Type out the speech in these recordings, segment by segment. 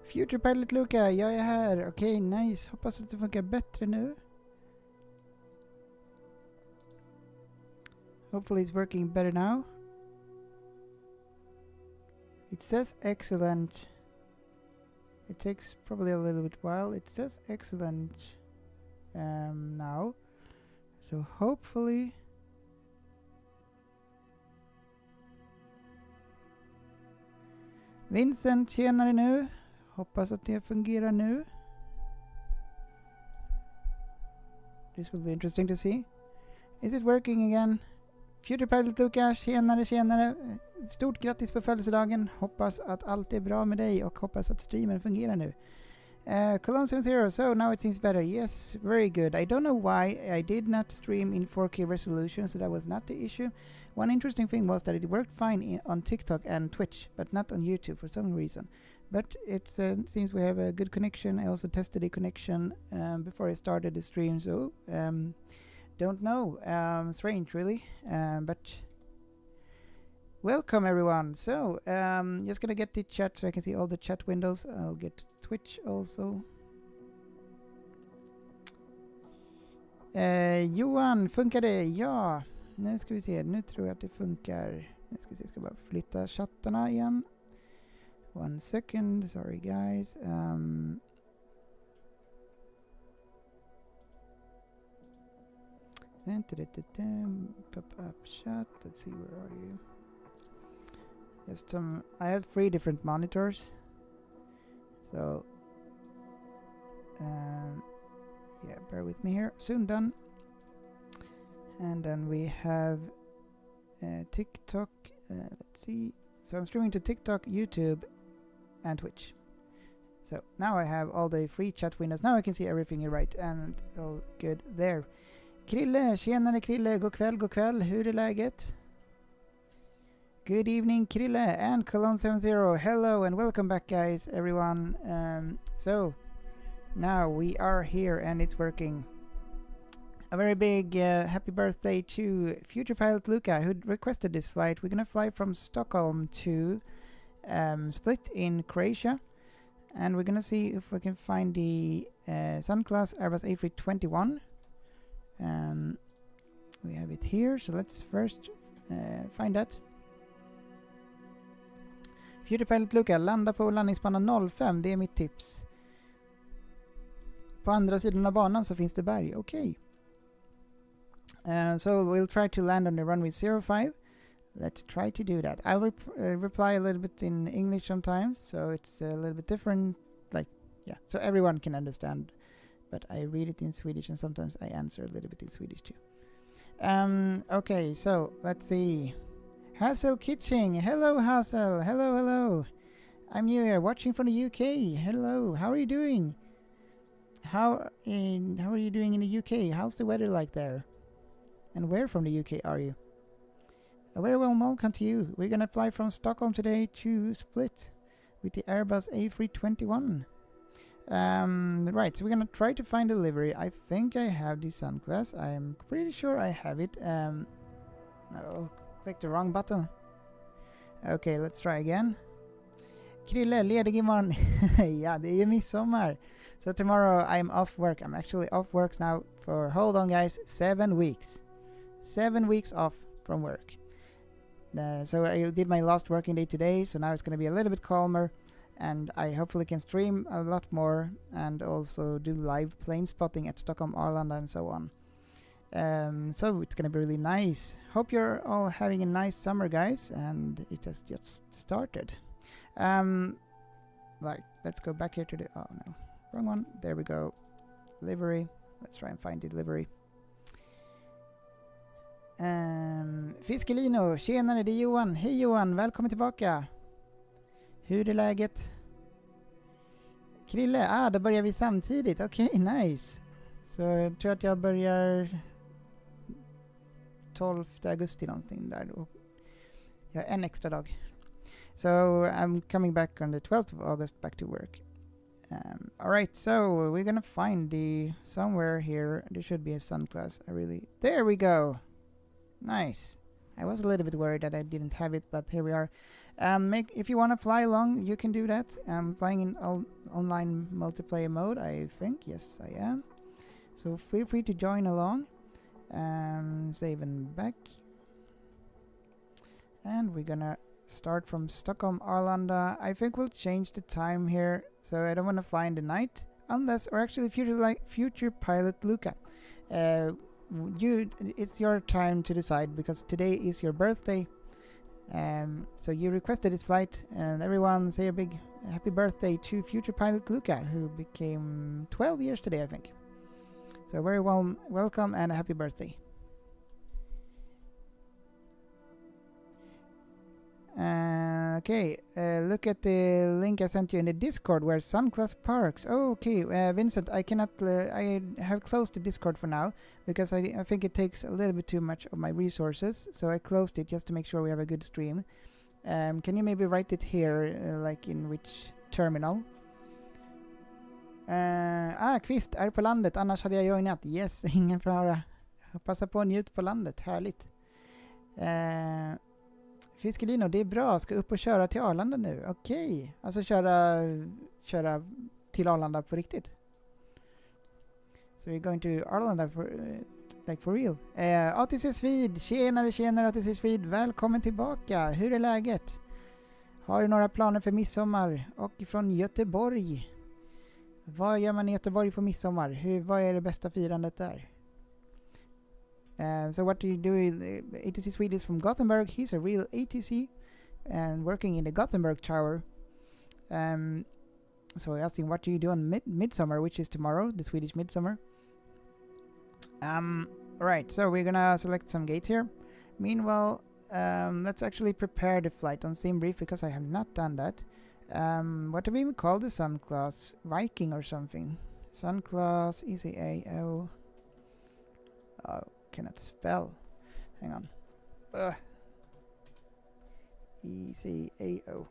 Future Pilot Luca, jag är här. Okej, nice. Hoppas att det funkar bättre nu. Hopefully it's working better now. It says excellent. It takes probably a little bit while. It says excellent now. So hopefully... Vincent, tjenare nu. Hoppas att det fungerar nu. This will be interesting to see. Is it working again? Future Pilot Luca, tjenare. Stort grattis på födelsedagen. Hoppas att allt är bra med dig och hoppas att streamen fungerar nu. Cologne 70, so now it seems better. Yes, very good. I don't know why I did not stream in 4K resolution, so that was not the issue. One interesting thing was that it worked fine on TikTok and Twitch, but not on YouTube for some reason. But it seems we have a good connection. I also tested the connection before I started the stream, so don't know. Strange, really. But welcome, everyone. So, just gonna get the chat so I can see all the chat windows. I'll get Twitch also. Johan, funkar det? Ja. Nu ska vi se. Nu tror jag att det funkar. Nu ska vi se. Jag ska bara flytta chattarna igen. 1 second. Sorry, guys. Pop up chat. Let's see, where are you? Just I have 3 different monitors, so yeah, bear with me here. Soon done. And then we have TikTok. Let's see. So I'm streaming to TikTok, YouTube, and Twitch. So now I have all the free chat windows. Now I can see everything right and all good there. Krille, tjenare Krille. God kväll. Hur är läget? Good evening, Krille and Cologne 70. Hello and welcome back, guys, everyone. So now we are here and it's working. A very big happy birthday to Future Pilot Luca, who requested this flight. We're gonna fly from Stockholm to Split in Croatia, and we're gonna see if we can find the Sunclass Airbus A321. We have it here, so let's first find that. Future Pilot Luca, landa på landningsbana 05, det är mitt tips. På andra sidan av banan så finns det berg, okej. So we'll try to land on the runway 05. Let's try to do that. I'll reply a little bit in English sometimes, so it's a little bit different, like, yeah, so everyone can understand. But I read it in Swedish and sometimes I answer a little bit in Swedish too. Okay, so let's see. Hassel Kitching, hello Hassel, hello. I'm new here, watching from the UK. Hello, how are you doing? How are you doing in the UK? How's the weather like there? And where from the UK are you? A very warm welcome to you. We're gonna fly from Stockholm today to Split with the Airbus A321. Right, so we're gonna try to find a livery. I think I have the Sunclass. I'm pretty sure I have it. No, click the wrong button. Okay, let's try again. Krille, ledig imorgon. Ja, det är ju midsommar. So tomorrow I'm off work. I'm actually off work now for, hold on guys, 7 weeks. 7 weeks off from work. So I did my last working day today, so now it's going to be a little bit calmer, and I hopefully can stream a lot more and also do live plane spotting at Stockholm, Arlanda and so on. So it's going to be really nice. Hope you're all having a nice summer, guys, and it has just started. Right, let's go back here to the, oh no, wrong one. There we go. Livery. Let's try and find the livery. Fiskelino, tjenare, det är Johan. Hej Johan, välkommen tillbaka. Hur är läget? Krille, då börjar vi samtidigt. Okej, nice. Så jag tror att jag börjar 12 augusti någonting där då. Jag har en extra dag. So I'm coming back on the 12th of August back to work. Alright, so we're gonna find somewhere here. There should be a Sunclass. There we go. Nice. I was a little bit worried that I didn't have it, but here we are. If you want to fly along, you can do that. I'm playing in online multiplayer mode, I think. Yes, I am. So feel free to join along. Save and back. And we're gonna start from Stockholm, Arlanda. I think we'll change the time here, so I don't want to fly in the night, unless, or actually, future pilot Luca. It's your time to decide, because today is your birthday. So you requested this flight, and everyone say a big happy birthday to future pilot Luca, who became 12 years today, I think. So very welcome and a happy birthday. Okay, look at the link I sent you in the Discord where Sunclass parks. Oh, okay, Vincent, I cannot. I have closed the Discord for now because I think it takes a little bit too much of my resources. So I closed it just to make sure we have a good stream. Can you maybe write it here, like in which terminal? Kvist är på landet, annars hade jag joinat. Yes, ingen fara. Passa på att njut på landet, härligt. Fiskelino, det är bra. Ska upp och köra till Arlanda nu. Okej. Alltså köra till Arlanda på riktigt. So we're going to Arlanda for real. ATC Swede. Tjenare ATC Swede. Välkommen tillbaka. Hur är läget? Har du några planer för midsommar? Och från Göteborg. Vad gör man i Göteborg på midsommar? Vad är det bästa firandet där? So what do you do? ATC Swede is from Gothenburg. He's a real ATC and working in the Gothenburg Tower. So I asked him, what do you do on midsummer, which is tomorrow, the Swedish midsummer. Right, so we're gonna select some gate here. Meanwhile, let's actually prepare the flight on SimBrief because I have not done that. What do we even call the Sunclass? Viking or something? Sunclass, ECAO. Oh, cannot spell. Hang on. ECAO.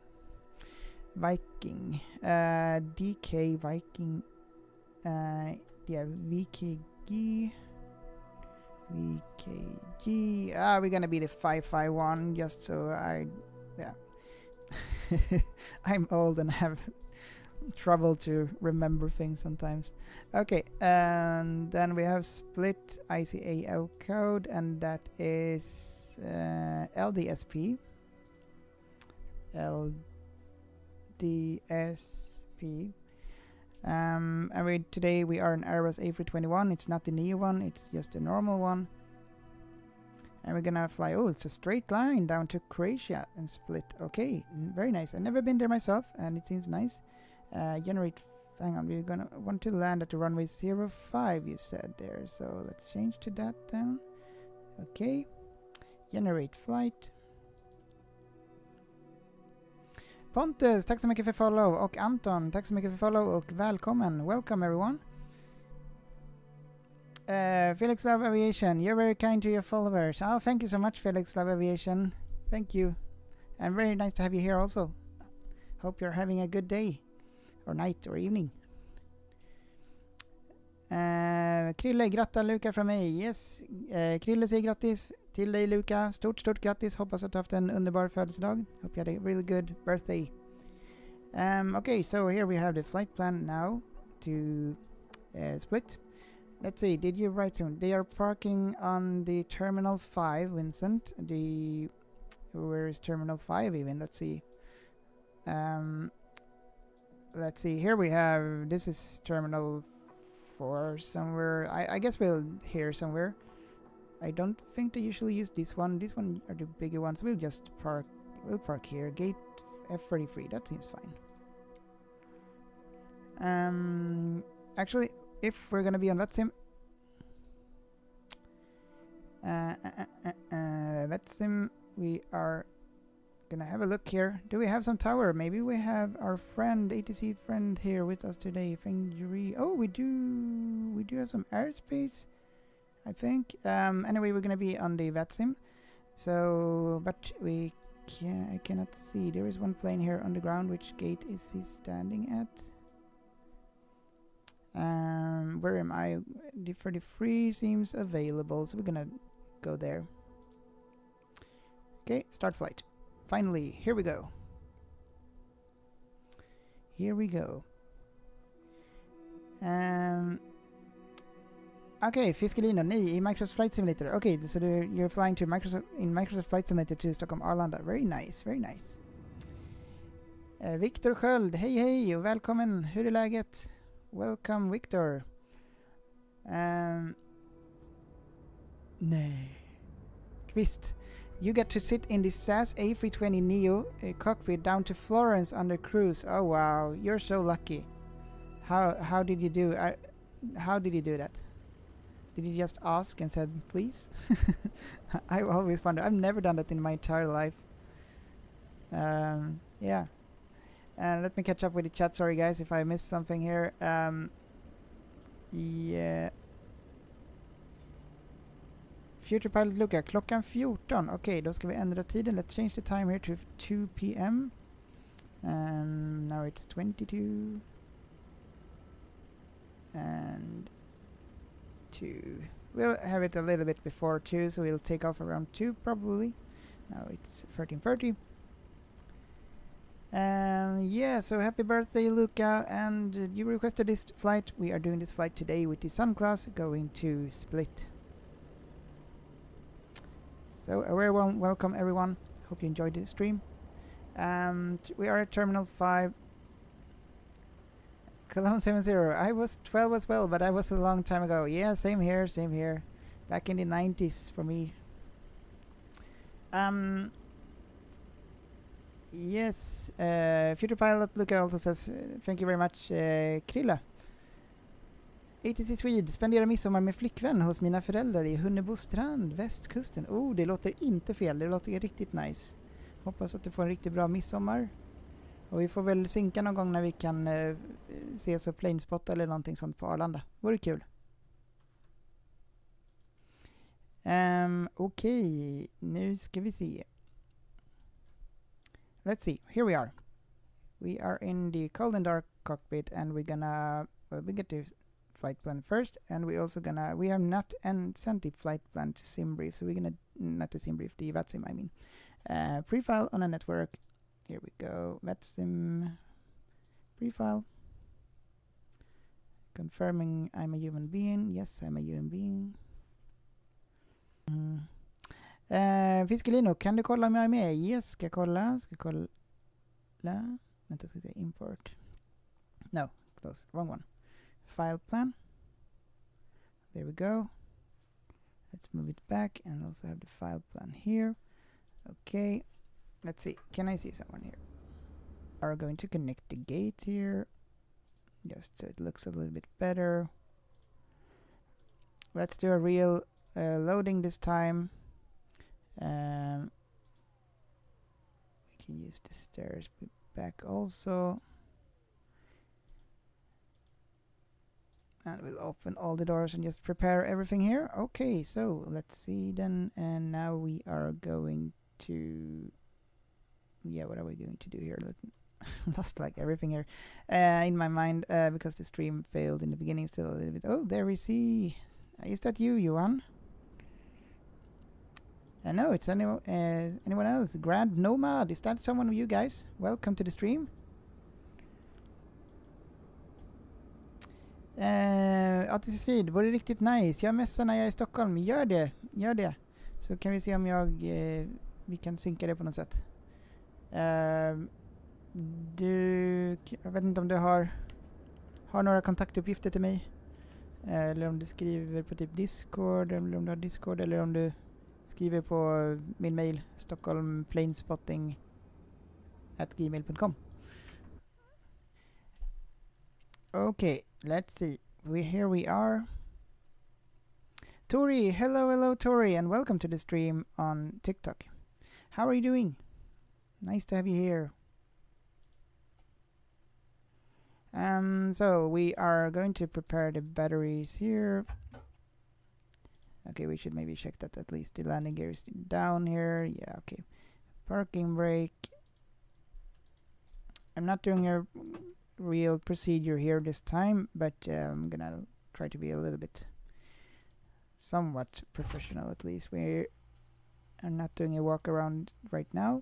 Viking. DK Viking. Yeah, VKG. We're gonna be the 551 just so yeah. I'm old and have trouble to remember things sometimes. Okay, and then we have split ICAO code, and that is LDSP. And today we are in Airbus A321. It's not the Neo one, it's just a normal one. And we're gonna fly, it's a straight line down to Croatia and Split. Okay, very nice. I've never been there myself and it seems nice. Hang on, we're gonna want to land at the runway 05 you said there. So let's change to that then. Okay, generate flight. Pontus, tack så mycket för follow. Och Anton, tack så mycket för follow och välkommen. Welcome everyone. Felix Love Aviation, you're very kind to your followers. Oh, thank you so much, Felix Love Aviation. Thank you. And very nice to have you here also. Hope you're having a good day. Or night or evening. Krille, gratta Luka från mig. Yes. Krille säger grattis till dig Luka. Stort grattis. Hoppas att du haft en underbar födelsedag. Hope you had a really good birthday. Okay, so here we have the flight plan now to Split. Let's see, did you write soon? They are parking on the Terminal 5, Vincent. Where is Terminal 5 even? Let's see. Let's see, here we have, this is Terminal 4 somewhere. I guess we'll here somewhere. I don't think they usually use this one. This one are the bigger ones. We'll park here. Gate F33, that seems fine. Actually, if we're gonna be on VetSim, we are gonna have a look here. Do we have some tower? Maybe we have our friend, ATC friend here with us today, Fengjury. Oh, we do have some airspace, I think. Anyway, we're gonna be on the VetSim. So, but I cannot see. There is one plane here on the ground. Which gate is he standing at? Where am I? The 33 seems available, so we're gonna go there. Okay, start flight. Finally, here we go. Here we go. Okay, Fiskelino, nej, i Microsoft Flight Simulator. Okay, so you're flying to Microsoft Flight Simulator to Stockholm Arlanda. Very nice, very nice. Viktor Sköld, hej hej och välkommen. Hur är läget? Welcome, Viktor. Nej. Kvist. You get to sit in the SAS A320neo cockpit down to Florence under cruise. Oh wow, you're so lucky. How did you do? How did you do that? Did you just ask and said please? I always wonder. I've never done that in my entire life. Yeah. Let me catch up with the chat. Sorry guys if I missed something here. Yeah. Future Pilot Luca, klockan 14. Okej, då ska vi ändra tiden. Let's change the time here to 2 p.m. Now it's 22 and 2. We'll have it a little bit before 2, so we'll take off around 2 probably. Now it's 13:30. Yeah, so happy birthday Luca, and you requested this flight. We are doing this flight today with the Sunclass going to Split. So a very warm welcome everyone. Hope you enjoyed the stream. We are at Terminal 5. Cologne 70. I was 12 as well, but I was a long time ago. Yeah, same here, same here. Back in the 90s for me. Yes, Future Pilot Luca also says thank you very much Krilla. ATC Swede, spendera midsommar med flickvän hos mina föräldrar i Hunnebostrand, västkusten. Oh, det låter inte fel. Det låter riktigt nice. Hoppas att du får en riktigt bra midsommar. Och vi får väl synka någon gång när vi kan ses och planespot eller någonting sånt på Arlanda. Vore kul. Okej, nu ska vi se. Let's see. Here we are. We are in the cold and dark cockpit and we're gonna... Well, we get to flight plan first, and we also gonna... We have not sent the flight plan to SimBrief, so we're gonna... Not to SimBrief, the VATSIM, I mean. Prefile on a network. Here we go. VATSIM prefile. Confirming I'm a human being. Yes, I'm a human being. Fiskelino, kan du kolla om jag är med? Yes, ska kolla. Vänta, ska jag säga import. No, close. Wrong one. File plan. There we go. Let's move it back and also have the file plan here. Okay. Let's see. Can I see someone here? Are going to connect the gate here. Just so it looks a little bit better. Let's do a real loading this time. We can use the stairs back also. And we'll open all the doors and just prepare everything here. Okay, so let's see then. And now we are going to... Yeah, what are we going to do here? Lost like everything here in my mind because the stream failed in the beginning still a little bit. Oh, there we see. Is that you, Johan? No, it's anyone else. Grand Nomad. Is that someone of you guys? Welcome to the stream. ATC Swede, vore riktigt nice. Jag messar när jag är i Stockholm. Gör det. Så kan vi se om vi kan synka det på något sätt. Jag vet inte om du har några kontaktuppgifter till mig. Eller om du skriver på typ Discord, eller om du har Discord, eller om du skriver på min mail stockholmplainspotting@gmail.com. Okay, let's see. Here we are. Tori, hello Tori, and welcome to the stream on TikTok. How are you doing? Nice to have you here. So we are going to prepare the batteries here. Okay, we should maybe check that at least the landing gear is down here. Yeah, okay. Parking brake. I'm not doing a real procedure here this time, but I'm gonna try to be a little bit somewhat professional at least. We are not doing a walk around right now.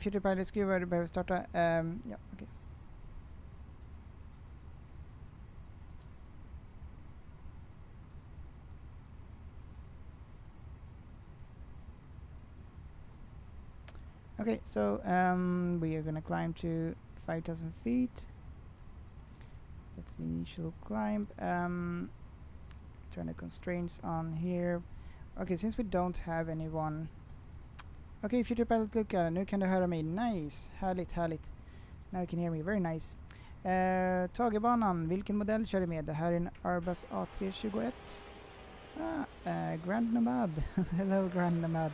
Future pilot skriver vad du behöver starta. Ja, okej. Okay, so we are gonna climb to 5,000 feet. That's the initial climb. Turn the constraints on here. Okay, since we don't have anyone. Okay, Future Pilot Luca, nu kan du höra mig. Nice, härligt, härligt. Now you can hear me, very nice. Tagebanan, vilken modell kör du med? Det här är en Airbus A321. Grand Nomad. Hello, Grand Nomad.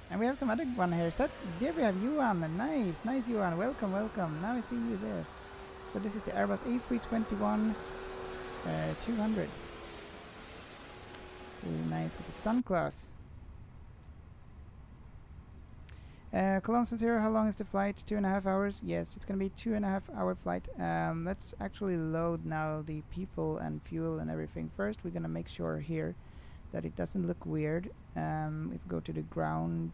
And we have some other one here. There we have Yuan. Nice, nice Yuan. Welcome, welcome. Now I see you there. So this is the Airbus A321 200. Really nice with the sunclass. Colonel Zero, how long is the flight? 2.5 hours? Yes, it's going to be 2.5 hour flight. Let's actually load now the people and fuel and everything. First, we're going to make sure here that it doesn't look weird. If we go to the ground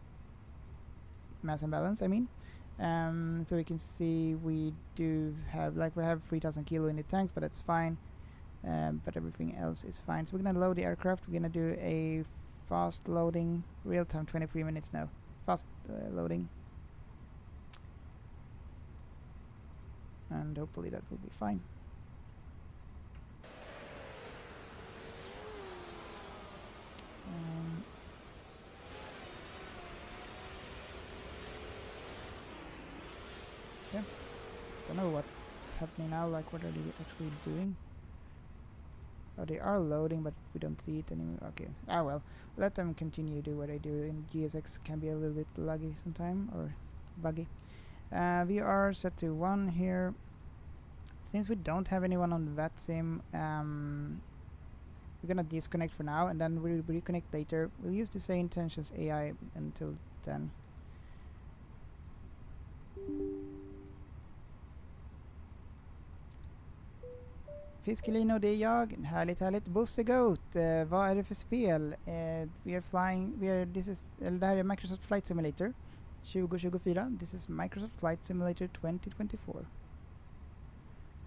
mass and balance, I mean. So we can see we do have, like, we have 3,000 kilo in the tanks, but that's fine. But everything else is fine. So we're going to load the aircraft. We're going to do a fast loading, real time 23 minutes now. Fast loading. And hopefully that will be fine. Yeah, don't know what's happening now, like what are they actually doing? Oh, they are loading, but we don't see it anymore. Okay, well, let them continue to do what they do. In GSX can be a little bit laggy sometime, or buggy. We are set to 1 here. Since we don't have anyone on VATSIM, we're gonna disconnect for now, and then we'll reconnect later. We'll use the same intentions AI until then. Fiskelino, det är jag. Härligt, härligt. Bosse Goat, vad är det för spel? We are flying, det här är Microsoft Flight Simulator 2024. This is Microsoft Flight Simulator 2024.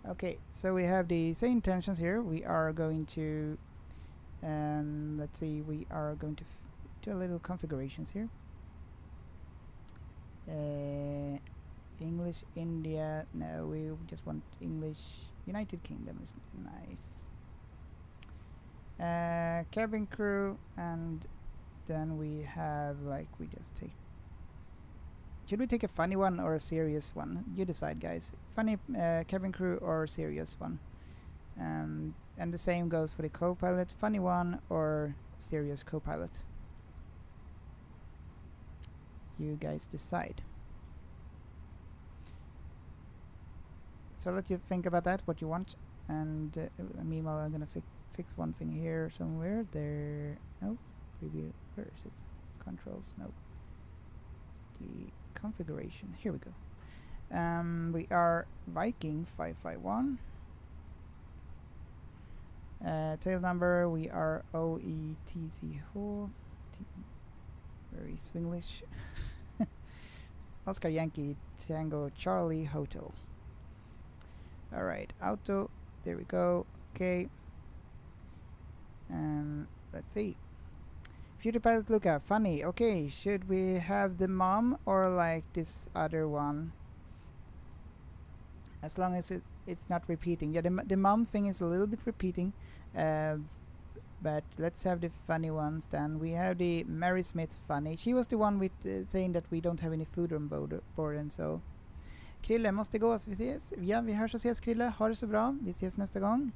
Okay, so we have the same intentions here. We are going to, let's see, we are going to do a little configurations here. English, India, no, we just want English. United Kingdom is nice. Cabin crew, and then we have, like, we just take. Should we take a funny one or a serious one? You decide, guys. Funny cabin crew or serious one. And the same goes for the co-pilot. Funny one or serious co-pilot. You guys decide. So let you think about that, what you want, and meanwhile I'm gonna fix one thing here somewhere. There, no, preview. Where is it? Controls, no. The configuration. Here we go. We are Viking 551. Tail number, we are OETCH. Very Swinglish. Oscar Yankee Tango Charlie Hotel. Alright, auto, there we go. Okay. Let's see. Future Pilot Luca, funny. Okay, should we have the mom or like this other one? As long as it's not repeating. Yeah, the mom thing is a little bit repeating. But let's have the funny ones then. We have the Mary Smith funny. She was the one with saying that we don't have any food on board and so. Krille, måste gå så vi ses. Ja, vi hörs och ses Krille. Ha det så bra. Vi ses nästa gång.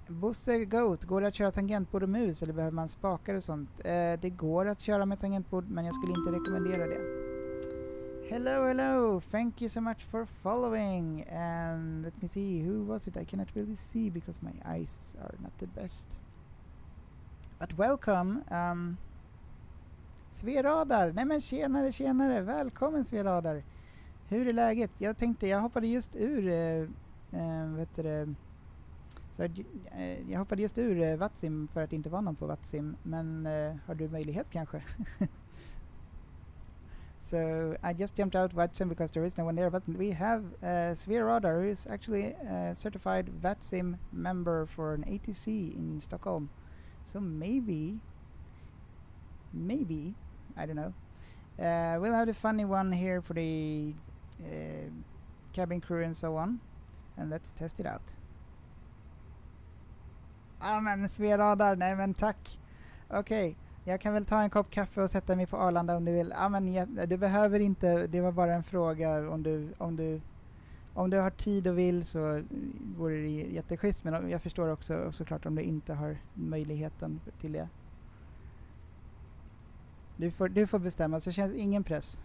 Bosse Goat, går det att köra tangentbord och mus eller behöver man spakar och sånt? Det går att köra med tangentbord, men jag skulle inte rekommendera det. Hello, hello. Thank you so much for following. Let me see, who was it? I cannot really see because my eyes are not the best. But welcome. Sveradar. Nej men tjenare. Välkommen Sveradar. Hur är läget? Jag hoppade just ur jag hoppade just ur VATSIM för att det inte var någon på VATSIM, men har du möjlighet kanske? So I just jumped out VATSIM because there is no one there, but we have Sphere Radar, who is actually a certified VATSIM member for an ATC in Stockholm. So maybe, I don't know. We'll have the funny one here for the cabin crew and so on. And let's test it out. Men Sphere Radar, nej men tack. Okej. Jag kan väl ta en kopp kaffe och sätta mig på Arlanda om du vill. Men du behöver inte, det var bara en fråga. Om du har tid och vill så vore det jätteschysst. Men jag förstår också såklart om du inte har möjligheten till det. Du får bestämma, så känns ingen press.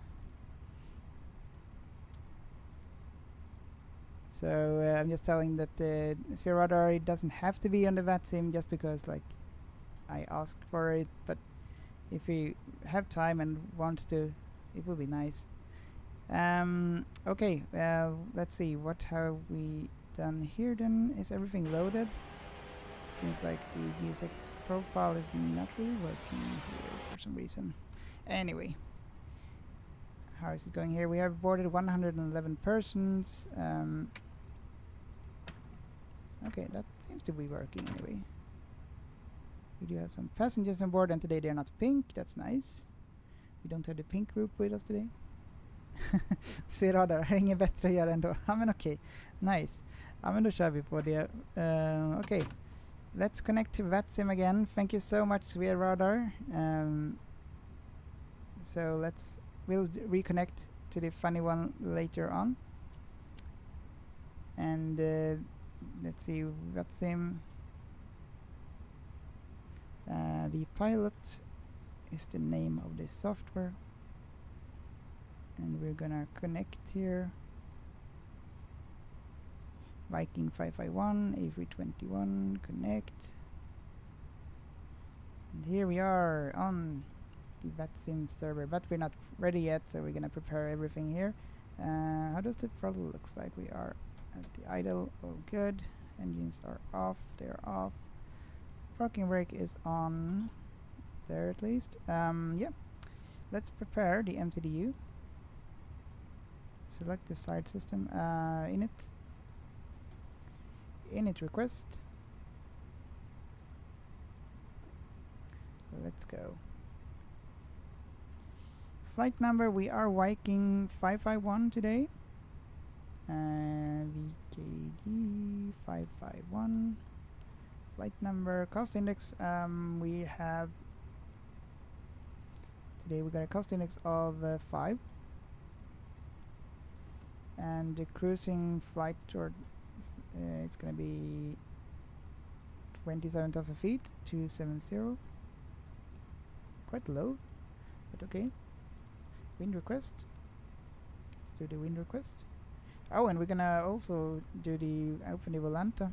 So I'm just telling that Sphere Radar, it doesn't have to be on the VATSIM just because like I asked for it, but if we have time and wants to, it will be nice. Okay, let's see, what have we done here then? Is everything loaded? Seems like the GSX profile is not really working here for some reason. Anyway, how is it going here? We have boarded 111 persons. Okay, that seems to be working anyway. We do have some passengers on board, and today they're not pink. That's nice. We don't have the pink group with us today. Sphere Radar, har inget bättre att göra ändå. Ja men okej, nice. Ja men då kör vi på det. Okay, let's connect to VATSIM again. Thank you so much, Sphere Radar. So we'll reconnect to the funny one later on. And let's see, VATSIM. VPilot is the name of the software, and we're gonna connect here. Viking 551, A321, connect. And here we are on the VATSIM server, but we're not ready yet, so we're gonna prepare everything here. How does the throttle looks like? We are at the idle, all good. Engines are off, they're off. Parking brake is on there at least. Yeah, let's prepare the MCDU. Select the side system. Init request. Let's go. Flight number, we are Viking 551 today. VKG 551. Flight number, cost index, we have today we got a cost index of 5, and the cruising flight toward is going to be 27,000 feet, 270. Quite low, but okay. Wind request. Let's do the wind request. Oh, and we're gonna also do the open the volanta.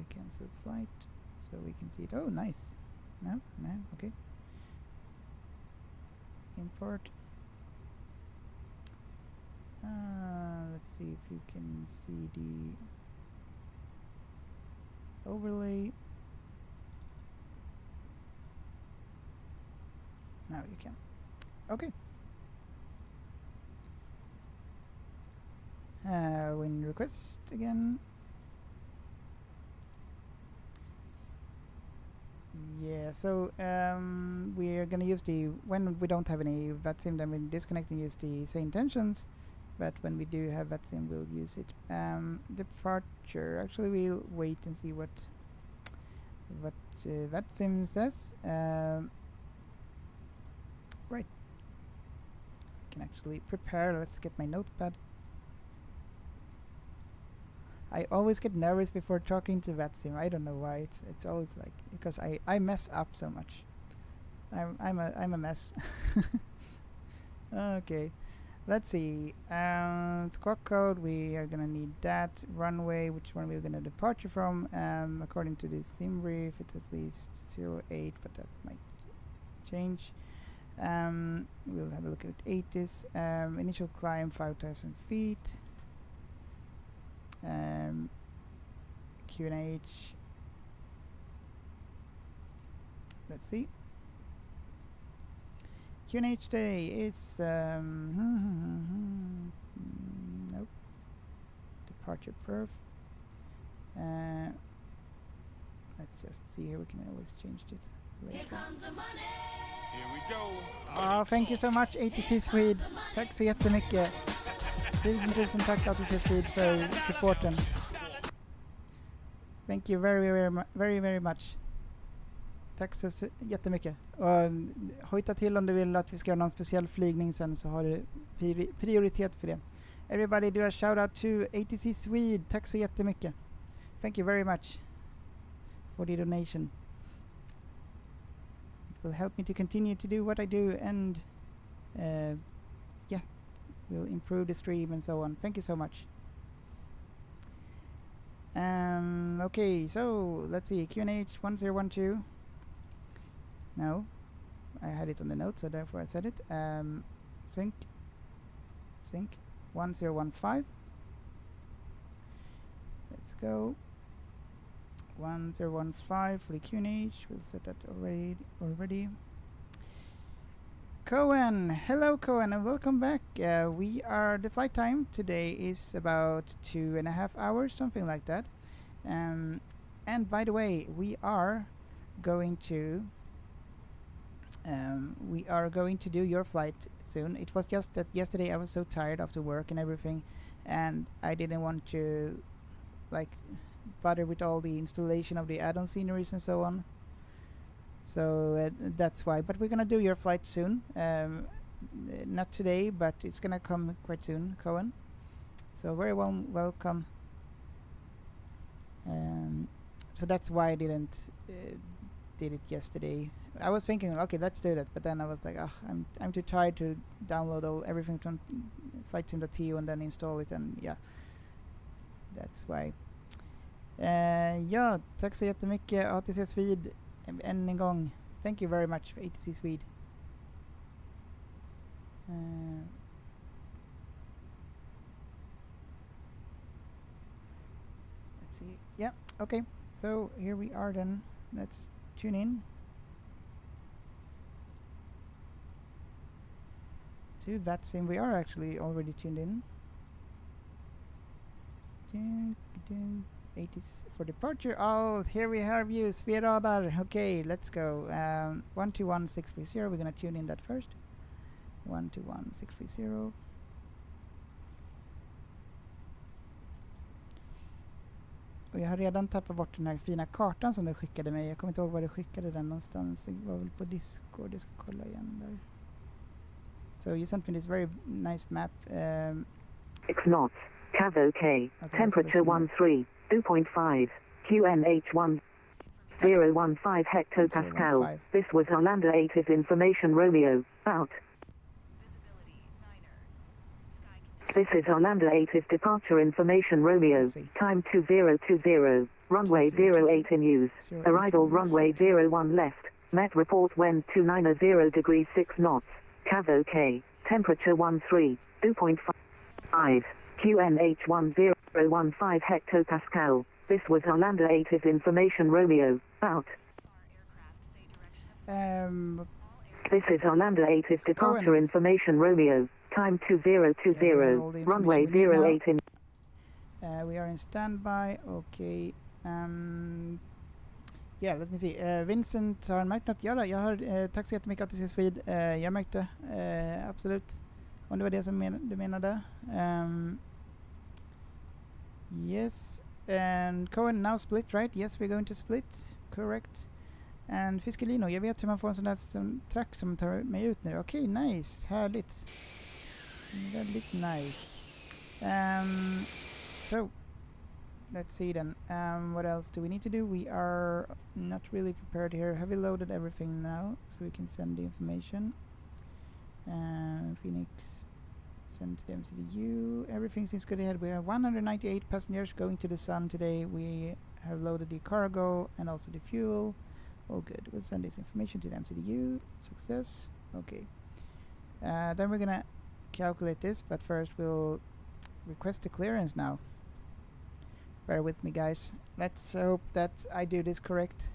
Cancel flight, so we can see it. Oh, nice. No, okay. Import. Let's see if you can see the overlay. Now you can. Okay. Wind request again. Yeah, so we're gonna use when we don't have any VATSIM, then we disconnect and use the same tensions, but when we do have VATSIM, we'll use it. Departure, actually we'll wait and see what VATSIM says. Right, I can actually prepare. Let's get my notepad. I always get nervous before talking to VATSIM. I don't know why. It's always like, because I mess up so much. I'm a mess. Okay, let's see. Squawk code, we are gonna need that. Runway, which one we're gonna departure from. According to the sim brief, it's at least 08, but that might change. We'll have a look at 80s. Initial climb 5,000 feet. QNH. Let's see. Q&A today is nope. Departure perf. Let's just see here. We can always change it later. Here comes the money. Here we go. Oh, thank you so much, ATC Swede. Tack så jättemycket. Tusen tack ATC Swede för supporten. Thank you very much. Tack så jättemycket. Och hojta till om du vill att vi ska göra någon speciell flygning sen, så har du prioritet för det. Everybody do a shout out to ATC Swede. Tack så jättemycket. Thank you very much for the donation. It will help me to continue to do what I do, and yeah, will improve the stream and so on. Thank you so much. Okay, so let's see. QNH 1012. No, I had it on the note, so therefore I said it. Sync 1015. Let's go. 1015 for the QNH. We'll set that already. Cohen, hello Cohen, and welcome back. The flight time today is about 2.5 hours, something like that. And by the way, we are going to do your flight soon. It was just that yesterday I was so tired after work and everything, and I didn't want to like bother with all the installation of the add-on sceneries and so on. So that's why. But we're gonna do your flight soon. Not today, but it's gonna come quite soon, Cohen. So very welcome. So that's why I didn't did it yesterday. I was thinking, okay, let's do that, but then I was like, I'm too tired to download everything from flightsim.to and then install it, and yeah, that's why. Ja, tack så jättemycket ATC Swede än en gång. Thank you very much for ATC Swede. Let's see. Yeah, okay. So here we are then. Let's tune in to VATSIM. We are actually already tuned in. 80s for departure. Oh, here we have you, Sviradar. Okay, let's go. 121630. We're gonna tune in that first. 121630. Och jag har redan tappat bort den här fina kartan som du skickade mig. Jag kommer inte ihåg var du skickade den någonstans. Det var väl på Discord. Jag ska kolla igen där. So you sent me this very nice map. 6 knots, Cav OK, okay, temperature 13, 2.5, QNH 1015 hectopascal. 1015. This was Arlanda 8 is information Romeo, out. This is Arlanda 8 is departure information Romeo, time 2020, runway 08 in use, arrival runway 01 left, met report wind 290 degrees 6 knots, Cav OK, temperature 13, 2.5, QNH 1015 hectopascal. This was Arlanda 8 is information Romeo, out. This is Arlanda 8 is departure information Romeo, time 2020, runway 08 in... We are in standby, okay. Yeah, let me see. Vincent har märkt något. Ja, jag har, tack så jättemycket ATC Swede. Jag märkte, absolut. Om det var det som du menade. Yes, and Cohen now split, right? Yes, we're going to split, correct. And Fiskelino, jag vet hur man får en sån där track som tar mig ut nu. Okej, nice, härligt. Väldigt nice. So, let's see then. What else do we need to do? We are not really prepared here. Have we loaded everything now so we can send the information? Phoenix, send to the MCDU. Everything seems good ahead. We have 198 passengers going to the sun today. We have loaded the cargo and also the fuel. All good. We'll send this information to the MCDU. Success. Okay. Then we're gonna calculate this, but first we'll request the clearance now. Bear with me, guys. Let's hope that I do this correct.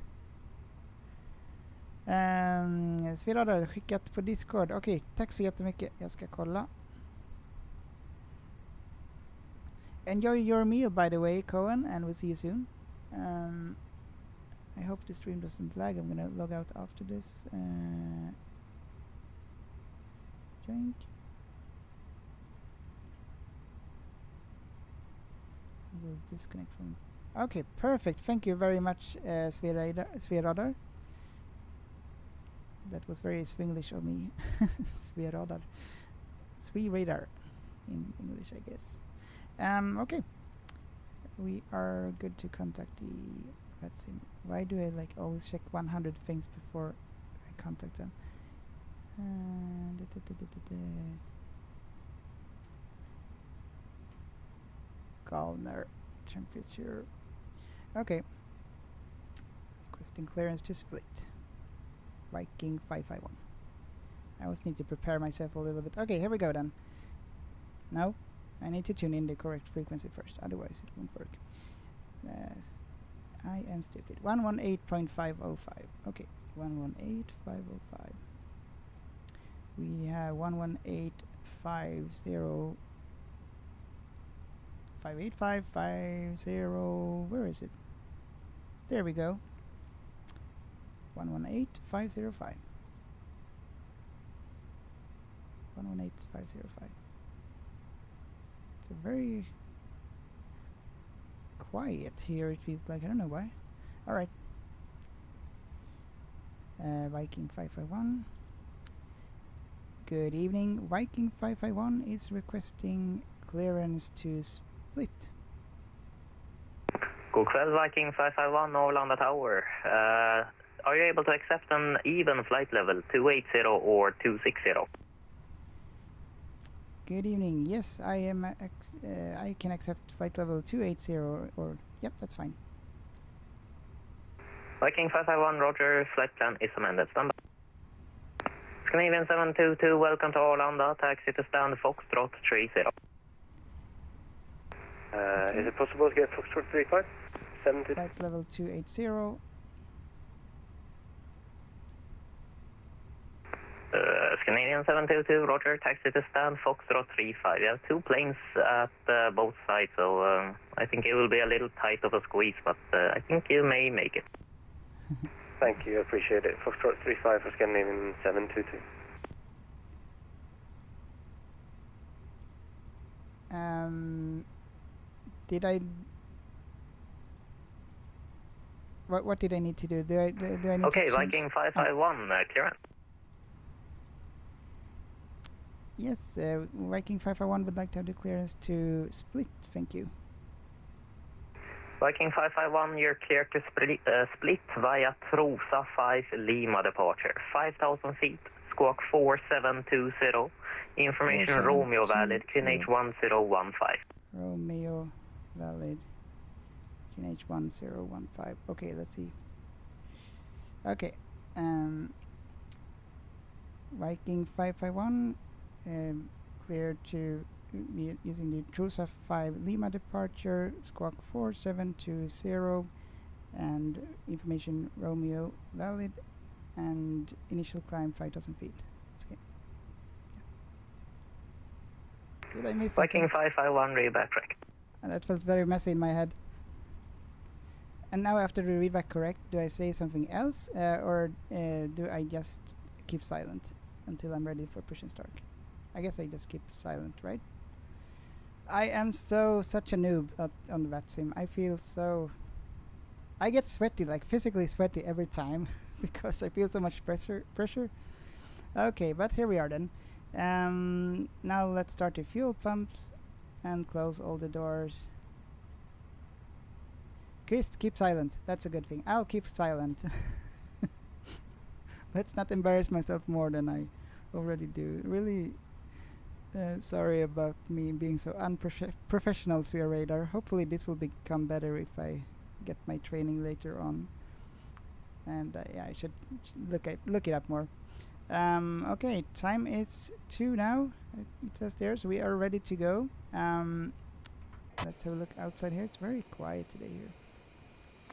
Svera där, skickat på Discord. Okej, tack så jättemycket. Jag ska kolla. Enjoy your meal, by the way, Cohen, and we'll see you soon. I hope the stream doesn't lag. I'm gonna log out after this. Joink. We'll disconnect from... Okay, perfect. Thank you very much, Sveradar. That was very Swinglish of me. Sveradar. Radar in English, I guess. Okay. We are good to contact the... Let's see. Why do I like always check 100 things before I contact them? Gallner temperature. Okay. Requesting clearance to split. Viking 551. I always need to prepare myself a little bit. Okay, here we go then. No, I need to tune in the correct frequency first, otherwise it won't work. I am stupid. 118.505. Okay, 118.505. We have 118.50. 58550. Where is it? There we go. 118.505. 118.505. It's a very quiet here, it feels like. I don't know why. Alright. Viking 551. Good evening. Viking 551 is requesting clearance to split. God kväll, Viking 551, Arlanda Tower. Are you able to accept an even flight level 280 or 260? Good evening. Yes, I am. I can accept flight level 280 or yep, that's fine. Viking 551, Roger. Flight plan is amended. Stand by. Scandinavian 722, welcome to Arlanda. Taxi to stand Foxtrot 30. Is it possible to get Foxtrot 35? 72. Flight level 280. Scandinavian 722, Roger. Taxi to stand Foxtrot 35. You have two planes at both sides, so I think it will be a little tight of a squeeze, but I think you may make it. Thank you, appreciate it. Foxtrot 35 for Scandinavian 722. Did I... What did I need to do? Do I need okay, to Viking 551, clearance. Yes, Viking 551 would like to have the clearance to split. Thank you. Viking 551, you're clear to split via Trosa 5 Lima departure. 5,000 feet, squawk 4720. Information Romeo valid, QNH 1015. Romeo valid, QNH 1015. Okay, let's see. Okay, Viking 551, clear to be using the Trosa 5 Lima departure, squawk 4720, and information Romeo valid, and initial climb 5,000 feet. Okay. Yeah. Did I miss something? Viking 551, read back correct. That felt very messy in my head. And now after the readback correct, do I say something else, or do I just keep silent until I'm ready for push and start? I guess I just keep silent, right? I am such a noob on the VATSIM. I feel so... I get sweaty, like physically sweaty every time because I feel so much pressure. Okay, but here we are then. Now let's start the fuel pumps and close all the doors. Chris, keep silent. That's a good thing. I'll keep silent. Let's not embarrass myself more than I already do. Really sorry about me being so unprofessional, Sphere Radar. Hopefully this will become better if I get my training later on. And yeah, I should look it up more. Okay, time is 2 now. It says there, so we are ready to go. Let's have a look outside here. It's very quiet today here.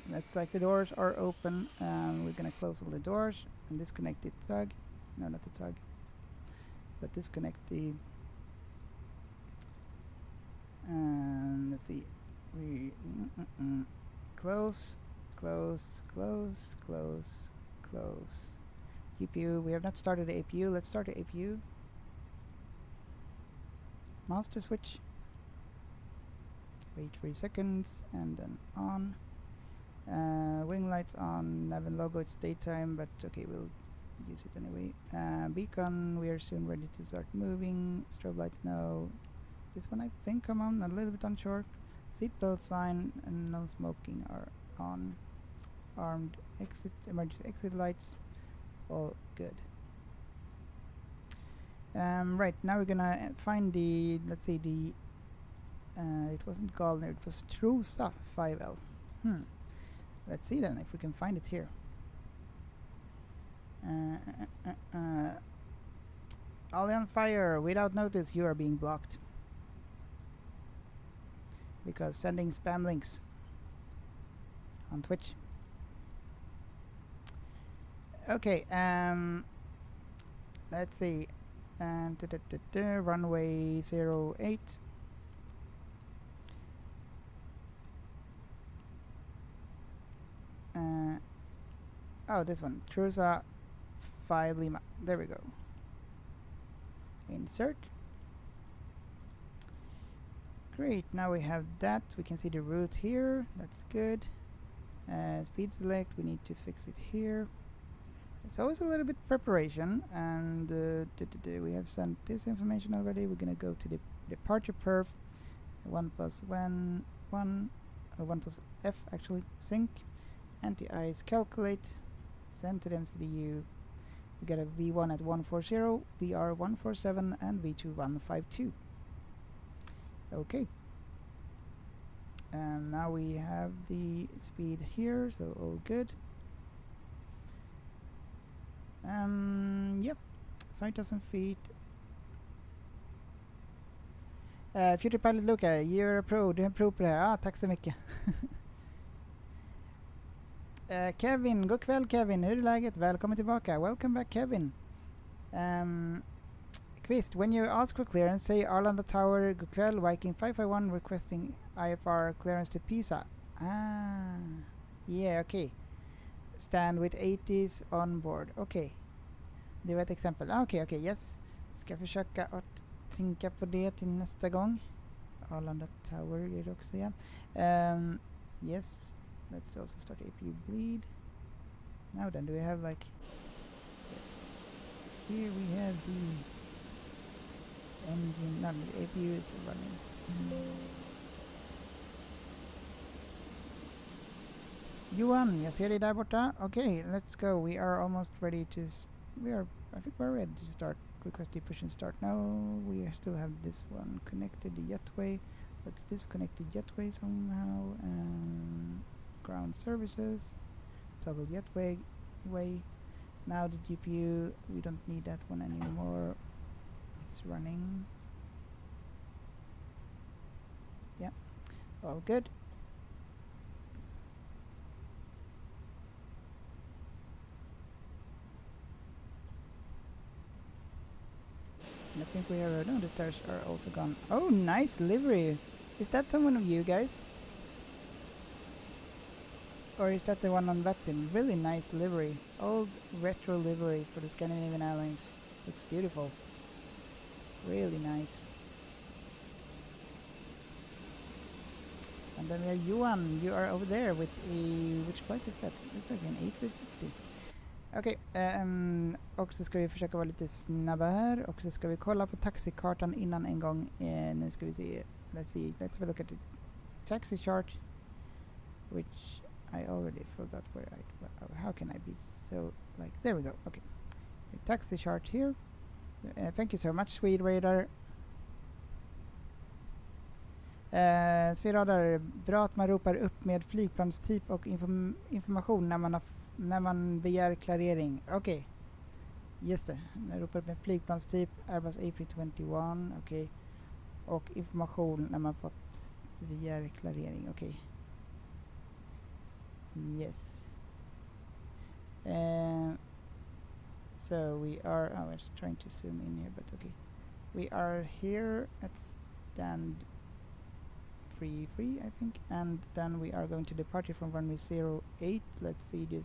Looks like the doors are open. We're gonna close all the doors and disconnect the tug. No, not the tug, but disconnect the. Let's see. We close. GPU. We have not started the APU. Let's start the APU. Master switch. Wait 3 seconds and then on. Wing lights on. Nav and logo. It's daytime, but okay, we'll use it anyway. Beacon. We are soon ready to start moving. Strobe lights no. This one I think I'm on. A little bit unsure. Seatbelt sign and no smoking are on. Armed exit, emergency exit lights, all good. Right, now we're gonna find the, let's see, the it wasn't Gallner, it was Trosa 5L. Let's see then if we can find it here. All on fire. Without notice you are being blocked because sending spam links on Twitch. Okay, let's see. Runway 08. Oh, this one. Trusa 5 Lima. There we go. Insert. Great, now we have that. We can see the route here. That's good. Speed select. We need to fix it here. It's always a little bit preparation, and we have sent this information already. We're gonna go to the departure perf. 1 plus 1 F actually. Sync. Anti-ice calculate. Send to the MCDU. We got a V1 at 140, VR 147, and V2 152. Okay. And now we have the speed here, so all good. Yep, 5,000 feet. Future Pilot Luca, you're a pro, du är en pro på det här. Tack så mycket. Kevin, god kväll Kevin, hur är läget? Välkommen tillbaka. Welcome back Kevin. Quist, when you ask for clearance, say Arlanda Tower, god kväll, Viking 551 requesting IFR clearance to Pisa. Yeah, okay. Stand with 80s on board. Okay. Det var ett exempel. Okej, yes. Ska försöka att tänka på det till nästa gång. Arlanda Tower är det också, ja. Yes. Let's also start APU bleed. Now then, do we have like... Yes. Here we have the engine, not the APU, it's running. Johan, jag ser dig där borta. Okay, let's go. We are almost ready to... I think we're ready to start. Request the push and start. Now we still have this one connected, the jetway. Let's disconnect the jetway somehow. Ground services. Toggle jetway. Now the GPU, we don't need that one anymore. It's running. Yeah, all good. I think we have... no, the stars are also gone. Oh, nice livery. Is that someone of you guys? Or is that the one on Vatsim? Really nice livery. Old retro livery for the Scandinavian Airlines. Looks beautiful. Really nice. And then we have Johan. You are over there with a... which flight is that? It's like an A350. Okej, och så ska vi försöka vara lite snabba här. Och så ska vi kolla på taxikartan innan en gång. Nu ska vi se. Let's have a look at the taxi chart. Which I already forgot where how can I be so like... there we go. Okay. The taxi chart here. Thank you so much, Swede Radar. Swede Radar, bra att man ropar upp med flygplanstyp och information när man begär klarering. Okej. Just det. Jag ropar upp med flygplanstyp, Airbus A321. Okej. Och information när man fått begär klarering. Okej. Yes. So we are, I was trying to zoom in here, but okay. We are here at stand 3, I think, and then we are going to departure from runway 08. Let's see the 08.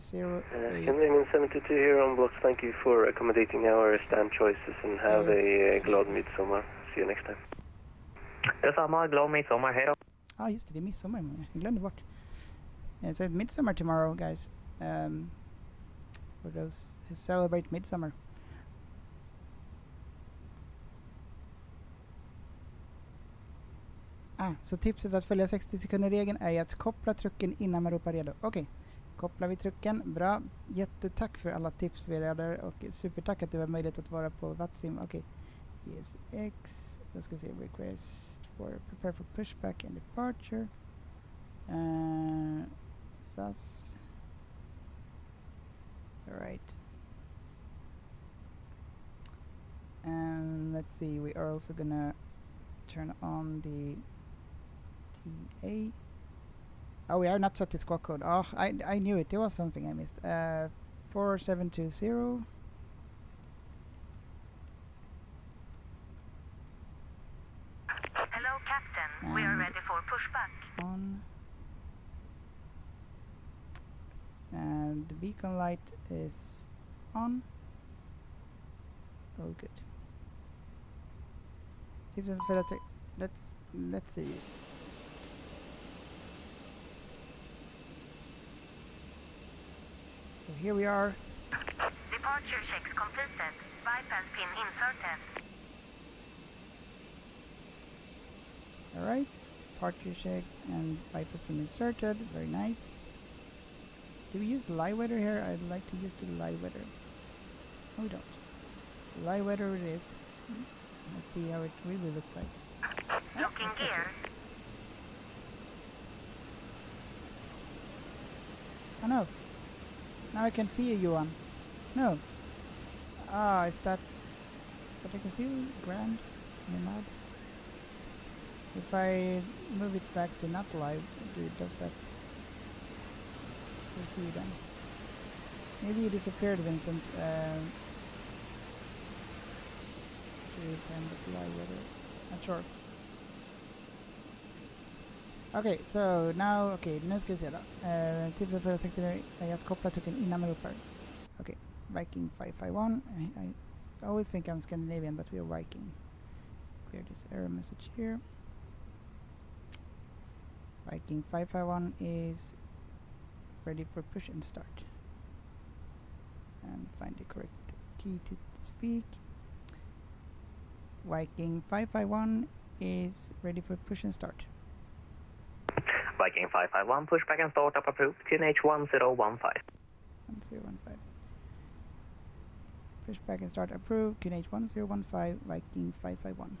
Scandinavian 722 here on blocks. Thank you for accommodating our stand choices and have a glad midsommar. See you next time. Detsamma, glad midsommar, hej då. Ah, just det, det är midsommar. Jag glömde bort. It's a midsummer tomorrow, guys. For those who celebrate midsummer. Så tipset att följa 60 sekunder-regeln är att koppla trucken innan man ropar redo. Okej, kopplar vi trucken. Bra. Jättetack för alla tips vi där och supertack att du var möjligt att vara på Vatsim. Okej. PSX. Då ska vi se. Request for prepare for pushback and departure. SAS. Alright. And let's see, we are also gonna turn on the TA. Oh, we are not set the squawk code. Oh, I knew it. There was something I missed. 4720. Hello, Captain. We are ready for pushback. On. And the beacon light is on. All good. Let's see. So here we are. Departure checks completed. Bypass pin inserted. Alright, departure checks and bypass pin inserted. Very nice. Do we use live weather here? I'd like to use the live weather. No, we don't. Live weather it is. Let's see how it really looks like. Looking gear. Oh no. Now I can see you, Johan. No. Ah, is that... But I can see Grand in the map. If I move it back to not live, does that... We'll see you then. Maybe you disappeared, Vincent. Not sure. Okay, so now, okay, nu ska vi se då. Tipset för sektorn är att koppla trucken innan man ropar. Okay, Viking 551. I always think I'm Scandinavian, but we're Viking. Clear this error message here. Viking 551 is ready for push and start. And find the correct key to speak. Viking 551 is ready for push and start. Viking 551, pushback and start up approved. QNH 1015. 1015. Pushback and start approved. QNH 1015. Viking 551.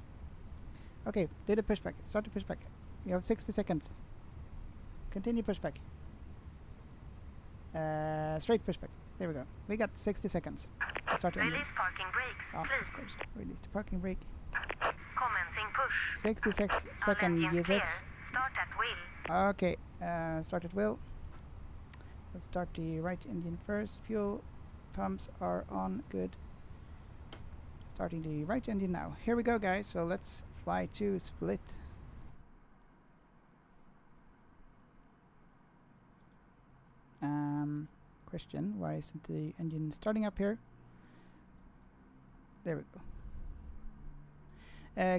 Okay, do the pushback. Start the pushback. You have 60 seconds. Continue pushback. Straight pushback. There we go. We got 60 seconds. Start the engines. Release parking brakes, please. Of course. Release the parking brake. Commencing push. 66 second All engines G6. clear. Start at will. Okay, start at will. Let's start the right engine first. Fuel pumps are on. Good. Starting the right engine now. Here we go, guys. So let's fly to Split. Question, why isn't the engine starting up here? There we go.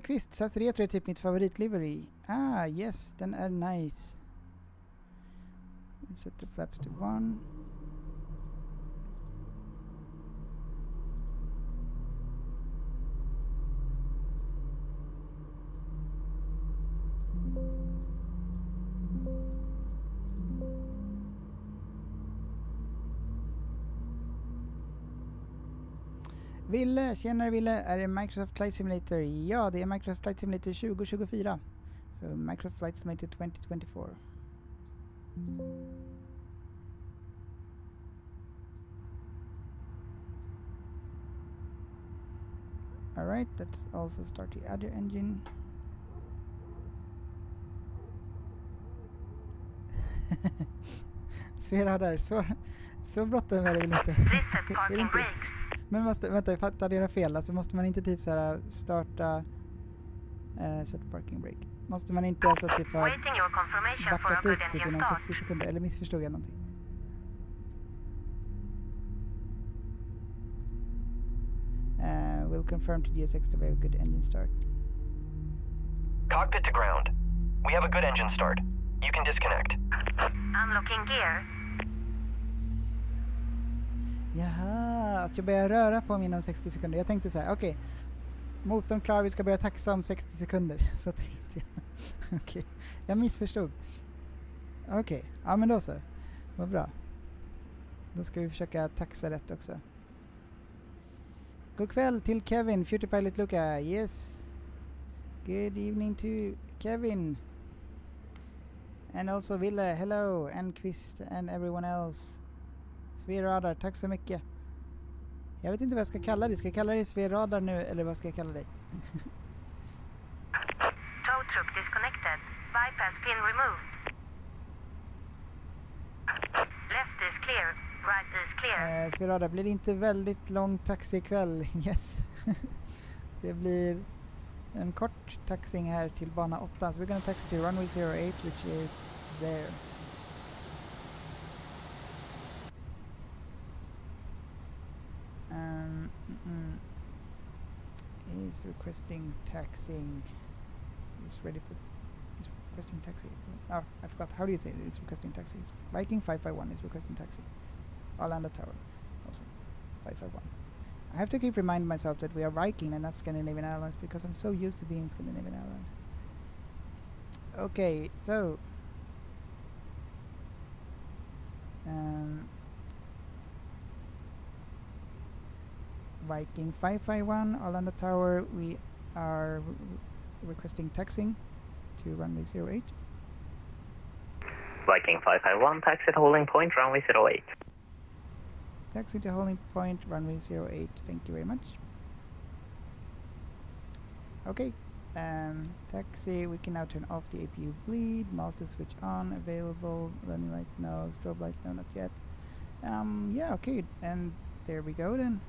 Kvist, SAS Retro är typ mitt favoritlivery. Ah, yes, den är nice. Let's set the flaps to 1. Ville, tjenare Ville, är det Microsoft Flight Simulator? Ja, det är Microsoft Flight Simulator 2024. Så Microsoft Flight Simulator 2024. Alright, let's also start the other engine. Svera där, så bråttom är det väl inte? Please set parking brakes. Men vänta, jag fattade jag fel. Alltså måste man inte typ så här starta set parking brake? Måste man inte alltså typ ha Waiting your confirmation for a backat good ut typ engine inom start. 60 sekunder? Eller missförstod jag någonting? We'll confirm to GSX to have a good engine start. Cockpit to ground. We have a good engine start. You can disconnect. Unlocking gear. Jaha, att jag börjar röra på mig inom 60 sekunder. Jag tänkte så här, okej. Motorn klar, vi ska börja taxa om 60 sekunder. Så tänkte jag. Okej, jag missförstod. Okej, ja men då så. Vad bra. Då ska vi försöka taxa rätt också. God kväll till Kevin, Future Pilot Luca. Yes. Good evening to Kevin. And also Ville, hello. And Kvist and everyone else. Sveradar, tack så mycket. Jag vet inte vad jag ska kalla dig. Ska jag kalla dig Sveradar nu eller vad ska jag kalla dig? Tow truck disconnected. Bypass pin removed. Left is clear. Right is clear. Sveradar, blir det inte väldigt lång taxi ikväll? Yes. Det blir en kort taxing här till bana 8. So we're gonna taxi to runway 08 which is there. He's requesting taxing. He's ready for. He's requesting taxi. Oh, I forgot. How do you say it? It's requesting taxi. It's Viking 551 is requesting taxi. Arlanda Tower, also 551. I have to keep reminding myself that we are Viking and not Scandinavian Airlines because I'm so used to being Scandinavian Airlines. Okay, so. Viking 551, Arlanda Tower, we are requesting taxiing to runway 08. Viking 551, taxi to holding point, runway 08. Taxi to holding point, runway 08. Thank you very much. Okay, taxi, we can now turn off the APU bleed, master switch on, available, landing lights no, strobe lights no, not yet. Yeah, okay, and there we go then.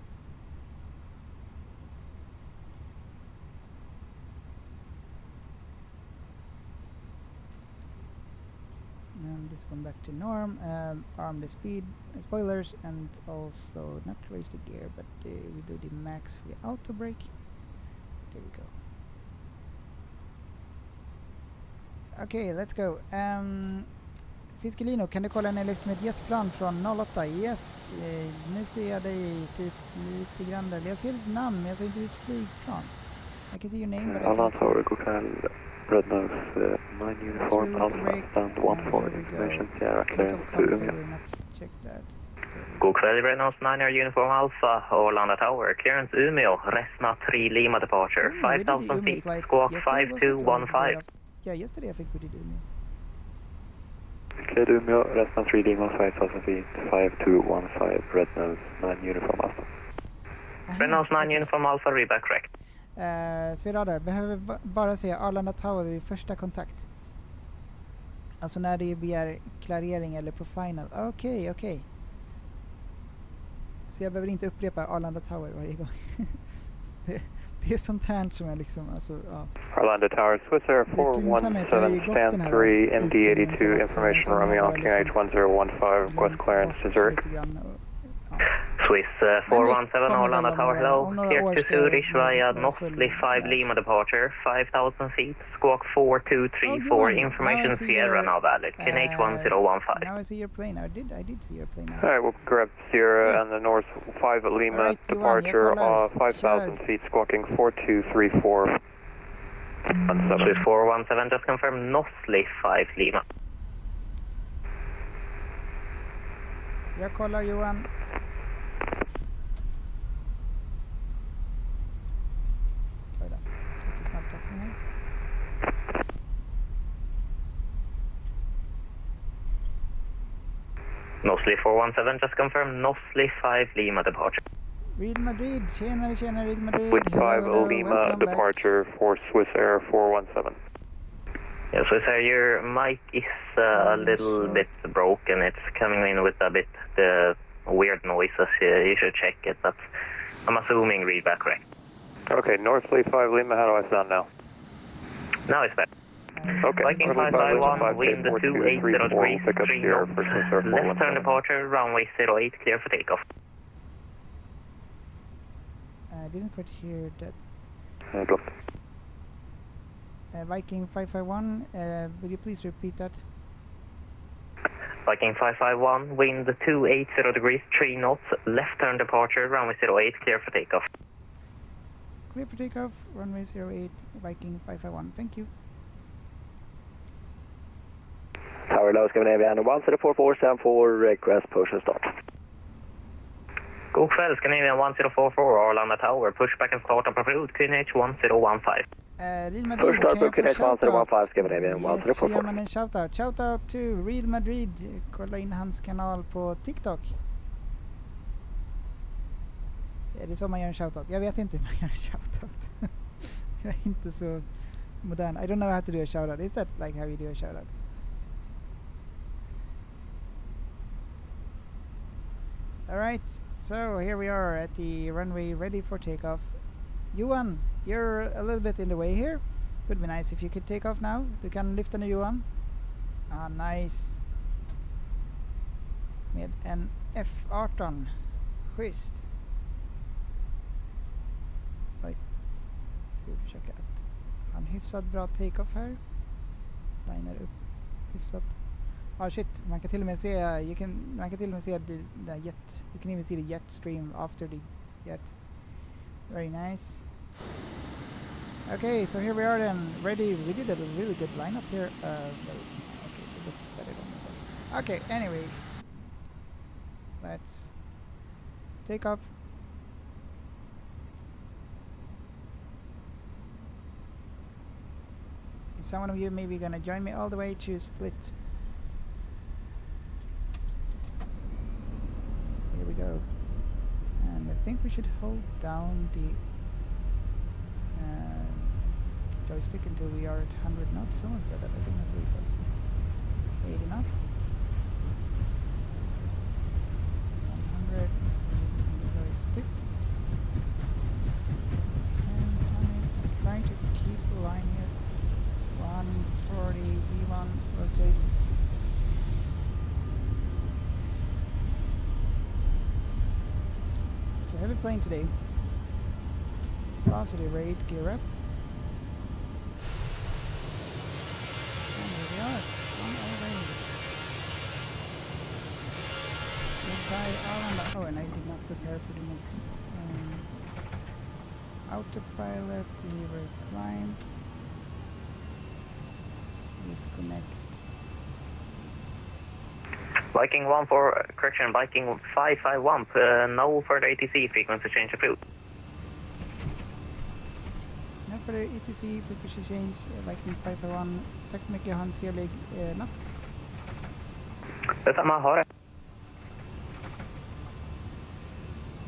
And this one back to norm, arm the speed, spoilers, and also not raise the gear, but we do the max for the auto brake. There we go. Okay, let's go. Fiskelino, kan du kolla när jag lyfter med ett jetplan från 08? Yes, nu ser jag dig typ lite grann där. Jag ser ditt namn, men jag ser inte ditt flygplan. I can see your name, but I can't see. God kväll. Red Nose 9 uniform, Alpha stand 14, information Sierra clearance to Umeå. God kväll, Red Nose 9 Air Uniform Alpha, Arlanda Tower, clearance Umeå, Resna 3 Lima departure, 5,000 feet, squawk 5215. Yeah, yesterday I think we did Umeå. Cleared Umeå, Resna 3 Lima, 5,000 feet, 5215, Red Nose 9 uniform Alpha. Red Nose 9 Uniform Alpha, reback correct. Svedradar, behöver bara säga Arlanda Tower vid första kontakt. Alltså när det begär klarering eller på final. Okej. Så jag behöver inte upprepa Arlanda Tower varje gång. det är sånt här som är liksom, alltså, ja. Arlanda Tower, Swiss Air 417, stand 3, MD82, information Romeo, QNH 1015, request clearance to Zurich. Swiss 417 Arlanda Tower, hello. Clear to Zurich via Nostli 5 Lima departure, 5,000 feet, squawk 4234, information Sierra now valid, QNH 1015. Now I see your plane. I did see your plane now. Alright, we'll grab Sierra and the North 5 Lima right, departure, 5,000 feet, squawking 4234. Swiss 417, just confirm Nostli 5 Lima. Jag kollar Johan. Oj då, lite snabbtaxning här. Nostli 417, just confirm Nostli 5 Lima departure. Reed Madrid, tjenare Reed Madrid. Fleet 5 Lima departure for Swiss Air 417. Yeah, Swiss Air, your mic is a little bit broken. It's coming in with a bit weird noises. You should check it, but I'm assuming readback correct. Okay, North Fleet 5 Lima, how do I sound now? Now it's better. Okay, Viking 551, wind 280 degrees, 3 knots. Left turn departure, runway 08, clear for takeoff. I didn't quite hear that. Go. Viking 551, would you please repeat that? Viking 551, wind 280 degrees, 3 knots. Left turn departure, runway 08, clear for takeoff. Clear for takeoff, runway 08, Viking 551. Thank you. Tower low, Scandinavian 10444, request push and start. God kväll, Scandinavian 1044, Arlanda Tower. Pushback and start up approved, QNH 1015. Real Madrid, Push start kan på jag få QNH 1015, shoutout? Scandinavian Yes, 1044. så gör man en shoutout. Shoutout to Real Madrid. Kolla in hans kanal på TikTok. Är det så man gör en shoutout? Jag vet inte hur man gör en shoutout. Jag är inte så modern. I don't know how to do a shoutout. Is that like how you do a shoutout? Alright, so here we are at the runway ready for takeoff. Johan, you're a little bit in the way here. Would be nice if you could take off now. Du kan lyfta nu, Johan. Ah, nice. Med en F18. Schysst. Oj. Ska vi försöka att ha en hyfsat bra take-off här. Liner upp hyfsat. Ah shit, man kan till och med se man kan till och med se the jet. You can even see the jet stream after the jet. Very nice. Okay, so here we are then, ready. We did a really good lineup here. Well, okay, a bit better than it was. Okay, anyway, let's take off. Is someone of you maybe gonna join me all the way to Split? Here we go. And I think we should hold down the joystick until we are at 100 knots. Someone said that, I don't know who it was. 80 knots. 100 the joystick. And I'm trying to keep the line here. 140 V1 rotate. It's a heavy plane today. Velocity rate, gear up. And here we are, on our way. Goodbye, Arlanda. Oh, and I did not prepare for the next. Autopilot, lever climb. Disconnect. Viking 551, no further ATC, frequency change approved. No further ETC, frequency change, Viking 551. Tack så mycket, ha en trevlig natt. Detsamma, ha det.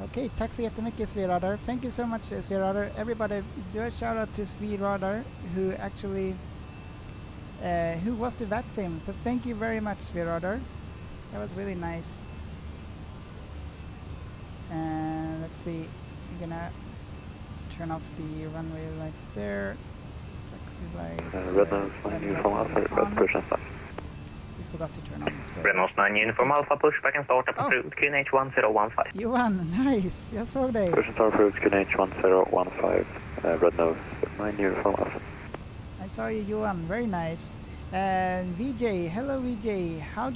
Okay, tack så jättemycket, Sverradar. Thank you so much, Sverradar. Everybody, do a shout out to Sverradar, who actually who was the VATSIM. So thank you very much, Sverradar. That was really nice. And let's see, we're gonna turn off the runway lights there. Taxi lights. Red Nose 9 Uniform Alpha, request push and start. We forgot to turn on the strobe. Red Nose 9 Uniform Alpha, pushback and start up approved, QNH 1015. Johan, nice! Jag såg dig. Push and start approved, QNH 1015, Red Nose 9 Uniform Alpha. I saw you, Johan. Very nice. VJ, hello VJ. How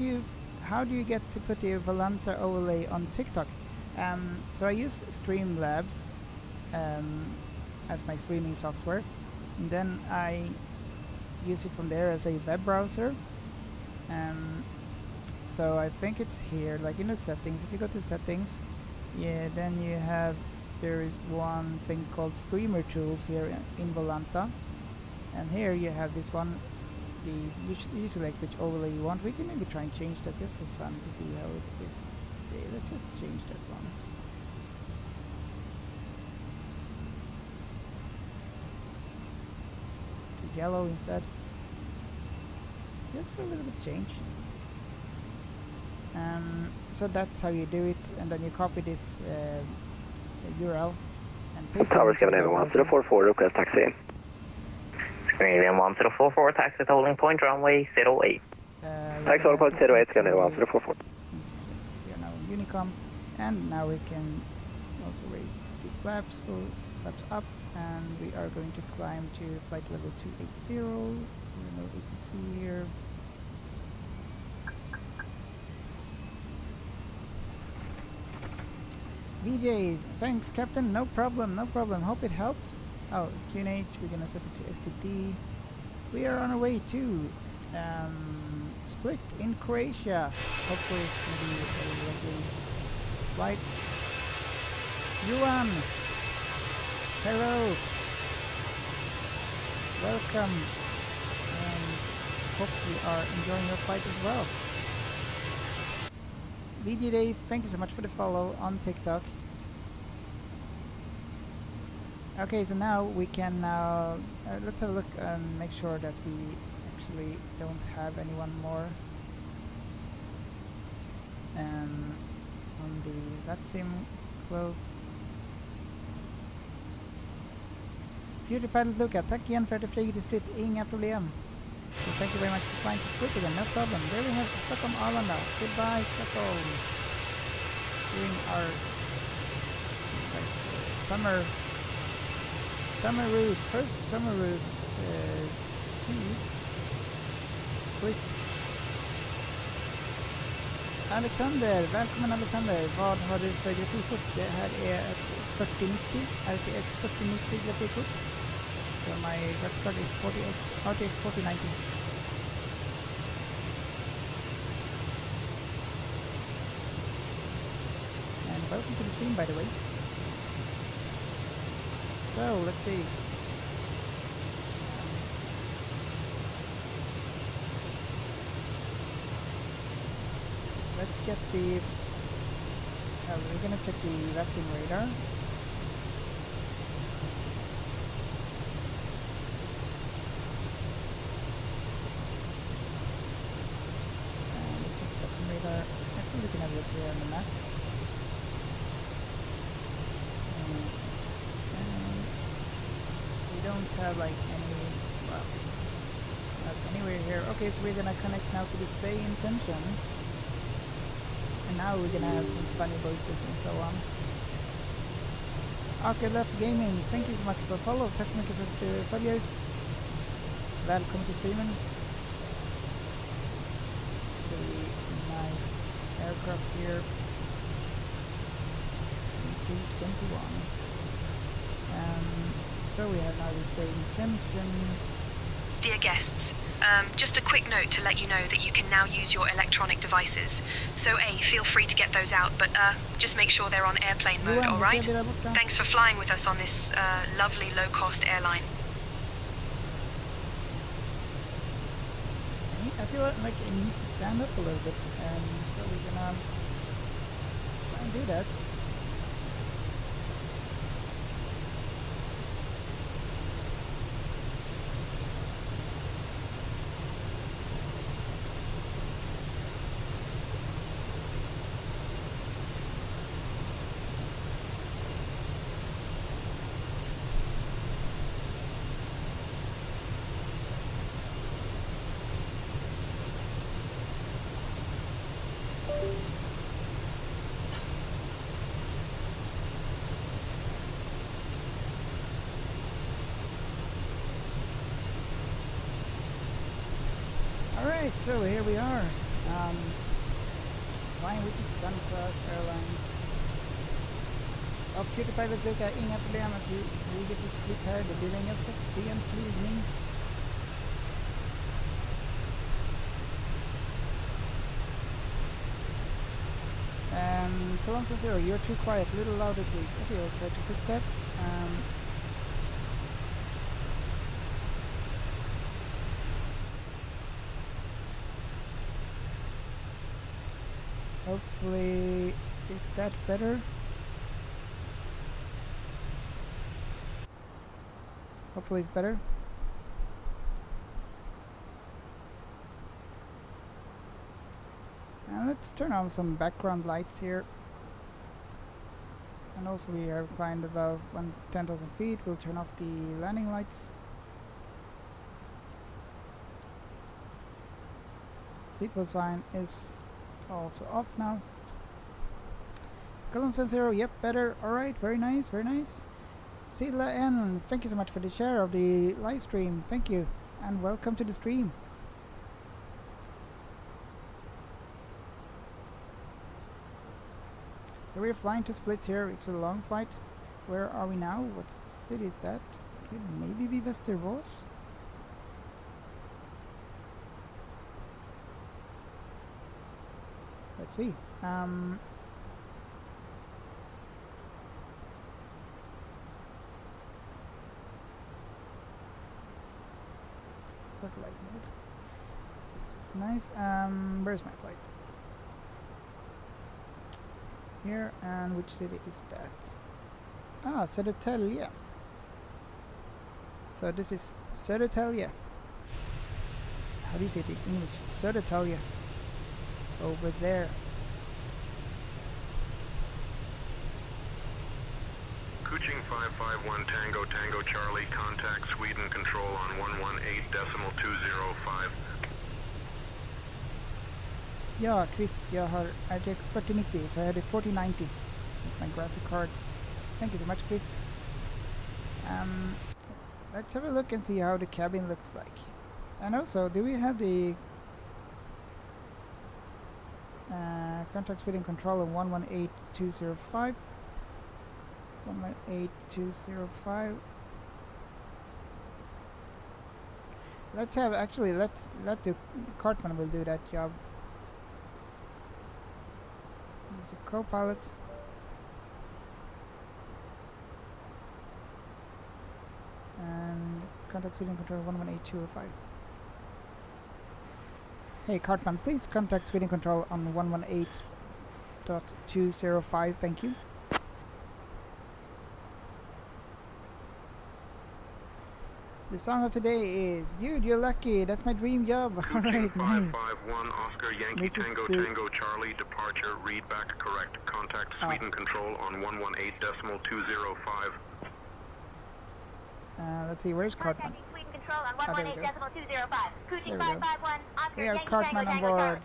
do you get to put the Volanta overlay on TikTok? So I use Streamlabs as my streaming software, and then I use it from there as a web browser. So I think it's here, like in the settings. If you go to settings, yeah, then you have, there is one thing called streamer tools here in Volanta, and here you have this one. You select which overlay you want. We can maybe try and change that just for fun to see how it is today. Let's just change that one. To yellow instead. Just for a little bit change. So that's how you do it, and then you copy this URL and paste it Tower into the 71144, request taxi. Scandinavian 1044, taxi to holding point, runway 08. Taxi holding point 08, Scandinavian 1044. We are now in Unicom, and now we can also raise the flaps, full flaps up, and we are going to climb to flight level 280. There are no ATC here. VJ, thanks Captain, no problem, no problem, hope it helps. Oh, QNH, we're gonna set it to STD. We are on our way to Split in Croatia. Hopefully it's gonna be a lovely flight. Yuan, hello, welcome, and hope you are enjoying your flight as well. VD Dave, thank you so much for the follow on TikTok. Okay, so now we can let's have a look and make sure that we actually don't have anyone more on the VATSIM close. Beauty Pilot Luca, tack igen för att du flyger till Split, inga problem. So thank you very much for flying to Split again, no problem. There we have Stockholm Arlanda. Goodbye Stockholm. Doing our summer route, first summer route to Split. Alexander, välkommen Alexander. Vad har du för grafikkort? Det här är ett 4090, RTX 4090 grafikkort. So my graphic card is RTX 4090. And welcome to the stream, by the way. So let's see. Let's get the. We're gonna check the VATSIM radar. Actually, we can have a look here on the map. We don't have like any, well, not anywhere here. Okay, so we're gonna connect now to the say intentions, and now we're gonna have some funny voices and so on. Arcade Gaming, thank you so much for follow. Tack så mycket för att du följer. Välkommen till streamen. Really nice aircraft here. 321. So we have now the same intentions. Dear guests, just a quick note to let you know that you can now use your electronic devices. So A, feel free to get those out, but just make sure they're on airplane mode, alright? Thanks for flying with us on this lovely low-cost airline. I feel like I need to stand up a little bit, and so we're gonna try and do that. Alright, so here we are, flying with the Sunclass Airlines. Och Pilot Luca, inga problem att vi flyger till Split här, det blir en ganska sen flygning. Columbus 0, you're too quiet, a little louder please. Okay, I'll try to fix that. Hopefully, is that better? Hopefully it's better. Now let's turn on some background lights here. And also we have climbed above 10,000 feet. We'll turn off the landing lights. Seatbelt sign is also off now. Column 0, yep, better. Alright, very nice, very nice. Silla N, thank you so much for the share of the live stream. Thank you. And welcome to the stream. So we're flying to Split here. It's a long flight. Where are we now? What city is that? Could maybe be Västerås. Let's see. Satellite mode. This is nice. Where's my flight? Here, and which city is that? Ah, Södertälje. So this is Södertälje. How do you say it in English? Södertälje. Over there. Kuching 551 Tango Tango Charlie, contact Sweden control on 118.205. Ja, Kvist, jag har RTX 4090, så jag hade 4090 with my graphic card. Thank you so much, Kvist. Let's have a look and see how the cabin looks like. And also, do we have the contact Sweden control on 118.205? 118.205. Let's have, actually, let the Cartman will do that job. Use the co-pilot. And contact Sweden control 118.205. Hey Cartman, please contact Sweden control on 118.205, thank you. The song of today is Dude, You're Lucky, that's my dream job. Alright, nice. 551 Oscar Yankee Tango Tango Charlie, departure, read back correct. Contact Sweden control on 118.205. Let's see, where's Cartman? Sweden control on 118.205. Kuching 551 Oscar we have Yankee Cartman Tango on board.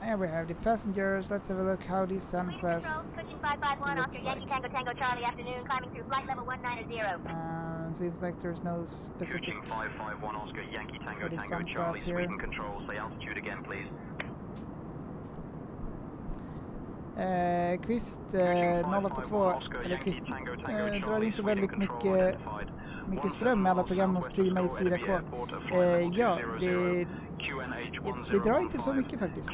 And we have the passengers. Let's have a look how the sunclass Kuching 551 Oscar Yankee Tango Tango Charlie, afternoon, climbing through flight level 190. Seems like there's no specific Kuching 551 Oscar Yankee Tango for the Tango Charlie, sunclass here. Sweden control, say altitude again please. Kvist 082, eller Kvist, drar inte väldigt mycket ström med alla program och streamar i 4K. Ja, det drar inte så mycket faktiskt.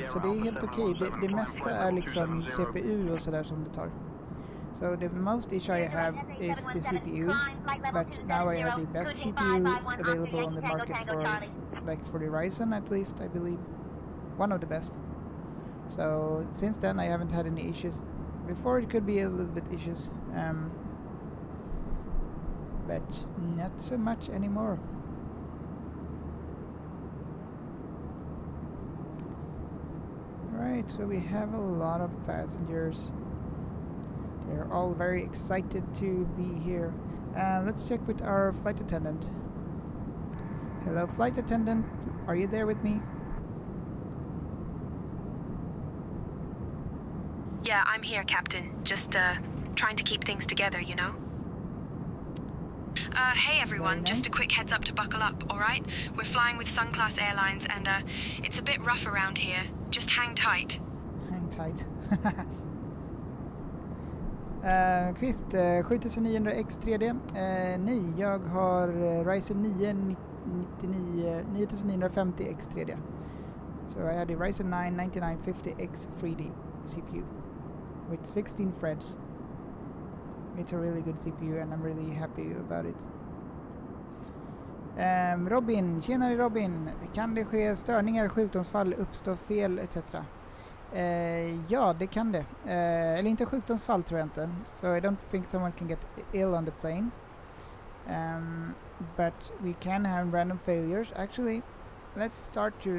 Så det är helt okej. Det mesta är liksom CPU och sådär som det tar. So the most issue I have is the CPU, but now I have the best CPU available on the market for the Ryzen at least, I believe. One of the best. So since then I haven't had any issues. Before it could be a little bit issues, but not so much anymore. Alright, so we have a lot of passengers. They're all very excited to be here. Let's check with our flight attendant. Hello, flight attendant, are you there with me? Yeah, I'm here, Captain. Just, trying to keep things together, you know? Hey everyone, nice. Just a quick heads up to buckle up, alright? We're flying with Sunclass Airlines and, it's a bit rough around here. Just hang tight. Hang tight. Kvist, 7900X3D. Nej, jag har Ryzen 9950 X3D. So I had the Ryzen 9 9950X 3D CPU with 16 threads. It's a really good CPU and I'm really happy about it. Robin, tjenare Robin. Kan det ske störningar, sjukdomsfall, uppstå fel etc? Ja, det kan det. Eller inte sjukdomsfall tror jag inte. So I don't think someone can get ill on the plane. But we can have random failures. Actually, let's start to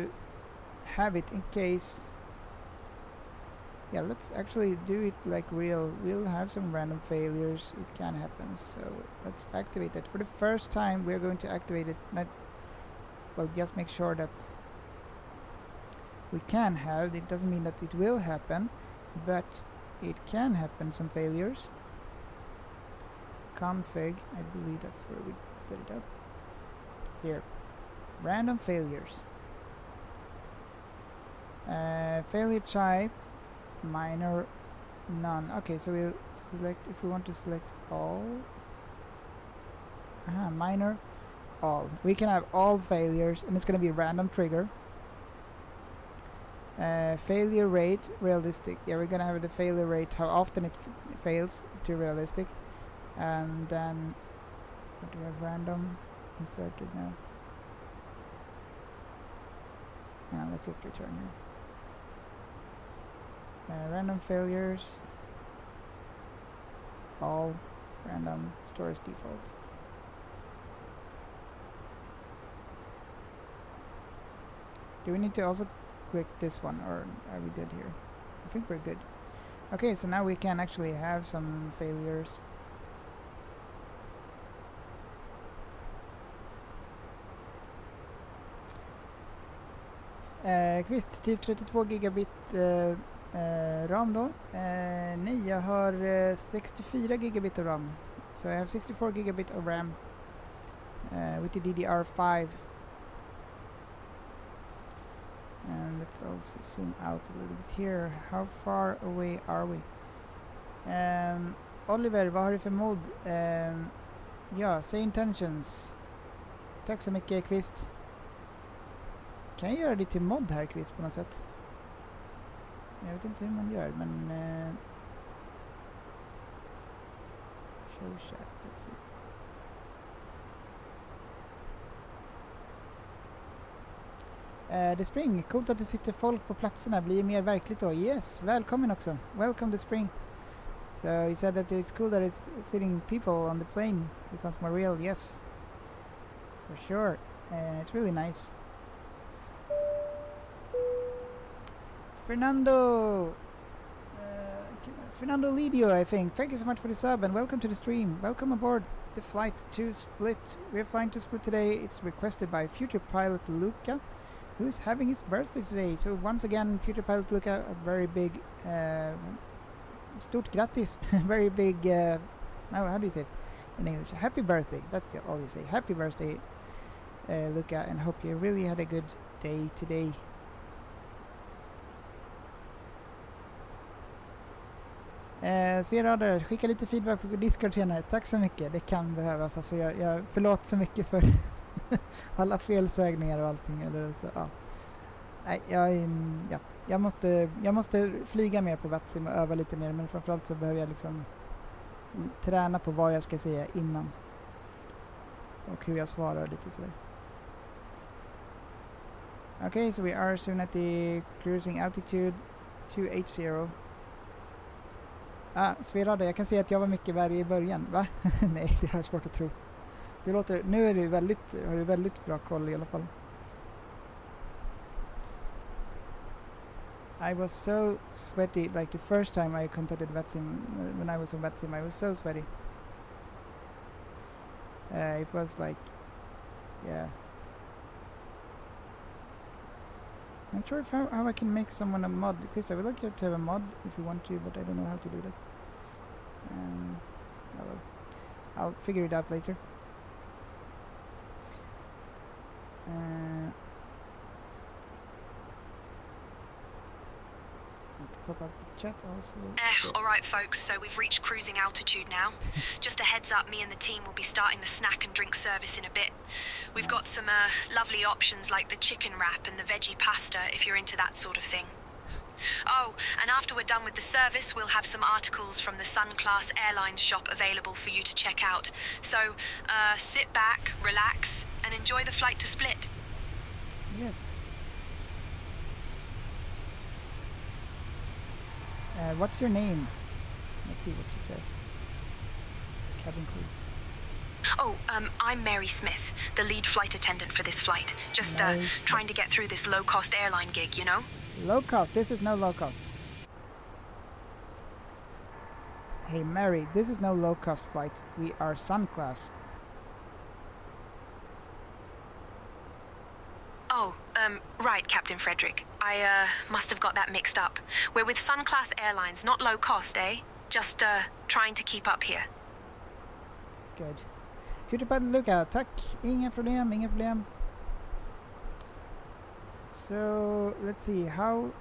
have it in case Yeah, let's actually do it like real. We'll have some random failures. It can happen. So let's activate it. For the first time, we're going to activate it. Well, just make sure that we can have. It doesn't mean that it will happen, but it can happen. Some failures. Config. I believe that's where we set it up. Here, random failures. Failure type. Minor, none. Okay, so we'll select, if we want to select all. Minor, all. We can have all failures, and it's going to be random trigger. Failure rate, realistic. Yeah, we're going to have the failure rate, how often it fails, to realistic. And then, what do we have? Random, inserted now. Let's just return here. Random failures, all random, stores default. Do we need to also click this one, or are we good here? I think we're good. Okay, so now we can actually have some failures. Kvist, typ 32 gigabit RAM då. Nej, jag har 64 gigabit of RAM. So I have 64 gigabit of RAM with the DDR5. And let's also zoom out a little bit here. How far away are we? Oliver, vad har du för mod? Ja, say intentions. Tack så mycket, Kvist. Kan jag göra det till mod här, Kvist, på något sätt? Jag vet inte hur man gör, men show chat, let's see. The Spring, coolt att det sitter folk på platserna, blir mer verkligt då. Yes, välkommen också. Welcome to Spring. So you said that it's cool that it's sitting people on the plane becomes more real. Yes, for sure. It's really nice. Fernando Lidio, I think. Thank you so much for the sub and welcome to the stream. Welcome aboard the flight to Split. We're flying to Split today. It's requested by future pilot Luca, who's having his birthday today. So once again, future pilot Luca, a very big, stort grattis, very big, how do you say it in English? Happy birthday. That's all you say. Happy birthday, Luca, and hope you really had a good day today. Svera där, skicka lite feedback på Discord senare. Tack så mycket, det kan behövas. Alltså jag förlåt så mycket för alla felsägningar och allting. Eller så, ja. Nej, jag måste flyga mer på Vatsim och öva lite mer. Men framförallt så behöver jag liksom träna på vad jag ska säga innan. Och hur jag svarar lite sådär. Okay, so we are soon at the cruising altitude 280. Sverada, jag kan säga att jag var mycket värre i början, va? Nej, det har jag svårt att tro. Det låter, nu är det har du väldigt bra koll i alla fall. I was so sweaty, like the first time I contacted Vatsim, when I was on Vatsim, I was so sweaty. It was like, yeah. I'm not sure how I can make someone a mod. Chris, I would like you to have a mod if you want to, but I don't know how to do that. I'll figure it out later. Pop up the chat also. Alright folks, so we've reached cruising altitude now. Just a heads up, me and the team will be starting the snack and drink service in a bit. We've got some lovely options like the chicken wrap and the veggie pasta if you're into that sort of thing. Oh, and after we're done with the service, we'll have some articles from the Sunclass Airlines shop available for you to check out. So, sit back, relax, and enjoy the flight to Split. Yes. What's your name? Let's see what she says. Cabin crew. Oh, I'm Mary Smith, the lead flight attendant for this flight. Just trying to get through this low-cost airline gig, you know? Low cost? This is no low cost. Hey Mary, this is no low-cost flight. We are sunclass. Oh, right, Captain Frederick. I must have got that mixed up. We're with Sunclass Airlines, not low cost, eh? Just trying to keep up here. Good. Future pilot Luca, tack. Inga problem, inga problem. So, let's see, how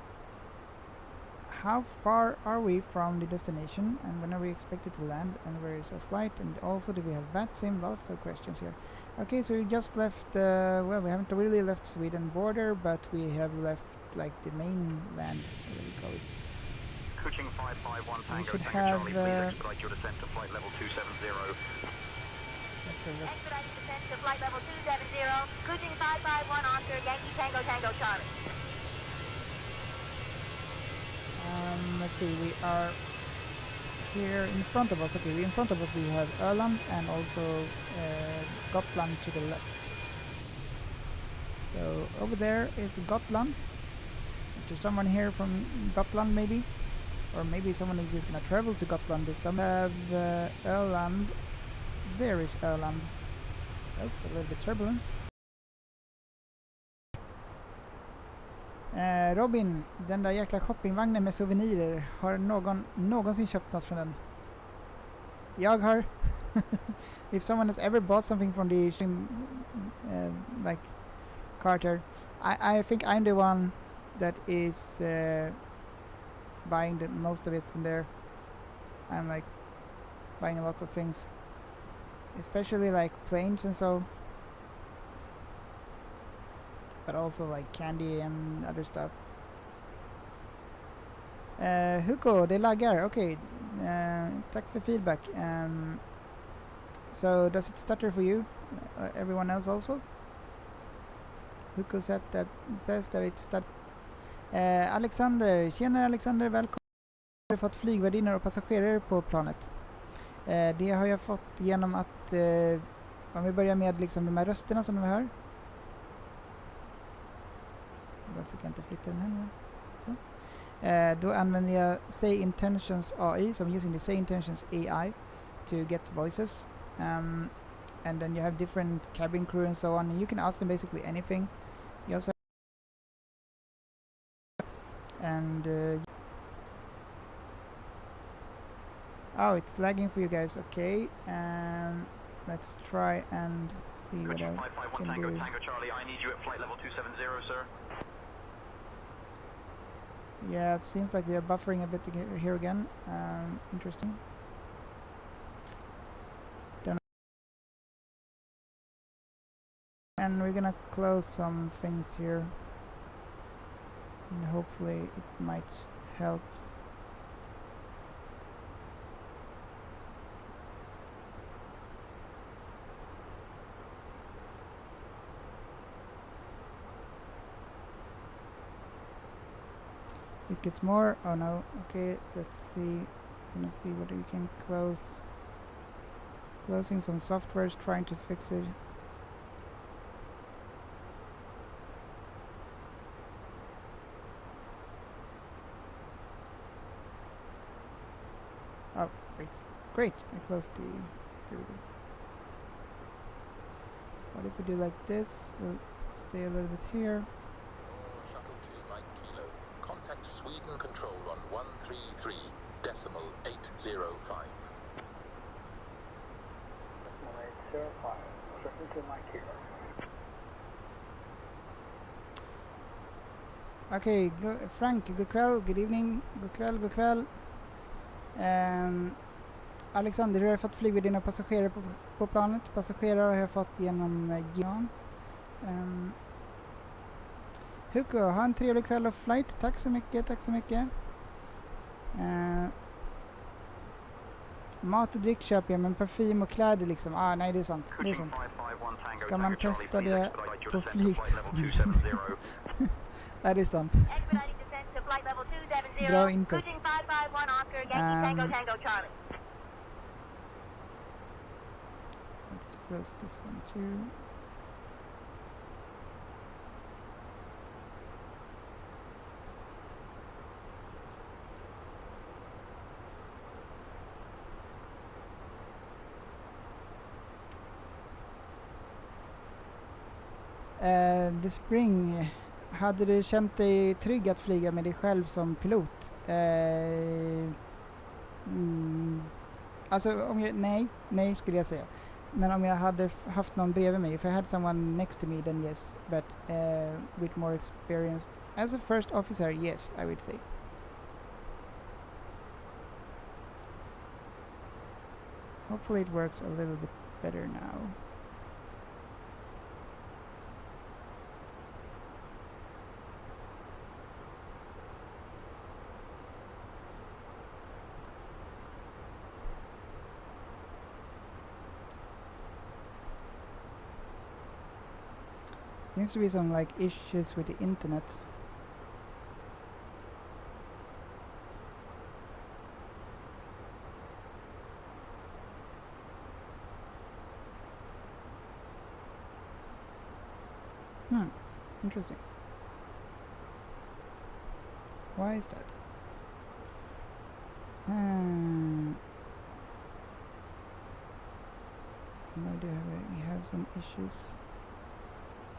far are we from the destination, and when are we expected to land, and where is our flight, and also do we have VAT sim? Lots of questions here. Okay, so we just left, well, we haven't really left Sweden border, but we have left like the mainland, what do we call it? Kuching 551 Tango, should Tango have, Charlie, please expedite your descent to flight level 270. Let's have a look. Expedited descent to flight level 270. Kuching 551 Oscar, Yankee Tango Tango Charlie. Let's see, we are here in front of us. Okay, in front of us we have Öland and also Gotland to the left. So over there is Gotland. Is there someone here from Gotland maybe? Or maybe someone who's just gonna travel to Gotland this summer. We have Öland. There is Öland. Oops, a little bit turbulence. Robin, den där jäkla shoppingvagnen med souvenirer, har någon någonsin köpt något från den? Jag har. If someone has ever bought something from the like Carter, I think I'm the one that is buying the most of it from there. I'm like buying a lot of things, especially like planes and so, but also like candy and other stuff. Hugo, det laggar. Okay, tack för feedback. So does it stutter for you? Everyone else also? Hugo says that it stutter. Alexander, tjena Alexander, välkommen. Jag har fått flygvärdinnor och passagerare på planet. Det har jag fått genom att om vi börjar med liksom de här rösterna som vi hör. Varför kan jag inte flytta den här nu? Så. Då använder jag Say Intentions AI, so I'm using the Say Intentions AI to get voices. And then you have different cabin crew and so on, and you can ask them basically anything. You also and oh, it's lagging for you guys. Okay, let's try and see what I can Tango, do. Tango Charlie, I need you at flight level 270, sir. Yeah, it seems like we are buffering a bit here again. Interesting. And we're gonna close some things here, and hopefully it might help. It gets more. Oh no. Okay, let's see. Gonna see what we can close. Closing some softwares, trying to fix it. Oh, great. Great, I closed the... There we go. What if we do like this? We'll stay a little bit here. Shuttle to Mike Kilo. Contact Sweden Control on 133.805. Decimal 805. Shuttle to Mike Kilo. Okay, Frank, good kväll, good evening, god kväll. Alexander, hur har jag fått flygvärdinna och passagerare på planet? Passagerare har jag fått genom Gian. Hugo, ha en trevlig kväll och flight. Tack så mycket, tack så mycket. Mat och dryck köper jag, men parfym och kläder liksom. Nej, det är sant. Det är sant. Ska man testa det på flyg? Nej, det är sant. Bra input. Let's close this one too. The Spring, hade du känt dig trygg att flyga med dig själv som pilot? Alltså om jag, nej skulle jag säga. Men om jag hade haft någon bredvid mig, if I had someone next to me, then yes. But with more experience, as a first officer, yes, I would say. Hopefully it works a little bit better now. Seems to be some like issues with the internet. Interesting. Why is that? Why do we have some issues?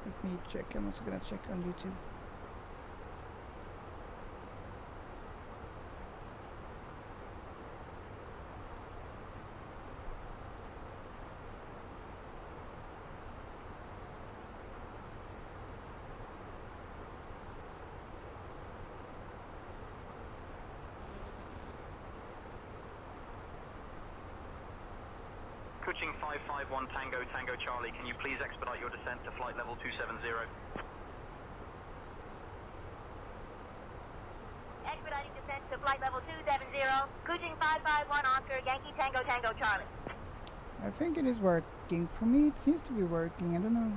Let me check. I'm also gonna check on YouTube. Kuching 551 Tango Charlie, can you please expedite your descent to flight level 270? Expediting descent to flight level 270. Kuching 551 Oscar, Yankee Tango Charlie. I think it is working. For me, it seems to be working. I don't know.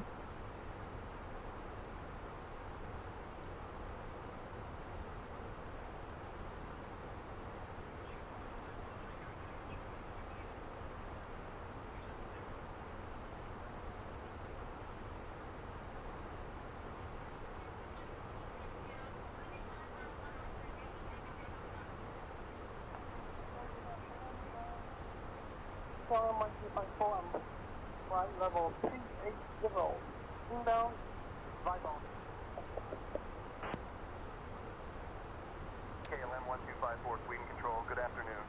Flight level 280, inbound, Vibon. KLM 1254, Sweden Control, good afternoon.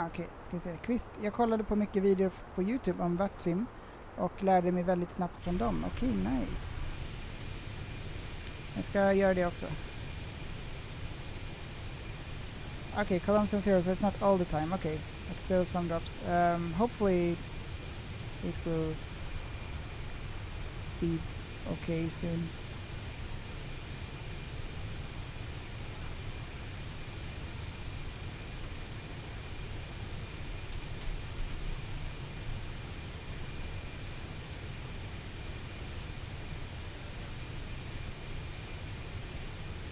Okej, ska vi se. Kvist, jag kollade på mycket videor på YouTube om VATSIM och lärde mig väldigt snabbt från dem. Okej, nice. Jag ska göra det också. Okay, columns and zeros, so it's not all the time. Okay, but still some drops. Hopefully it will be okay soon.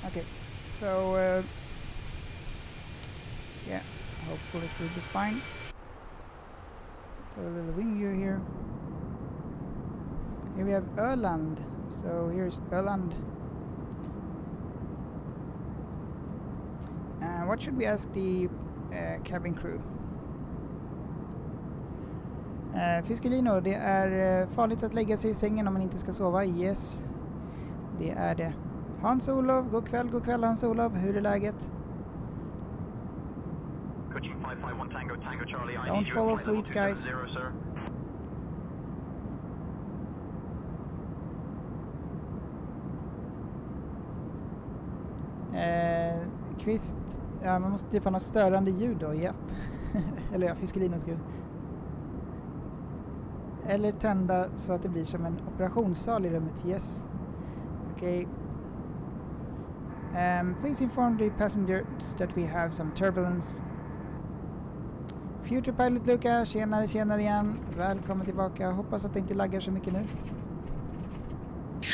Okay, so yeah, hopefully it will be fine. Let's have a little wing view here. Here we have Öland. So here's Öland. What should we ask the cabin crew? Fiskelino, det är farligt att lägga sig i sängen om man inte ska sova. Yes, det är det. Hans-Olof, god kväll Hans-Olof. Hur är läget? Don't fall asleep, guys. Kvist, ja, man måste typ ha något störande ljud då, ja. Eller ja, Fiskelino skulle. Eller tända så att det blir som en operationssal i rummet, yes. Okej. Please inform the passengers that we have some turbulence. Future Pilot Luca, tjenare igen. Välkommen tillbaka. Hoppas att det inte laggar så mycket nu.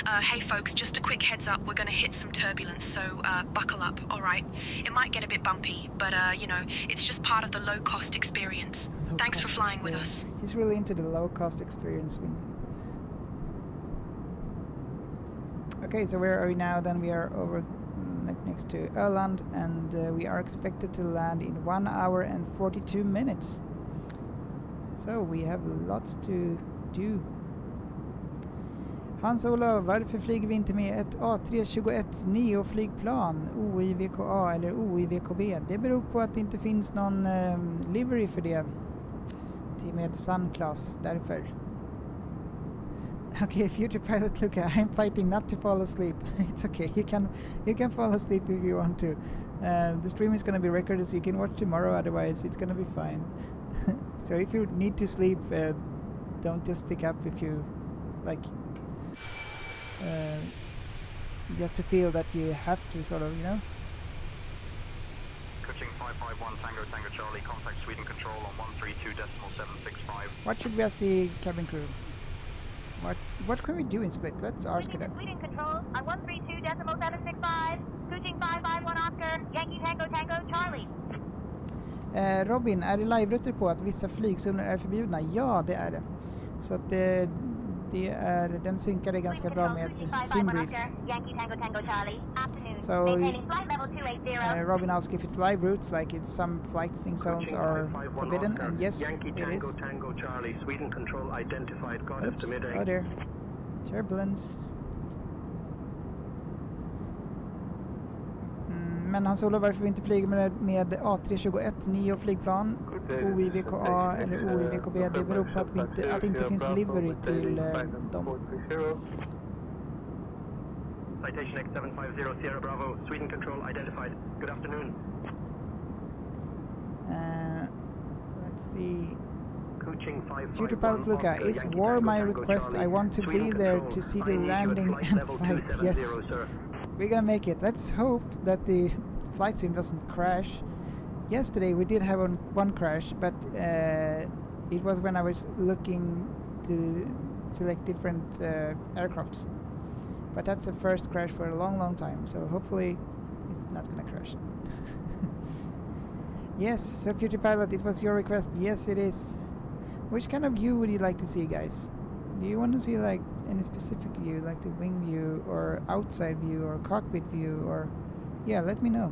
Hey folks, just a quick heads up, we're going to hit some turbulence, so buckle up, alright? It might get a bit bumpy, but you know, it's just part of the low-cost experience. Thanks for flying with us. He's really into the low-cost experience. Okay, so where are we now? Then we are over next to Öland, and we are expected to land in 1 hour and 42 minutes. So we have lots to do. Hans-Olof, varför flyger vi inte med ett A321 Neo-flygplan, OIVKA eller OIVKB? Det beror på att det inte finns någon livery för det med sunclass, därför. Okay, future pilot Luca, I'm fighting not to fall asleep. It's okay, you can fall asleep if you want to. The stream is gonna be recorded so you can watch tomorrow, otherwise it's gonna be fine. So if you need to sleep, don't just stick up if you like just to feel that you have to, sort of, you know. Coaching 551 Tango Tango Charlie, contact Sweden Control on 132.765. What should we ask the cabin crew? What can we do in split? Let's ask it. Sweden Control on 132.765. Coaching 551 Oscar, Yankee Tango Tango Charlie. Robin, är det live-rutter på att vissa flygzoner är förbjudna? Ja, det är det. Så att den synkar det ganska bra med SimBrief. So Robin asked if it's live routes, like it's some flight sync zones are forbidden, and yes, it is. Tango Charlie, Sweden Control identified. Oops, oh dear. Turbulence. Men Hans-Olof, varför vi inte flyger med A321 Neo-flygplan, OIVKA eller OIVKB, det beror på att det inte finns livery till dem. Citation X750 Sierra Bravo, Sweden Control identified. Good afternoon. Let's see. Future pilot Luca, is war my request? I want to be there to see the landing and flight. Yes. We're gonna make it. Let's hope that the flight sim doesn't crash. Yesterday we did have one crash, but it was when I was looking to select different aircrafts. But that's the first crash for a long time, so hopefully it's not gonna crash. Yes, so future pilot, it was your request. Yes, it is. Which kind of view would you like to see, guys? Do you want to see like any specific view, like the wing view or outside view or cockpit view, or yeah, let me know.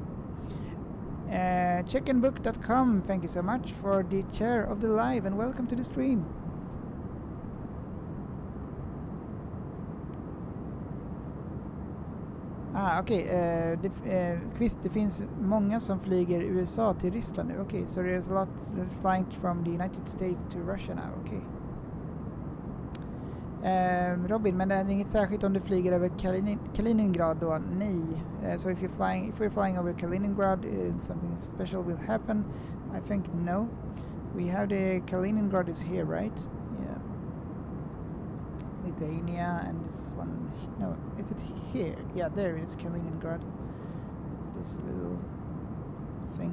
Checkinbook.com, thank you so much for the chair of the live and welcome to the stream. Kvist, det finns många som flyger USA till Ryssland nu. Okay, so there's a lot flying from the United States to Russia now. Okay. Robin, men det är inget särskilt om du flyger över Kaliningrad då? Nej. So if we're flying over Kaliningrad, something special will happen? I think no. We have the Kaliningrad is here, right? Yeah. Lithuania and this one. No, is it here? Yeah, there it is, Kaliningrad. This little thing.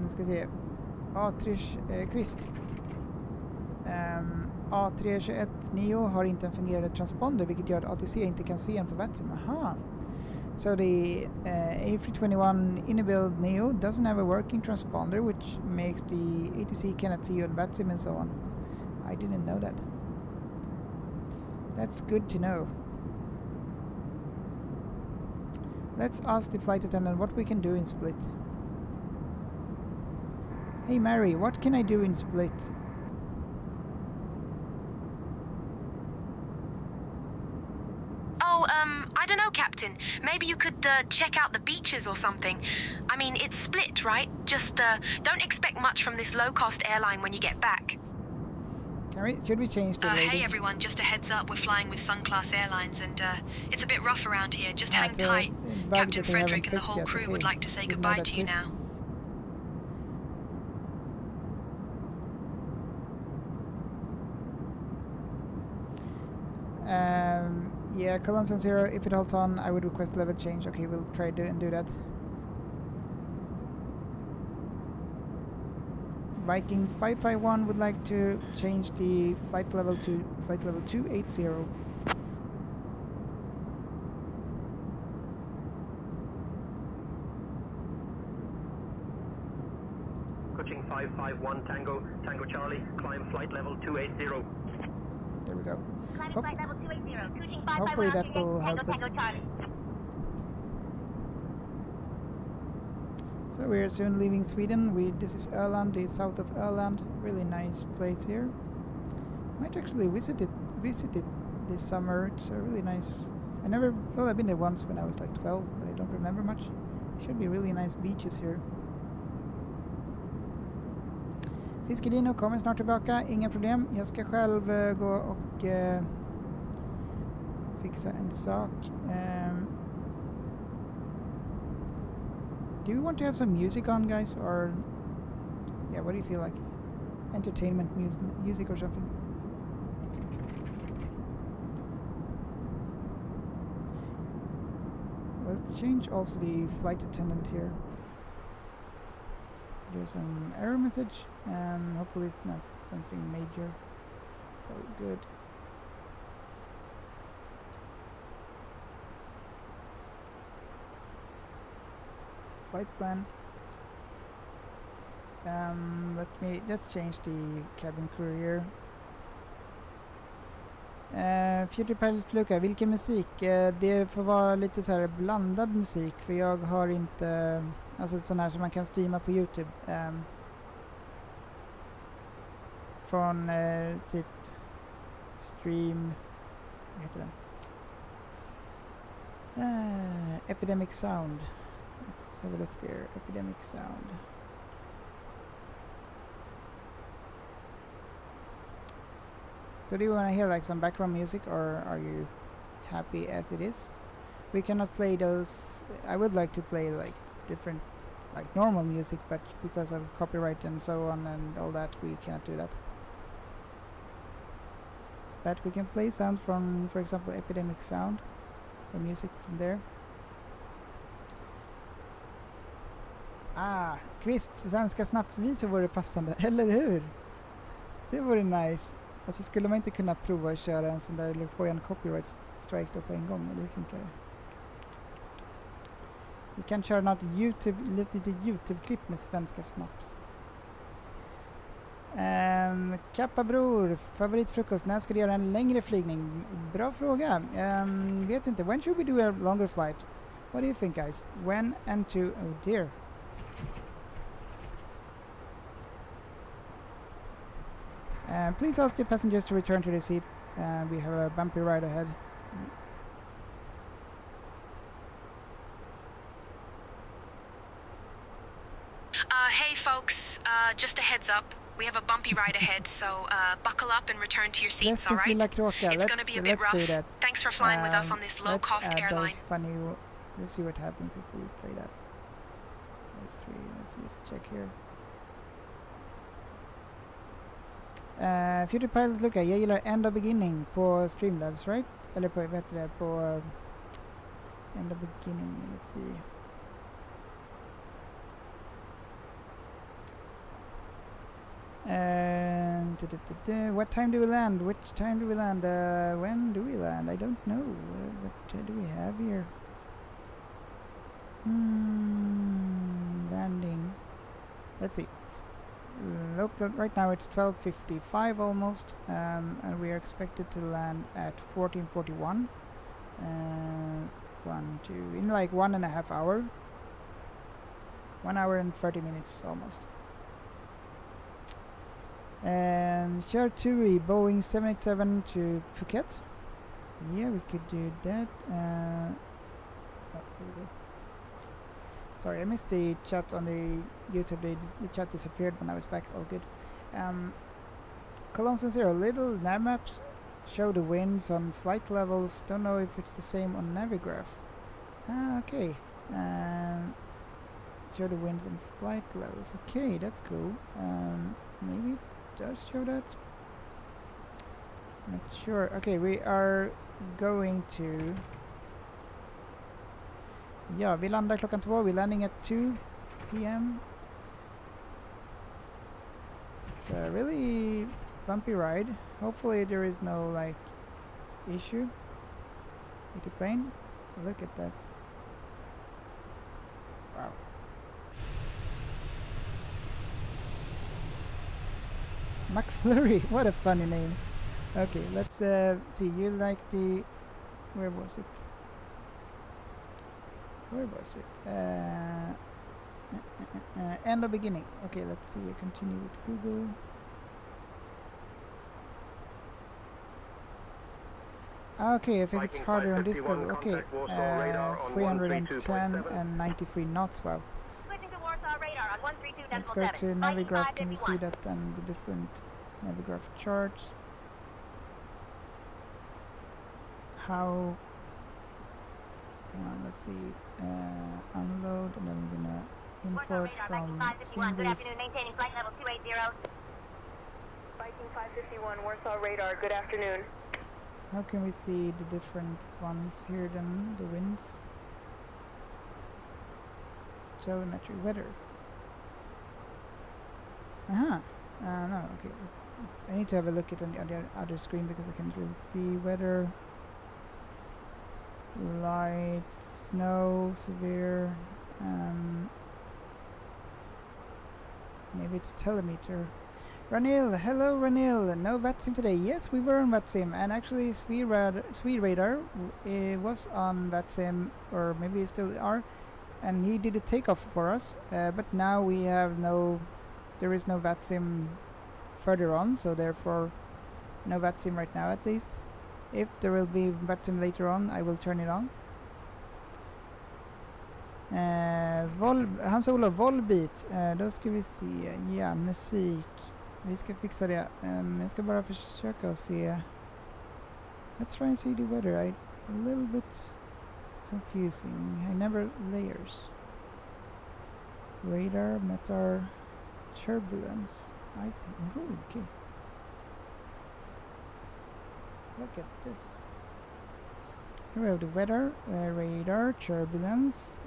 Ska se. Kvist. A321 Neo har inte en fungerande transponder, vilket gör att ATC inte kan se den på VATSIM. Aha. So the A321 in-build Neo doesn't have a working transponder, which makes the ATC cannot see on VATSIM and so on. I didn't know that. That's good to know. Let's ask the flight attendant what we can do in Split. Hey Mary, what can I do in Split? I don't know, Captain. Maybe you could check out the beaches or something. I mean, it's Split, right? Just don't expect much from this low-cost airline when you get back. Should we change the rating? Hey everyone, just a heads up, we're flying with Sunclass Airlines and it's a bit rough around here. Just hang tight. Captain Frederick and the whole crew would like to say goodbye to you now. Yeah, colon Sun Zero, if it holds on, I would request level change. Okay, we'll try to do that. Viking 551 would like to change the flight level to flight level 280. Coaching 551 Tango, Tango Charlie, climb flight level 280. There we go. Flight level 280. Hopefully that will help it. Tango Charlie. So So we're soon leaving Sweden. This is Öland, the south of Öland. Really nice place here. Might actually visit it this summer. It's a really nice. I've been there once when I was like 12, but I don't remember much. Should be really nice beaches here. Fiskedino kommer snart tillbaka, inga problem. Jag ska själv gå och fixa en sak. Do you want to have some music on, guys? Or yeah, what do you feel like? Entertainment music or something? We'll change also the flight attendant here. There's an error message. Hopefully it's not something major. Oh, good. Flight plan. Let's change the cabin crew here. Future Pilot Luca, vilken musik? Det får vara lite så här blandad musik, för jag har inte alltså sån här som man kan streama på YouTube. Från typ stream, vad heter den? Epidemic Sound. Let's have a look there. Epidemic Sound. So do you want to hear like some background music, or are you happy as it is? We cannot play those. I would like to play like different, like normal music, but because of copyright and so on and all that, we cannot do that. But we can play sound from, for example, Epidemic Sound, or music from there. Kvist, svenska snapsvisor vore passande, eller hur? Det vore nice. Alltså skulle man inte kunna prova att köra en sån där, eller få en copyright strike då på en gång, eller hur funkar det? Vi kan köra något lite YouTube-klipp med svenska snaps. Kappa bror, favoritfrukost, när ska du göra en längre flygning? Bra fråga. Vet inte, when should we do a longer flight? What do you think, guys? When and to, oh dear. Please ask the passengers to return to the seat. We have a bumpy ride ahead. Hey folks, just a heads up. We have a bumpy ride ahead, so buckle up and return to your seats, all right? It's going to be a bit rough. Thanks for flying with us on this low-cost airline. Let's see what happens if we play that. Let's just check here. Future Pilot Luca, jag gillar End of Beginning på Streamlabs, right? Eller på, vet du det, på End of Beginning, let's see. What time do we land? Which time do we land? When do we land? I don't know. What do we have here? Landing. Let's see. Local, right now it's 12:55 almost, and we are expected to land at 14:41. 2 in like 1.5 hours. 1 hour and 30 minutes almost. Share TUI Boeing 787 to Phuket. Yeah, we could do that. Oh, there we go. Sorry, I missed the chat on the YouTube. The chat disappeared when I was back. All good. Cologne Zero, little nav maps show the winds on flight levels. Don't know if it's the same on Navigraph. Okay. Show the winds on flight levels. Okay, that's cool. Maybe it does show that. Not sure. Okay, we are going to. Ja, vi landar klockan 2. We're landing at 2 p.m. It's a really bumpy ride. Hopefully there is no like issue with the plane. Look at this. Wow. McFlurry, what a funny name. Okay, let's see. You like the. Where was it? End of beginning. Okay, let's see. Continue with Google. Okay, I think it's harder on this level. Okay, 310 and 93 knots. Wow. Switching to Warsaw radar on 132.7. Let's go to Navigraph. Can we see that and the different Navigraph charts? How? Let's see. Unload, and then I'm gonna import from Good afternoon, maintaining flight level 280. Viking 551, Warsaw radar, good afternoon. How can we see the different ones here then? The winds? Telemetry, weather. No, okay. I need to have a look at on the other screen because I can't really see weather. Light, snow, severe. Maybe it's telemeter. Ranil, hello Ranil. No VATSIM today. Yes, we were on VATSIM, and actually Swede Radar was on VATSIM, or maybe still are, and he did a takeoff for us. But now we have there is no VATSIM further on, so therefore no VATSIM right now at least. If there will be VATSIM later on, I will turn it on. Hans-Olof Volbeat, då ska vi se, ja, musik. Vi ska fixa det. Jag ska bara försöka se. Let's try and see the weather. A little bit confusing. I never layers. Radar, METAR, turbulence. I see. Oh, okay. Look at this. Here we have the weather, radar, turbulence,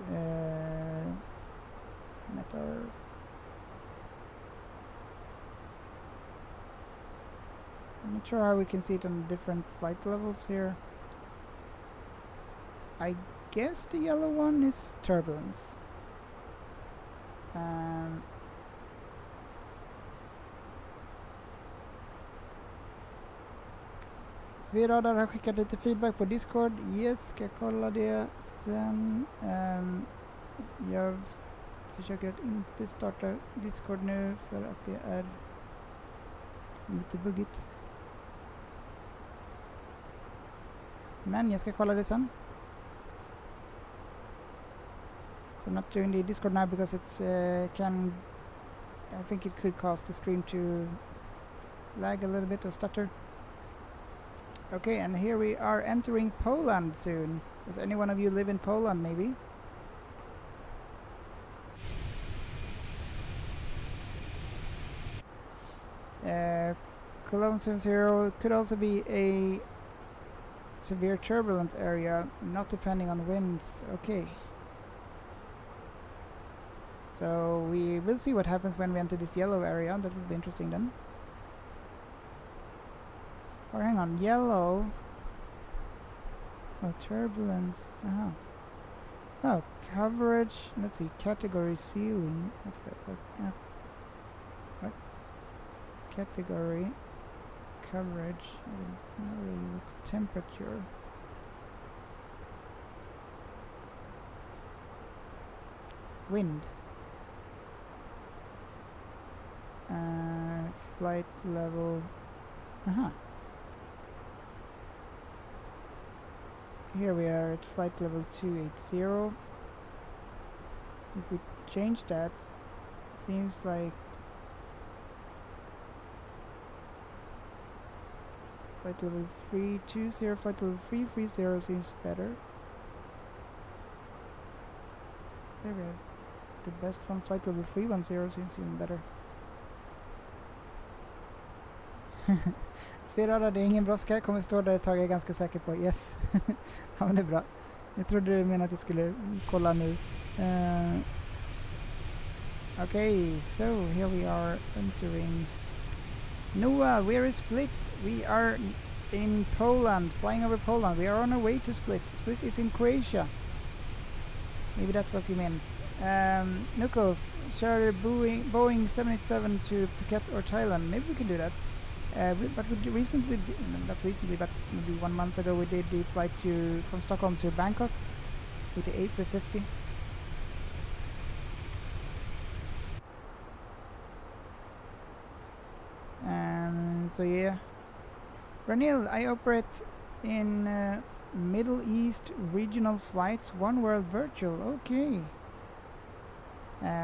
METAR. I'm not sure how we can see it on different flight levels here. I guess the yellow one is turbulence. Svedradar har skickat lite feedback på Discord. Yes, ska jag kolla det sen. Jag försöker att inte starta Discord nu för att det är lite buggigt. Men jag ska kolla det sen. So I'm not doing the Discord now because it's I think it could cause the stream to lag a little bit or stutter. Okay, and here we are entering Poland soon. Does any one of you live in Poland, maybe? Cologne 70 could also be a severe turbulent area, not depending on winds. Okay. So we will see what happens when we enter this yellow area. That will be interesting then. Or hang on, yellow. Oh, turbulence. Oh, coverage. Let's see, category ceiling. What's that? What? Category. Coverage. I don't know really what temperature. Wind. Flight level. Here we are at flight level 280. If we change that, seems like flight level 320, flight level 330 seems better. There we are. The best one, flight level 310 seems even better. Svedradar, det är ingen brådska. Kommer stå där ett tag, jag är ganska säker på. Yes. Ja, men det är bra. Jag trodde du menade att jag skulle kolla nu. Okay, so here we are entering Noah, where is Split? We are in Poland, flying over Poland. We are on our way to Split. Split is in Croatia. Maybe that's what you meant. Nukov, share Boeing 787 to Phuket or Thailand. Maybe we can do that. But we recently, not recently, but maybe 1 month ago, we did the flight from Stockholm to Bangkok with the A350. So yeah. Ranil, I operate in Middle East regional flights, One World Virtual. Okay.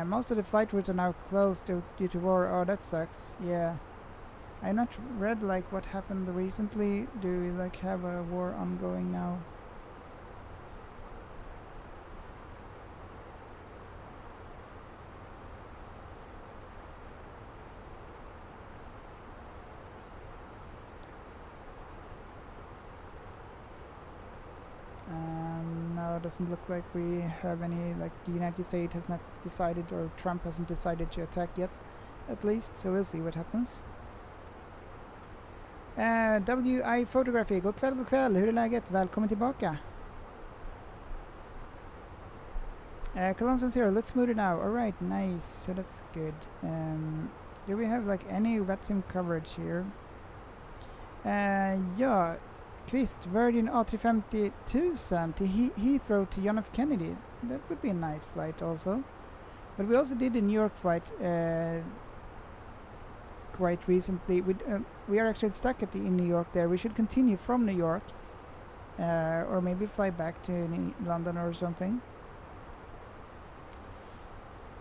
Most of the flight routes are now closed due to war. Oh, that sucks. Yeah. I not read like what happened recently. Do we like have a war ongoing now? No, it doesn't look like we have any, like the United States has not decided, or Trump hasn't decided to attack yet, at least, so we'll see what happens. WI Photography, god kväll, hur är läget? Välkommen tillbaka. Cologne Zero looks smoother now, alright, nice, so that's good. Do we have like any wet sim coverage here? Ja, Kvist, Virgin A350 1000 to Heathrow to John F. Kennedy. That would be a nice flight also. But we also did a New York flight quite recently. We are actually stuck in New York there. We should continue from New York. Or maybe fly back to London or something.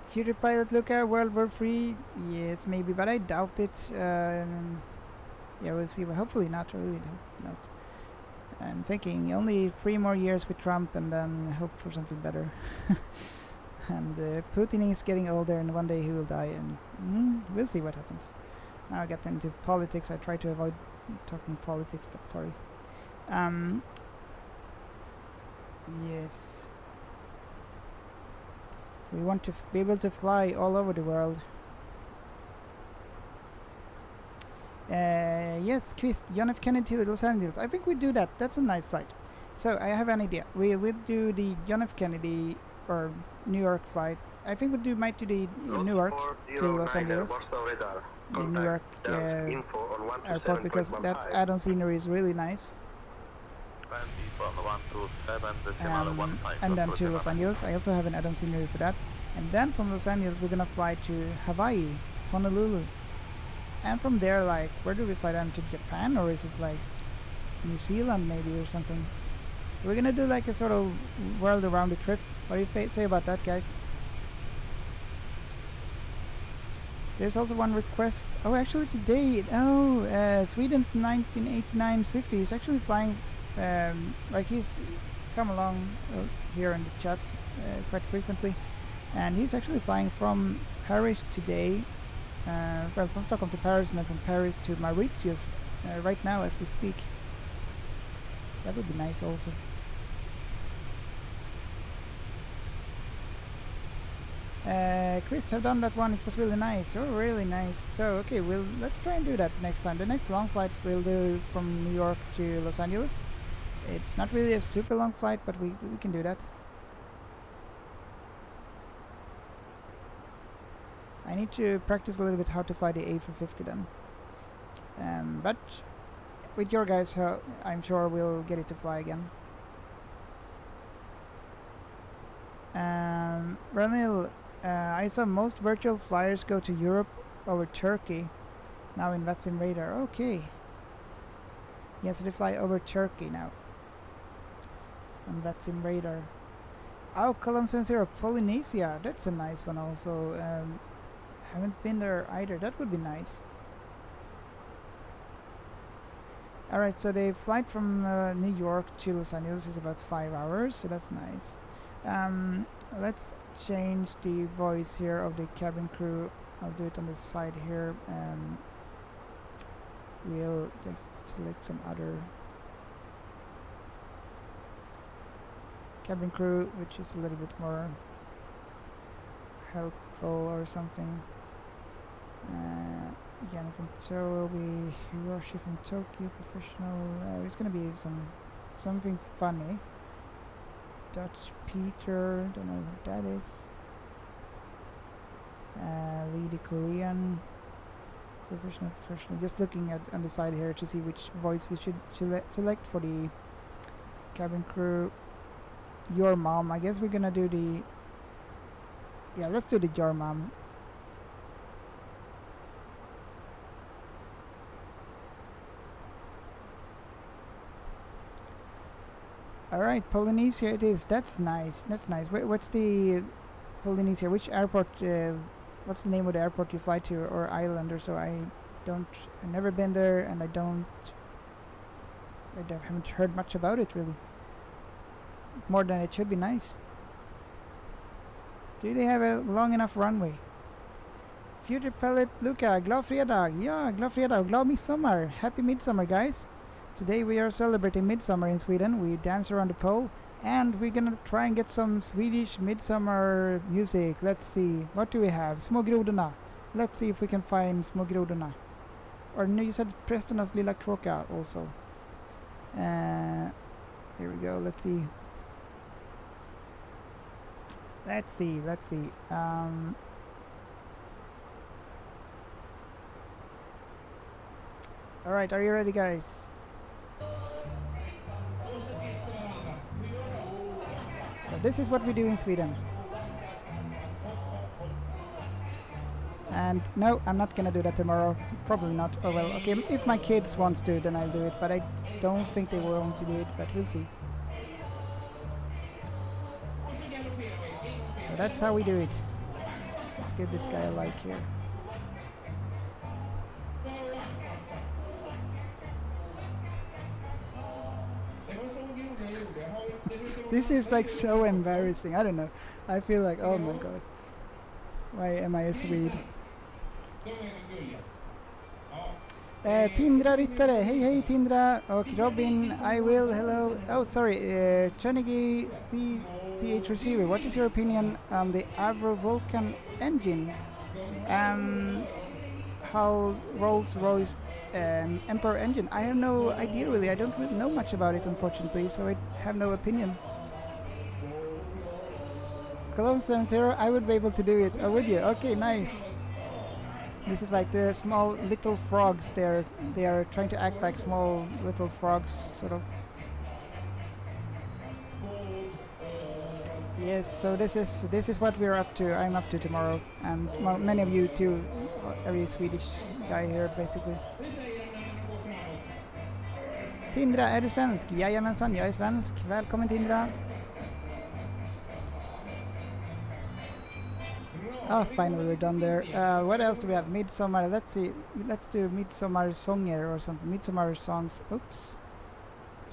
Future pilot Luca, World War III? Yes, maybe, but I doubt it. Yeah, we'll see. Well, hopefully not. I really hope not. I'm thinking only 3 more years with Trump and then hope for something better. And Putin is getting older and one day he will die, and we'll see what happens. Now I get into politics. I try to avoid talking politics, but sorry. Yes. We want to be able to fly all over the world. Yes, Quist, John F. Kennedy to Los Angeles. I think we do that. That's a nice flight. So I have an idea. We will do the John F. Kennedy or New York flight. I think we might do the Newark to Los Angeles. The New York airport, because that add-on scenery is really nice. And then to Los Angeles. I also have an add-on scenery for that. And then from Los Angeles we're gonna fly to Hawaii, Honolulu. And from there, like, where do we fly down to Japan, or is it like New Zealand maybe or something? So we're gonna do like a sort of world around the trip. What do you say about that, guys? There's also one request. Oh, actually today, Sweden's 1989's 50 is actually flying, like he's come along here in the chat quite frequently, and he's actually flying from Paris today. Well, from Stockholm to Paris, and then from Paris to Mauritius right now as we speak. That would be nice also. Quist, have done that one. It was really nice. Oh, really nice. So, okay, let's try and do that next time. The next long flight we'll do from New York to Los Angeles. It's not really a super long flight, but we can do that. I need to practice a little bit how to fly the A350 then. But with your guys' help, I'm sure we'll get it to fly again. Ranil, I saw most virtual flyers go to Europe over Turkey. Now in VATSIM radar. Okay. Yeah, so they fly over Turkey now. On VATSIM radar. Oh, Column 0, Polynesia. That's a nice one also. Haven't been there either. That would be nice. Alright, so the flight from New York to Los Angeles is about 5 hours, so that's nice. Let's change the voice here of the cabin crew. I'll do it on the side here. We'll just select some other cabin crew, which is a little bit more helpful or something. Jonathan Toby, Hiroshi from Tokyo, professional. It's gonna be something funny. Dutch Peter, don't know what that is. Lady Korean, professional. Just looking at on the side here to see which voice we should select for the cabin crew. Your mom. I guess we're gonna do the. Yeah, let's do the your mom. Alright, Polynesia it is. That's nice. That's nice. What's the Polynesia? Which airport? What's the name of the airport you fly to, or island or so? I've never been there, and I haven't heard much about it really. More than it should be nice. Do they have a long enough runway? Future Pellet Luca, glad fredag! Ja, glad fredag, glad midsommar! Happy midsummer, guys! Today we are celebrating midsummer in Sweden. We dance around the pole, and we're gonna try and get some Swedish midsummer music. Let's see, what do we have? Små grodorna. Let's see if we can find Små grodorna. Or no, you said Prästernas lilla kråka also. Here we go, let's see. Let's see. Alright, are you ready, guys? So this is what we do in Sweden. And no, I'm not gonna do that tomorrow. Probably not. Oh well, okay, if my kids wants to, then I'll do it. But I don't think they will want to do it, but we'll see. So that's how we do it. Let's give this guy a like here. This is like so embarrassing. I don't know. I feel like, oh my god. Why am I a Swede? Tindra Ryttare, hey Tindra. Okay, Robin, I will, hello. Oh, sorry, Chernigi CH receiver. What is your opinion on the Avro Vulcan engine? How Rolls-Royce Emperor engine? I have no idea really. I don't really know much about it, unfortunately, so I have no opinion. Cologne 70, I would be able to do it. Oh, would you? Okay, nice. This is like the small little frogs. They are trying to act like small little frogs, sort of. Yes, so this is what we're up to. I'm up to tomorrow, and many of you too. Every Swedish guy here, basically. Tindra, är du svensk? Jajamensan, jag är svensk. Välkommen Tindra. Oh, finally we're done there. What else do we have? Midsummer. Let's see. Let's do Midsummer Songer or something. Midsummer songs. Oops.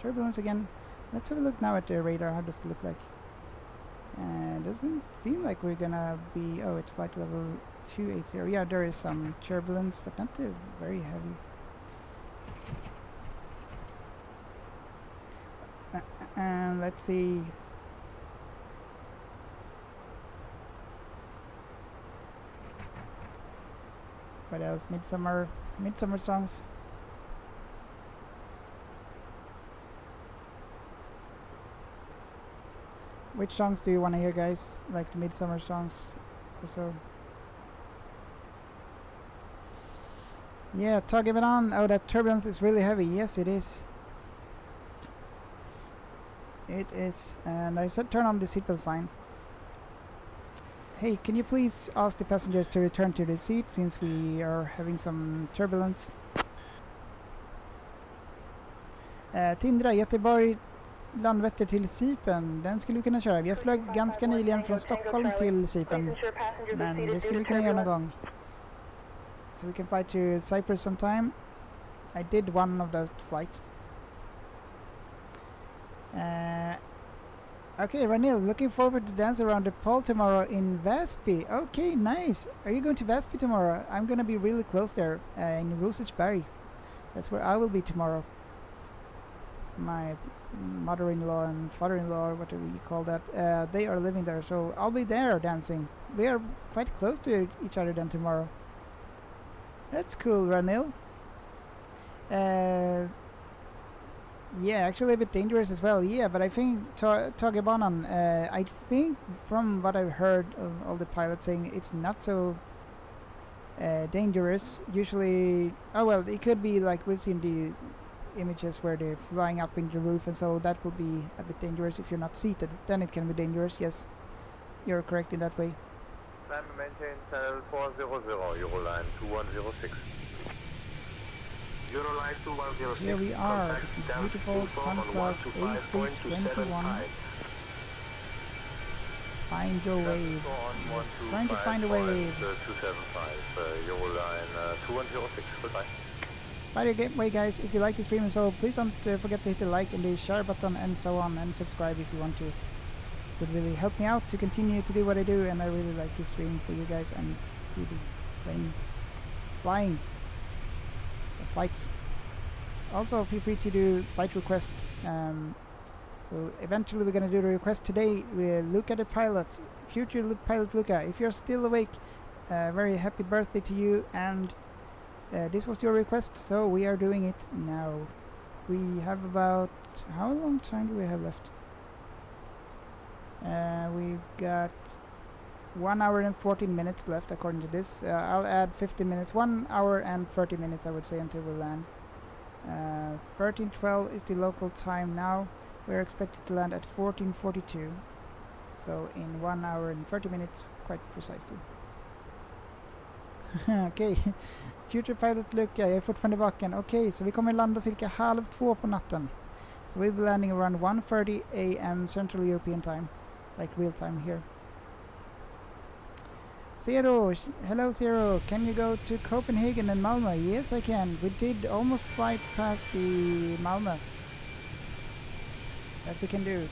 Turbulence again. Let's have a look now at the radar. How does it look like? Doesn't seem like we're gonna be... Oh, it's flight level 280. Yeah, there is some turbulence, but not very heavy. And let's see. What else? Midsummer songs. Which songs do you want to hear, guys? Like the midsummer songs or so? Yeah, Tage on. Oh, that turbulence is really heavy. Yes, it is. It is. And I said turn on the seatbelt sign. Hey, can you please ask the passengers to return to the seat since we are having some turbulence? Tindra, Göteborg, Landvetter till Cypern. Den skulle vi kunna köra. Vi har flög ganska nyligen från Stockholm till Cypern. Men det skulle vi kunna göra någon gång. So we can fly to Cyprus sometime. I did one of those flights. Okay, Ranil, looking forward to dance around the pole tomorrow in Väsby. Okay, nice. Are you going to Väsby tomorrow? I'm going to be really close there in Rosersberg. That's where I will be tomorrow. My mother-in-law and father-in-law, or whatever you call that, they are living there, so I'll be there dancing. We are quite close to each other then tomorrow. That's cool, Ranil. Yeah, actually a bit dangerous as well. Yeah, but I think Tagebanan, I think from what I've heard of all the pilots saying, it's not so dangerous. Usually, oh well, it could be like we've seen the images where they're flying up in the roof, and so that will be a bit dangerous if you're not seated. Then it can be dangerous. Yes, you're correct in that way. Climb and maintain channel 400, Euroline 2106. Here we are with the beautiful sunclass A321. Find your wave. Yes, trying to find a wave. 275, your line 2106, goodbye. By the way guys, if you like the stream and so, please don't forget to hit the like and the share button and so on, and subscribe if you want to. It would really help me out to continue to do what I do, and I really like to stream for you guys and do the flying flights. Also feel free to do flight requests. So eventually we're going to do the request today. We'll look at the pilot, future pilot Luca. If you're still awake, very happy birthday to you, and this was your request, so we are doing it now. We have about, how long time do we have left? We've got 1 hour and 14 minutes left according to this. I'll add 15 minutes, 1 hour and 30 minutes I would say until we land. 13:12 is the local time now. We're expected to land at 14:42. So in 1 hour and 30 minutes, quite precisely. Okej, Future Pilot Luca, jag är fortfarande vaken. Okej, så vi kommer landa cirka 1:30 på natten. So we'll be landing around 1:30 a.m. Central European time, like real time here. Zero, hello Zero, can you go to Copenhagen and Malmö? Yes I can, we did almost fly past the Malmö. That we can do.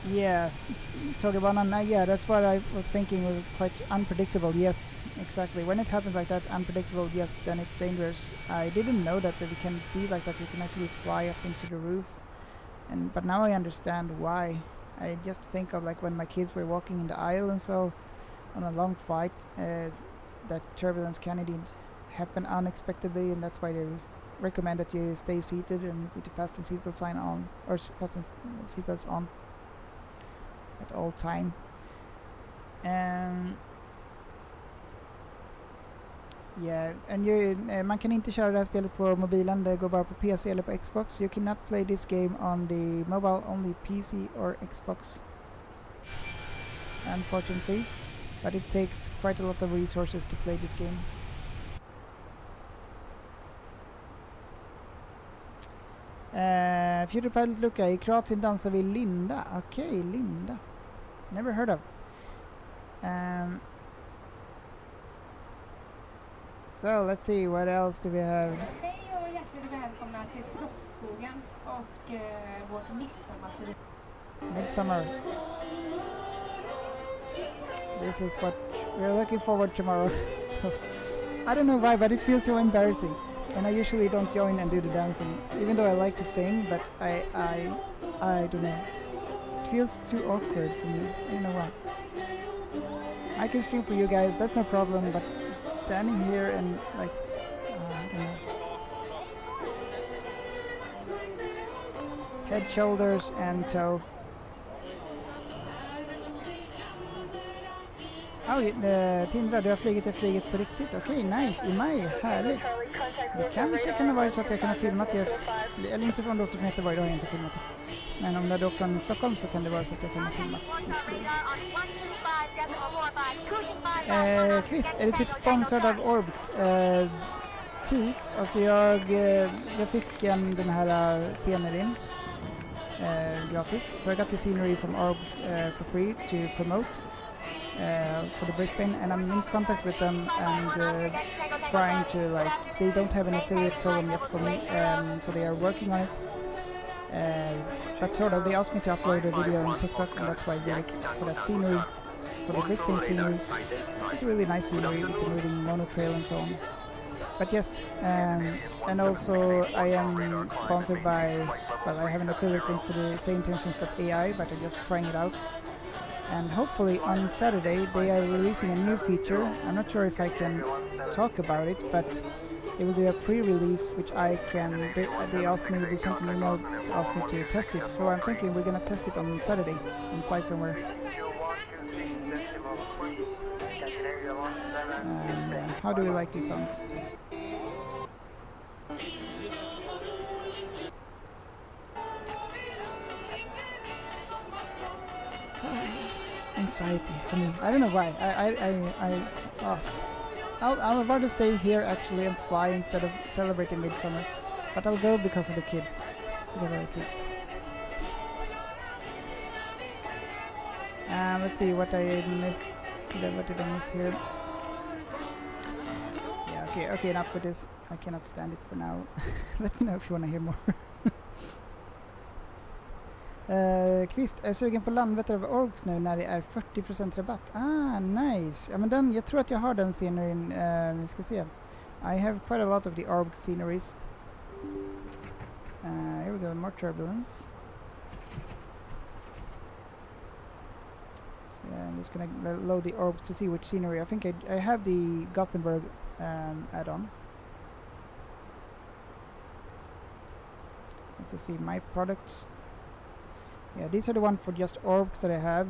Yeah, Tågbanan, yeah, that's what I was thinking. It was quite unpredictable. Yes, exactly. When it happens like that, unpredictable, yes, then it's dangerous. I didn't know that it can be like that. You can actually fly up into the roof. But now I understand why. I just think of like when my kids were walking in the aisle and so on a long flight, that turbulence can indeed happen unexpectedly, and that's why they recommend that you stay seated and with the fasten seatbelt sign on, or fasten seatbelts on at all time. Yeah, and man kan inte köra det här spelet på mobilen, det går bara på PC eller på Xbox. You cannot play this game on the mobile, only PC or Xbox, unfortunately, but it takes quite a lot of resources to play this game. Future Pilot Luca, i Kroatien dansar vi Linda. Okej, Linda. Never heard of. So let's see, what else do we have? Hej och hjärtligt välkomna till Slottsskogen och vårt midsommarfirande. Midsummer. This is what we're looking forward tomorrow. I don't know why, but it feels so embarrassing. And I usually don't join and do the dancing, even though I like to sing, but I don't know. It feels too awkward for me. I don't know why. I can stream for you guys, that's no problem, but standing here and like, I don't know. Head, shoulders and toe. Oj, Tindra, du har flugit på riktigt. Okej, nice. I maj, härligt. Det kanske kan ha varit så att jag kan ha filmat det, eller inte från åkte från Göteborg, då har jag inte filmat det. Men om det är åkt från Stockholm så kan det vara så att jag kan ha filmat. Kvist, är du typ sponsrad av Orbx? Typ, alltså jag fick den här scenerin gratis. So I got the scenery from Orbx for free to promote for the Brisbane, and I'm in contact with them and trying to, like, they don't have an affiliate program yet for me, so they are working on it. But sort of, they asked me to upload a video on TikTok, and that's why I did it for that scenery, for the Brisbane scenery. It's a really nice scenery with the moving monotrail and so on. But yes, and also I am sponsored by, well, I have an affiliate link for the same intentions that AI, but I'm just trying it out. And hopefully on Saturday they are releasing a new feature. I'm not sure if I can talk about it, but they will do a pre-release which I can, they asked me, they sent an email to ask me to test it, so I'm thinking we're gonna test it on Saturday and fly somewhere. And how do we like these songs? Anxiety for me. I don't know why. I'll rather stay here actually and fly instead of celebrating midsummer. But I'll go because of the kids. Because of the kids. Let's see what I missed. What did I miss here? Yeah, okay, enough with this. I cannot stand it for now. Let me know if you want to hear more. Kvist, är sugen på Landvetter över Orks nu när det är 40% rabatt. Ah, nice. Ja, men den, jag tror att jag har den sceneryn. Vi ska se. I have quite a lot of the Ork sceneries. Here we go, more turbulence. So I'm just gonna load the orbs to see which scenery. I think I have the Gothenburg add-on. Let's just see my products. Yeah, these are the ones for just orbs that I have.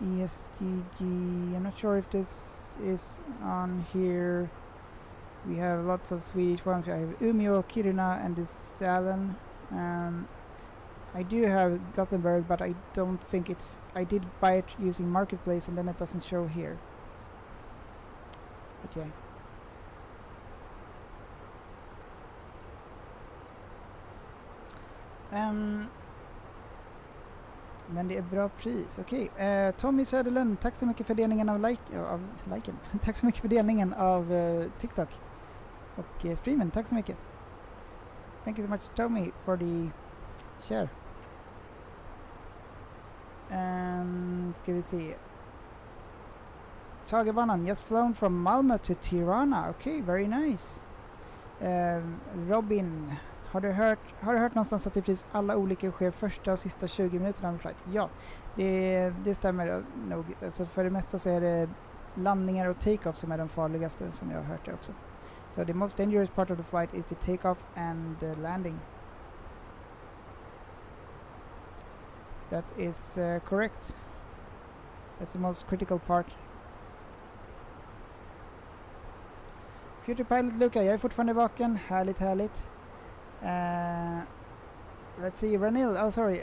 ESGG, I'm not sure if this is on here. We have lots of Swedish ones. I have Umeå, Kiruna, and this Sälen. I do have Gothenburg, but I don't think it's... I did buy it using Marketplace, and then it doesn't show here. But yeah. Men det är bra pris. Okej. Tommy Söderlund, tack så mycket för delningen av liken. Tack så mycket för delningen av TikTok. Och streamen, tack så mycket. Thank you so much Tommy for the share. Ska vi se. Tagebanan, just flown from Malmö to Tirana. Okay, very nice. Robin, har du hört någonstans att typ alla olyckor sker första och sista 20 minuterna av en flight? Ja, det stämmer nog. Alltså för det mesta så är det landningar och take-off som är de farligaste, som jag har hört det också. So the most dangerous part of the flight is the take-off and the landing. That is correct. That's the most critical part. Future Pilot Luca, jag är fortfarande vaken. Härligt, härligt. Let's see, Ranil. Oh, sorry.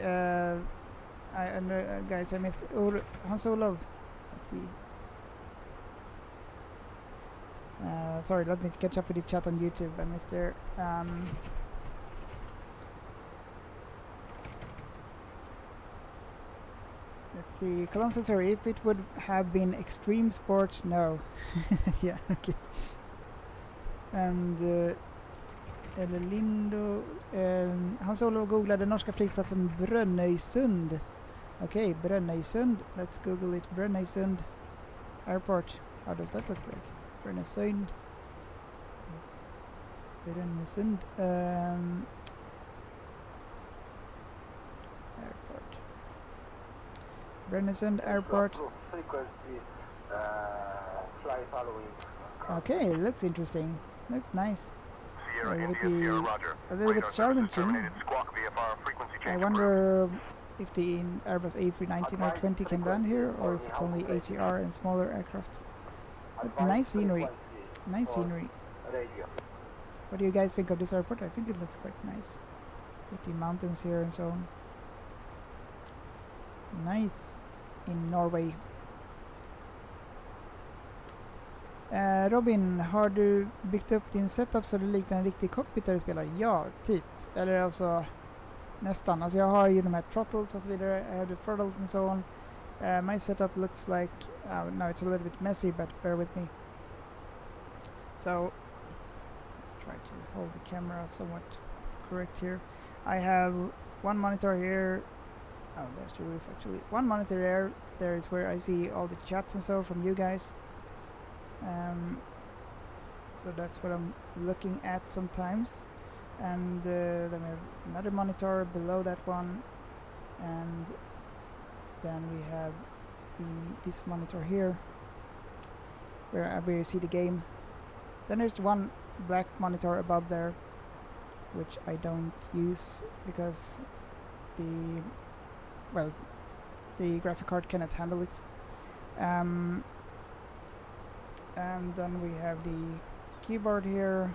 Guys, I missed Hans Olof. Let's see. Sorry, let me catch up with the chat on YouTube. I missed there. Let's see. Colonel, sorry, if it would have been extreme sports, no. Yeah, okay. And eller Lindo, Hans Olof googlade norska flygplatsen Brønnøysund. Okay, Brønnøysund. Let's Google it. Brønnøysund Airport. How does that look like? Brønnøysund. Brønnøysund. Airport. Brønnøysund Airport. Okay, looks interesting. Looks nice. A little bit challenging. I wonder if the Airbus A319 or 20 can land here, or if it's only ATR and smaller aircraft. But nice scenery. Nice scenery. What do you guys think of this airport? I think it looks quite nice. With the mountains here and so on. Nice in Norway. Robin, har du byggt upp din setup så det liknar en riktig cockpit där du spelar? Ja, typ. Eller alltså nästan. Alltså jag har ju de här throttles och så vidare. I have the throttles and so on. My setup looks like... no, it's a little bit messy, but bear with me. So, let's try to hold the camera somewhat correct here. I have one monitor here. Oh, there's the roof actually. One monitor there. There is where I see all the chats and so from you guys. So that's what I'm looking at sometimes. And then we have another monitor below that one. And then we have this monitor here where we see the game. Then there's one black monitor above there, which I don't use because the graphic card cannot handle it. And then we have the keyboard here.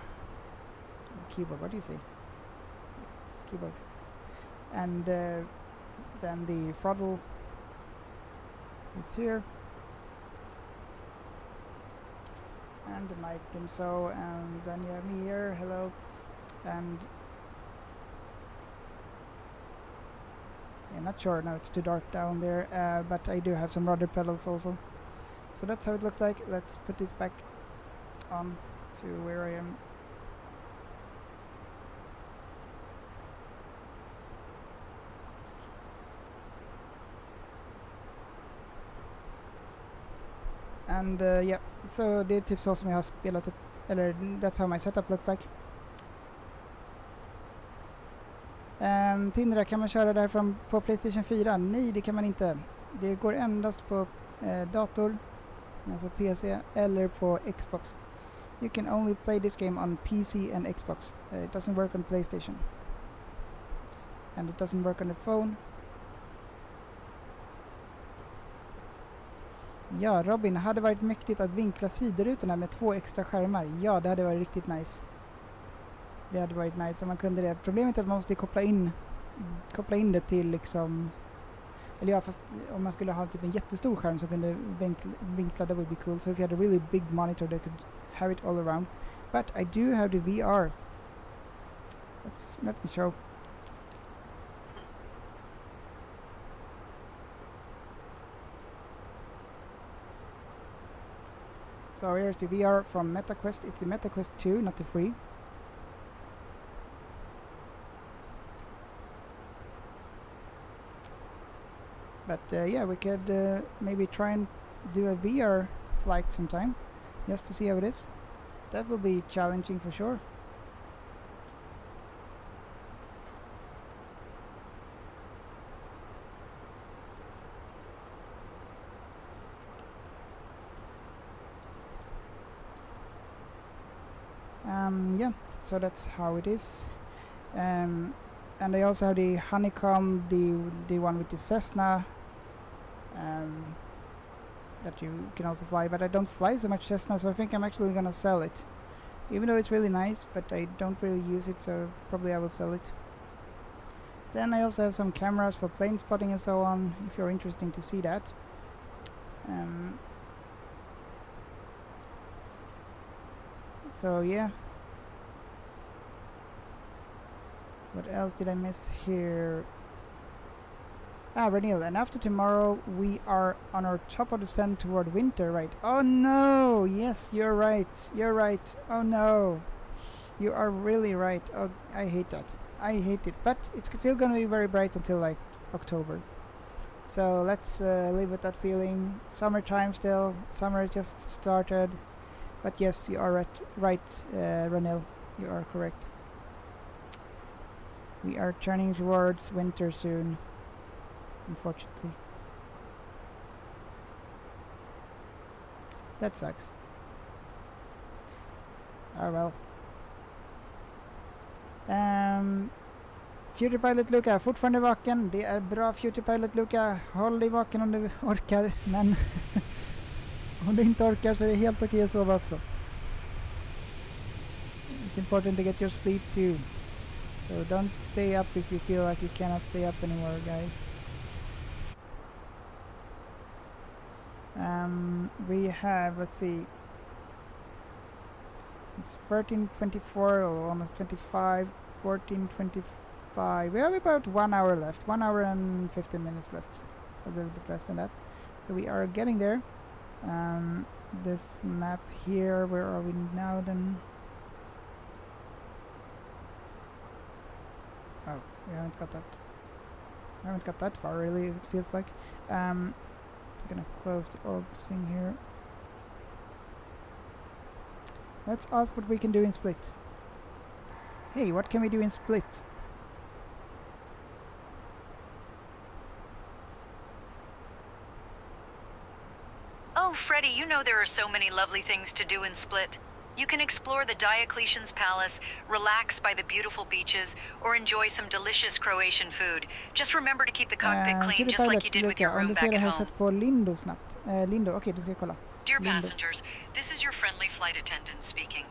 Keyboard, what do you say? Keyboard. And then the throttle is here. and Mike and so, and then you have me here, hello, and I'm not sure, no, it's too dark down there, but I do have some rudder pedals also. So that's how it looks like. Let's put this back on to where I am. And yeah, så det är typ så som jag har spelat upp, eller that's how my setup looks like. Tindra, kan man köra därifrån på PlayStation 4? Nej, det kan man inte. Det går endast på dator, alltså PC, eller på Xbox. You can only play this game on PC and Xbox. It doesn't work on PlayStation. And it doesn't work on the phone. Ja, Robin, hade varit mäktigt att vinkla sidorutorna med 2 extra skärmar. Ja, det hade varit riktigt nice. Det hade varit nice om man kunde det. Problemet är att man måste koppla in det till liksom... Eller ja, fast om man skulle ha typ en jättestor skärm så kunde vinkla, that would be cool. So if you had a really big monitor they could have it all around. But I do have the VR. Let me show. So here's the VR from MetaQuest. It's the MetaQuest 2, not the 3. But yeah, we could maybe try and do a VR flight sometime, just to see how it is. That will be challenging for sure. Yeah, so that's how it is. And I also have the Honeycomb, the one with the Cessna, that you can also fly, but I don't fly so much Cessna, so I think I'm actually gonna sell it. Even though it's really nice, but I don't really use it, so probably I will sell it. Then I also have some cameras for plane spotting and so on, if you're interested to see that. So yeah. What else did I miss here? Renil, and after tomorrow we are on our top of the descent toward winter, right? Oh no! Yes, you're right. You're right. Oh no. You are really right. Oh, I hate that. I hate it. But it's still gonna be very bright until like October. So let's live with that feeling. Summertime still. Summer just started. But yes, you are right, Renil. You are correct. We are turning towards winter soon, unfortunately. That sucks. Oh well. Future Pilot Luca, fortfarande vaken. Det är bra, Future Pilot Luca. Håll dig vaken om du orkar, men om du inte orkar så är det helt okej att sova också. It's important to get your sleep too. So don't stay up if you feel like you cannot stay up anymore, guys. We have, let's see, it's 13:24 or almost 25, 14:25. We have about 1 hour left, 1 hour and 15 minutes left, a little bit less than that. So we are getting there. This map here, where are we now then? Oh, we haven't got that far really, it feels like. I'm gonna close the orb swing here. Let's ask what we can do in Split. Hey, what can we do in Split? Oh, Freddie, you know there are so many lovely things to do in Split. You can explore the Diocletian's Palace, relax by the beautiful beaches, or enjoy some delicious Croatian food. Just remember to keep the cockpit clean, just like you did with your room back at home. På Lindo snabbt. Lindo, okej, då ska jag kolla. Dear passengers, this is your friendly flight attendant speaking.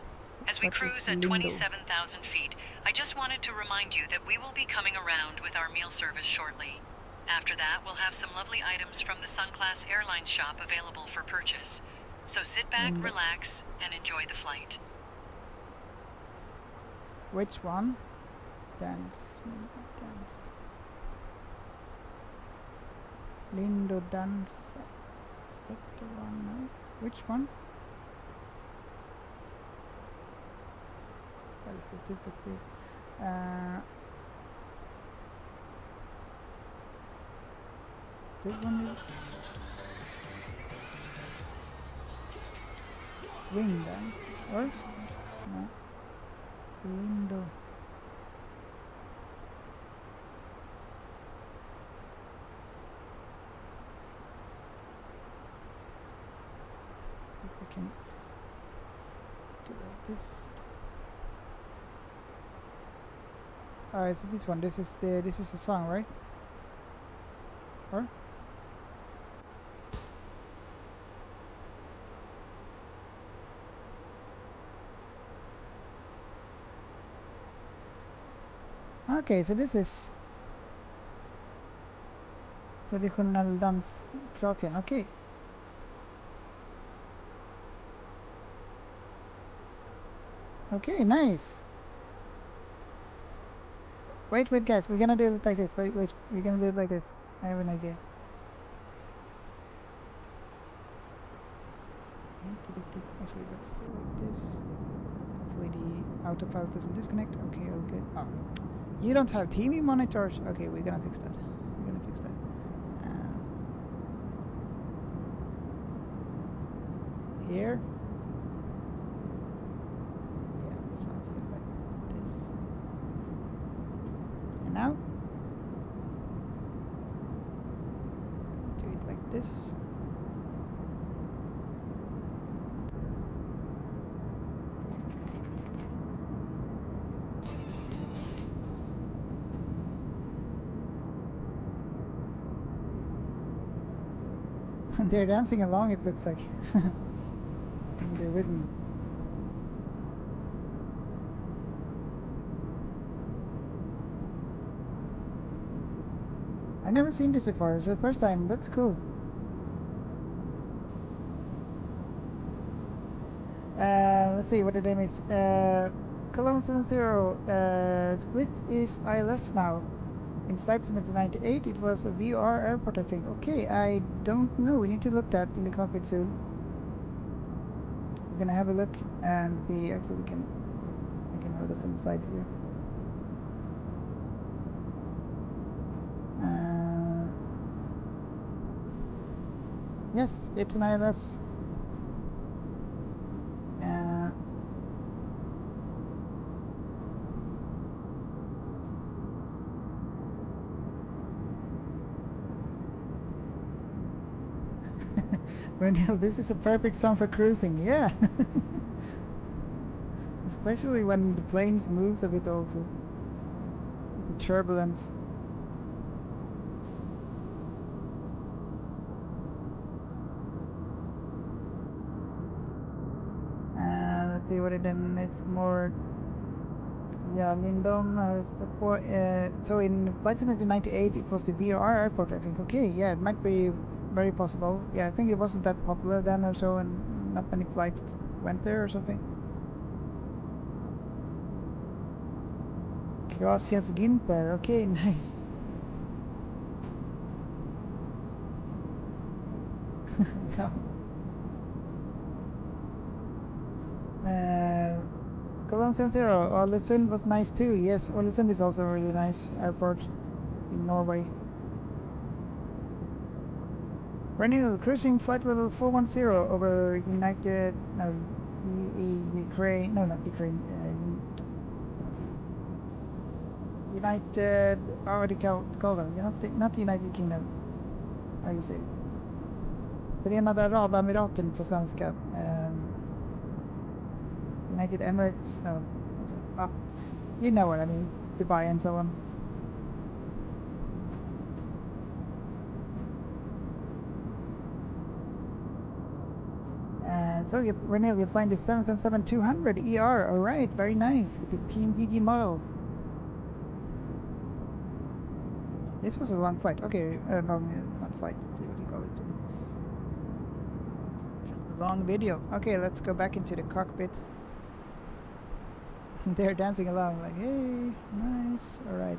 As we cruise at 27,000 feet, I just wanted to remind you that we will be coming around with our meal service shortly. After that, we'll have some lovely items from the Sunclass Airlines shop available for purchase. So sit back, relax, and enjoy the flight. Which one? Dance. Dance. Lindo dance. Is that the one? No. Which one? What is this? This looks weird. This one. Swing dance. Or? No. Lindo. Let's see if I can do like this. Alright, so this one. This is the song, right? Or? Okay, so this is traditional dance Kroatian. Okay. Okay, nice. Wait, guys, we're gonna do it like this. Wait, we're gonna do it like this. I have an idea. Actually, let's do like this. Hopefully the autopilot doesn't disconnect. Okay, all good. Oh, you don't have TV monitors? Okay, we're gonna fix that. Here. Yeah, something like this. And now? Do it like this. They're dancing along, it looks like. In the rhythm. I've never seen this before. It's the first time. That's cool. Let's see what the name is. Cologne 70. Split is ILS now. In flight simulator 98, it was a VR airport, I think. Okay, I don't know. We need to look that in the cockpit soon. We're gonna have a look and see. Actually, we can have a look on the side here. Yes, it's an ILS. This is a perfect song for cruising, yeah. Especially when the planes moves a bit also. The turbulence. Let's see what it then is more. Yeah, Lindholm support. So in flight simulator 98, it was the VR airport, I think. Okay, yeah, it might be very possible. Yeah, I think it wasn't that popular then or so, and not many flights went there or something. Kroatia's Gimper. Okay, nice. Cologne 70. Ålesund was nice too. Yes, Ålesund is also a really nice airport in Norway. Renewal cruising flight level 410 over United, no, Ukraine, no, not Ukraine, United, what do you call them? Not the United Kingdom, how you say it? Förenade Arabemiraten på svenska. United Emirates, no, you know what I mean, Dubai and so on. So Renee, you're flying the 777-200 ER. All right, very nice with the PMDG model. This was a long flight. Okay, no, not flight. What do you call it? Long video. Okay, let's go back into the cockpit. They're dancing along like, hey, nice. All right.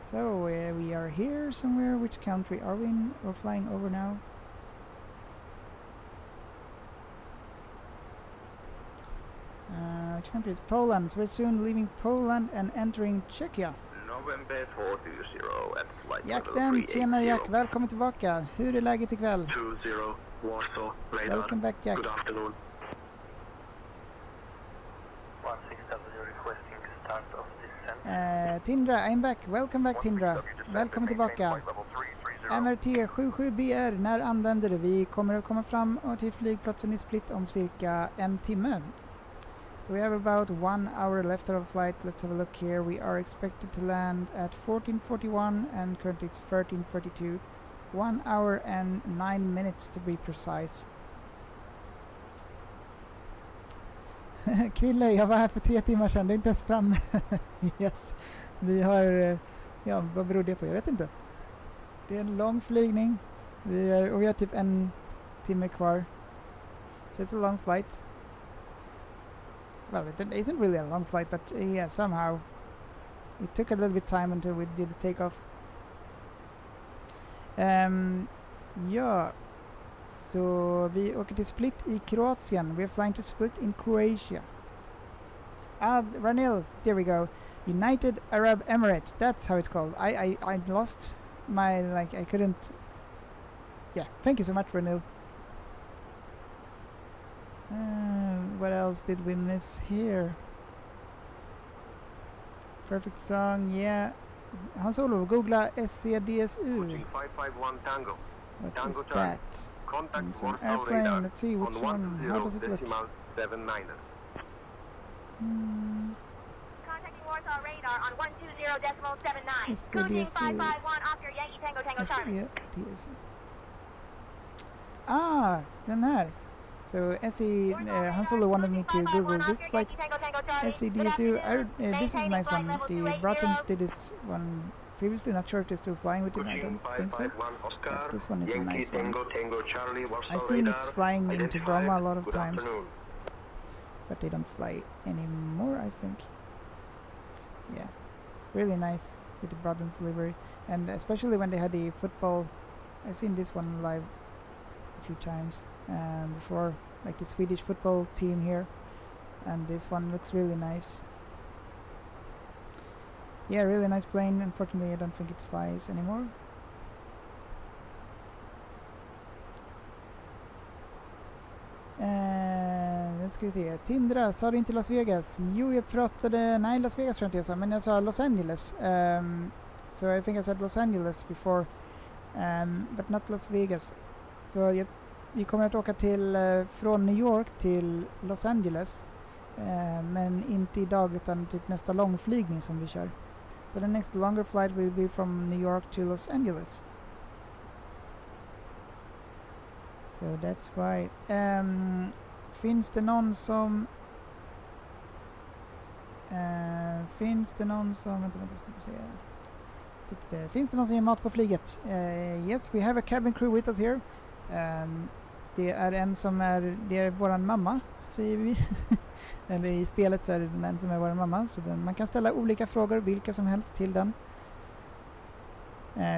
So we are here somewhere. Which country are we in? We're flying over now. Which country is Poland? So we're soon leaving Poland and entering Czechia. November 420 at flight Jakten, tjenare Jack, välkommen tillbaka. Hur är läget ikväll? 20 Warsaw radar. Welcome back, Jack. Good afternoon. 16W requesting start of descent. Tindra, I'm back. Welcome back, Tindra. Välkommen tillbaka. MRT 77BR, när anländer du? Vi kommer att komma fram till flygplatsen i Split om cirka en timme. So we have about 1 hour left of flight. Let's have a look here. We are expected to land at 14:41 and currently it's 13:42. 1 hour and 9 minutes to be precise. Krille, jag var här för 3 timmar sedan. Det är inte ens framme. Yes. Vi har... ja, vad beror det på? Jag vet inte. Det är en lång flygning. Vi har typ 1 timme kvar. So it's a long flight. Well, it isn't really a long flight, but yeah, somehow it took a little bit time until we did the takeoff. Ja, så vi åker till Split i Kroatien. We're flying to Split in Croatia. Ranil, there we go. United Arab Emirates, that's how it's called. I lost my, like, I couldn't... Yeah, thank you so much, Ranil. What else did we miss here? Perfect song, yeah. Hans Olof, googla SCDSU. 551 Tango. What Tango is Charlie. that? Contact It's an Warsaw airplane. radar Let's see which one. How does it look? 10.79. Contacting Warsaw radar on 120.79. SCDSU. Cruising 551 Oscar Yankee Tango Tango Charlie. SCDSU. Den här. So Hans Olof wanted me to Google this flight. SCDSU. This is a nice one. The Broughton's did this one previously. Not sure if they're still flying with it. I don't think so. But this one is a nice one. I've seen it flying into Bromma a lot of times, but they don't fly anymore, I think. Yeah, really nice with the Broughton's livery, and especially when they had the football. I've seen this one live a few times before, like the Swedish football team here, and this one looks really nice. Yeah, really nice plane. Unfortunately, I don't think it flies anymore. Ska vi se. Tindra, sa du inte Las Vegas? Jo, jag pratade... Nej, Las Vegas tror jag inte jag sa, men jag sa Los Angeles. So I think I said Los Angeles before, but not Las Vegas. Så vi kommer att åka till från New York till Los Angeles, men inte idag utan typ nästa långflygning som vi kör. So the next longer flight will be from New York to Los Angeles. So that's why. Finns det någon som... Vänta, ska vi se. Finns det någon som ger mat på flyget? Yes, we have a cabin crew with us here. Det är en som är... Det är våran mamma, säger vi. Eller i spelet så är det den som är vår mamma. Så man kan ställa olika frågor, vilka som helst, till den.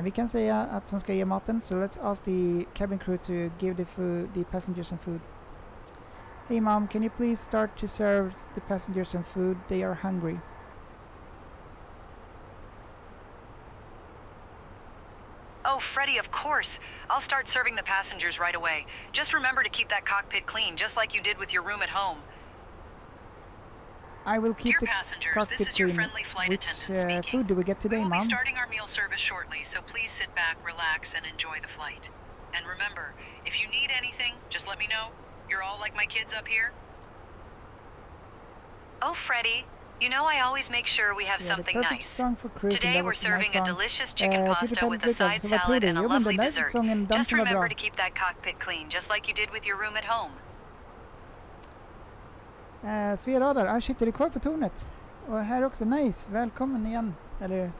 Vi kan säga att hon ska ge maten. So let's ask the cabin crew to give the passengers some food. Hey mom, can you please start to serve the passengers some food? They are hungry. Oh, Freddie, of course. I'll start serving the passengers right away. Just remember to keep that cockpit clean, just like you did with your room at home. I will keep the passengers, this is your friendly flight attendant speaking. Food do we get today, Mom? We will Mom? be starting our meal service shortly, so please sit back, relax, and enjoy the flight. And remember, if you need anything, just let me know. You're all like my kids up here. Oh, Freddie, you know I always make sure we have something nice. Today we're serving a delicious chicken pasta with a side salad and a lovely dessert. Just remember to keep that cockpit clean, just like you did with your room at home. Svea radar, shit, är du kvar på tornet? Och här också, nice, välkommen igen. Eller,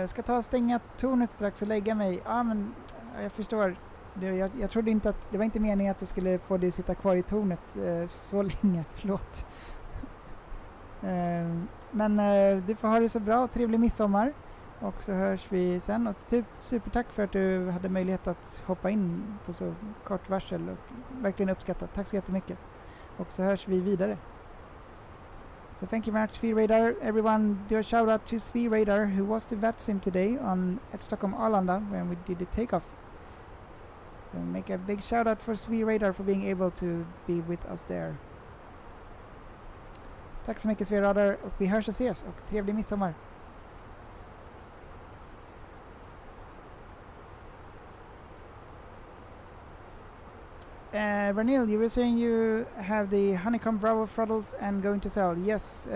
Ska ta och stänga tornet strax och lägga mig. Ja, men jag förstår. Jag trodde inte att... Det var inte meningen att jag skulle få dig sitta kvar i tornet så länge. Förlåt. Men du får ha det så bra och trevlig midsommar. Och så hörs vi sen. Och typ supertack för att du hade möjlighet att hoppa in på så kort varsel. Och verkligen uppskattat. Tack så jättemycket. Och så hörs vi vidare. So thank you very much, SV Radar. Everyone, do a shout out to SV Radar, who was the vet sim today at Stockholm Arlanda when we did the takeoff. So make a big shout out for SV Radar for being able to be with us there. Tack så mycket, SV Radar, och vi hörs och ses, och trevlig midsommar. Ranil, you were saying you have the Honeycomb Bravo throttles and going to sell. Yes,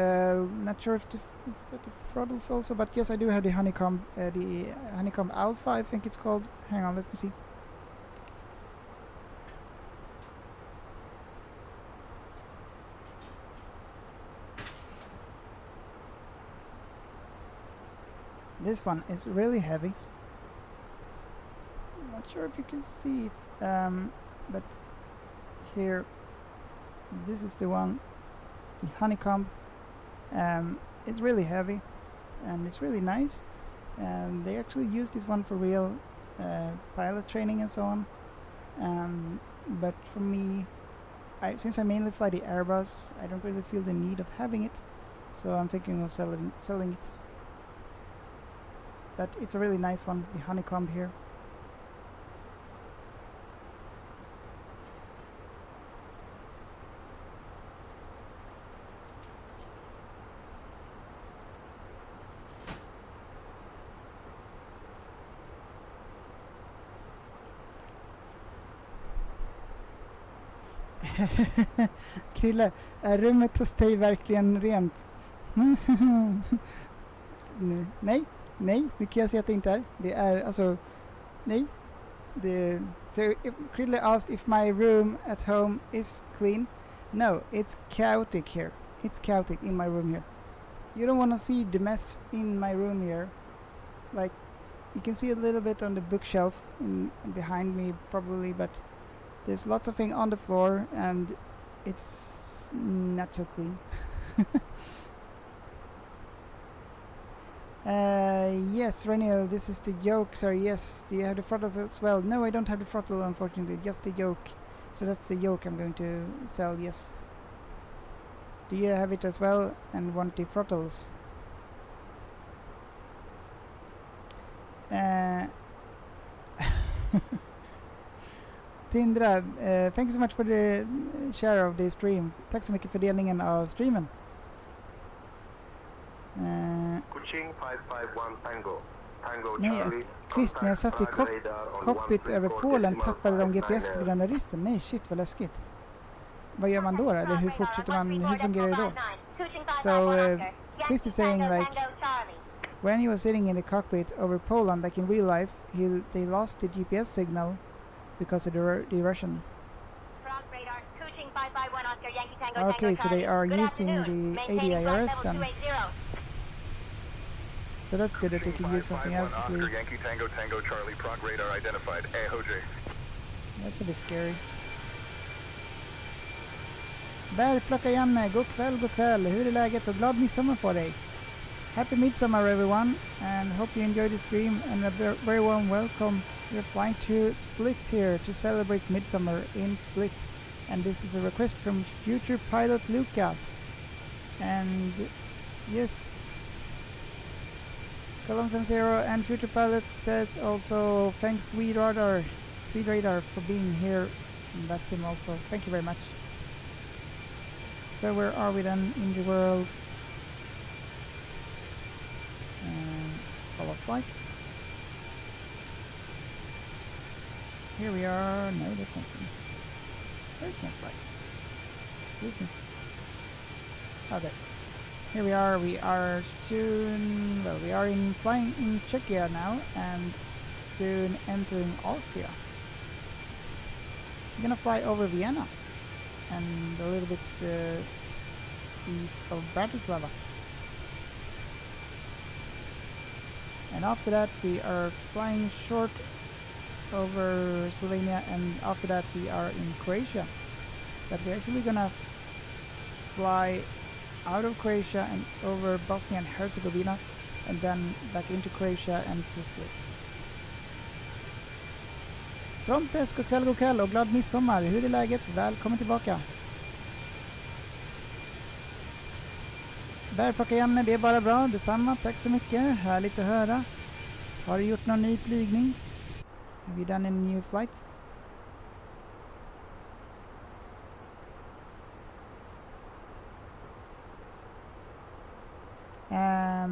not sure if is that the throttles also, but yes, I do have the Honeycomb Alpha, I think it's called. Hang on, let me see. This one is really heavy. Not sure if you can see it, but here, this is the one, the Honeycomb. It's really heavy and it's really nice, and they actually use this one for real pilot training and so on. But for me, since I mainly fly the Airbus, I don't really feel the need of having it, so I'm thinking of selling it. But it's a really nice one, the Honeycomb here. Krille, är rummet hos dig verkligen rent? Nej, nu kan jag säga att det inte är. Det är alltså, nej. So if Krille asked if my room at home is clean. No, it's chaotic here. It's chaotic in my room here. You don't want to see the mess in my room here. Like, you can see a little bit on the bookshelf behind me probably, but there's lots of things on the floor and it's not so clean. Yes, Reniel, this is the yoke, sir. Yes, do you have the throttles as well? No, I don't have the throttle, unfortunately, just the yoke. So that's the yoke I'm going to sell, yes. Do you have it as well and want the throttles? Tindra, thank you so much for the share of the stream. Tack så mycket för delningen av streamen. Nej, Kvist, när jag satt i cockpit över Polen tappade de GPS på grund av ryssen. Nej, shit, vad läskigt. Vad gör man då? Eller hur fortsätter man? Hur fungerar det då? So, Kvist is saying like, when he was sitting in the cockpit over Poland, like in real life, they lost the GPS signal because of the Russian. Okay, so they are using the ADIRS then. So that's good that they can use something else at least. Yankee Tango Tango Charlie, prog radar identified. Hoj. That's a bit scary. Bärplocka Janne, god kväll. Hur är läget och glad midsommar på dig? Happy midsummer everyone, and hope you enjoy the stream and a very warm welcome. We're flying to Split here to celebrate midsummer in Split. And this is a request from future pilot Luca. And yes, Column 70 and future pilot says also thanks Speed Radar for being here, and that's him also. Thank you very much. So where are we then in the world? Follow flight. Here we are. No, that's not me. Where's my flight? Excuse me. Oh, there. Here we are. We are soon. Well, we are flying in Czechia now, and soon entering Austria. We're gonna fly over Vienna and a little bit east of Bratislava. And after that we are flying short over Slovenia, and after that we are in Croatia. But we're actually gonna fly out of Croatia and over Bosnia and Herzegovina, and then back into Croatia and to Split. Frontes, god kväll och glad midsommar. Hur är läget? Välkommen tillbaka. Bärplocka Janne, det är bara bra. Detsamma, tack så mycket. Härligt att höra. Har du gjort någon ny flygning? Have you done any new flight?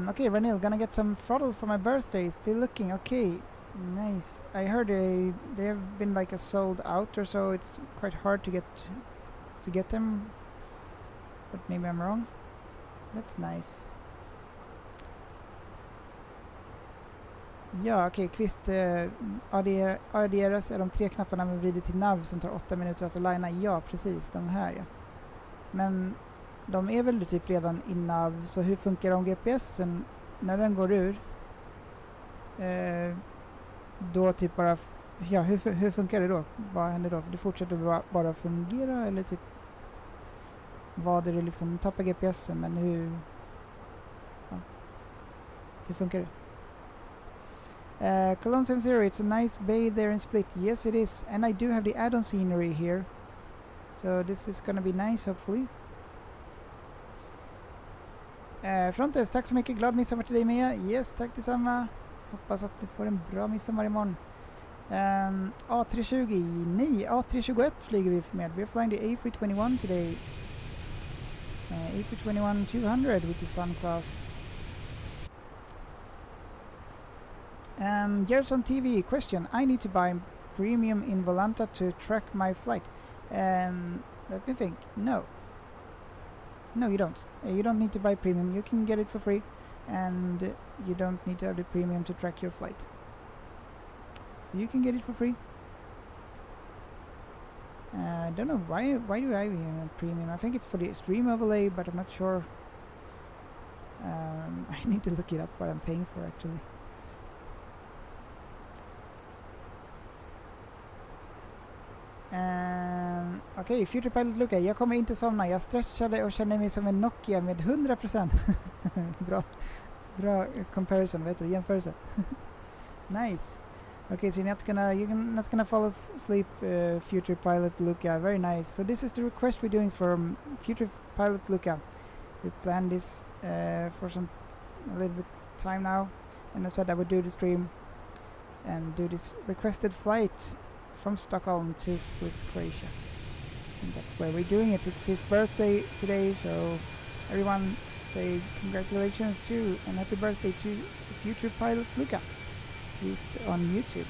Okay, Ranil, gonna get some throttles for my birthday. Still looking, okay. Nice. I heard they have been like a sold out or so. It's quite hard to get them. But maybe I'm wrong. That's nice. Ja, okej. Kvist, ADRS är de 3 knapparna med vrider till nav som tar 8 minuter att aligna. Ja, precis. De här, ja. Men de är väl typ redan i nav, så hur funkar de GPSen när den går ur? Då typ bara... Ja, hur funkar det då? Vad händer då? Det fortsätter bara fungera, eller typ... Vad är det liksom? Tappar GPSen, men hur... Ja. Hur funkar det? Cologne 70, it's a nice bay there in Split. Yes, it is. And I do have the add-on scenery here. So this is gonna be nice, hopefully. Frontes, tack så mycket. Glad midsommar till dig med. Yes, tack detsamma. Hoppas att du får en bra midsommar imorgon. A320, nej, A321 flyger vi med. We're flying the A321 today. A321-200 with the sunclass. Gerson TV, question. I need to buy premium in Volanta to track my flight. Let me think. No, you don't. You don't need to buy premium. You can get it for free, and you don't need to have the premium to track your flight. So you can get it for free. I don't know why do I have a premium. I think it's for the stream overlay, but I'm not sure. I need to look it up what I'm paying for actually. Okej, Future Pilot Luca, jag kommer inte somna. Jag stretchade och känner mig som en Nokia med 100%. Bra comparison, vet du, jämförelse. Nice. Okay, so you're not gonna fall asleep, Future Pilot Luca. Very nice. So this is the request we're doing from Future Pilot Luca. We planned this for a little bit time now, and I said I would do the stream and do this requested flight from Stockholm to Split, Croatia. And that's where we're doing it. It's his birthday today, so everyone say congratulations to and happy birthday to Future Pilot Luca. He's on YouTube.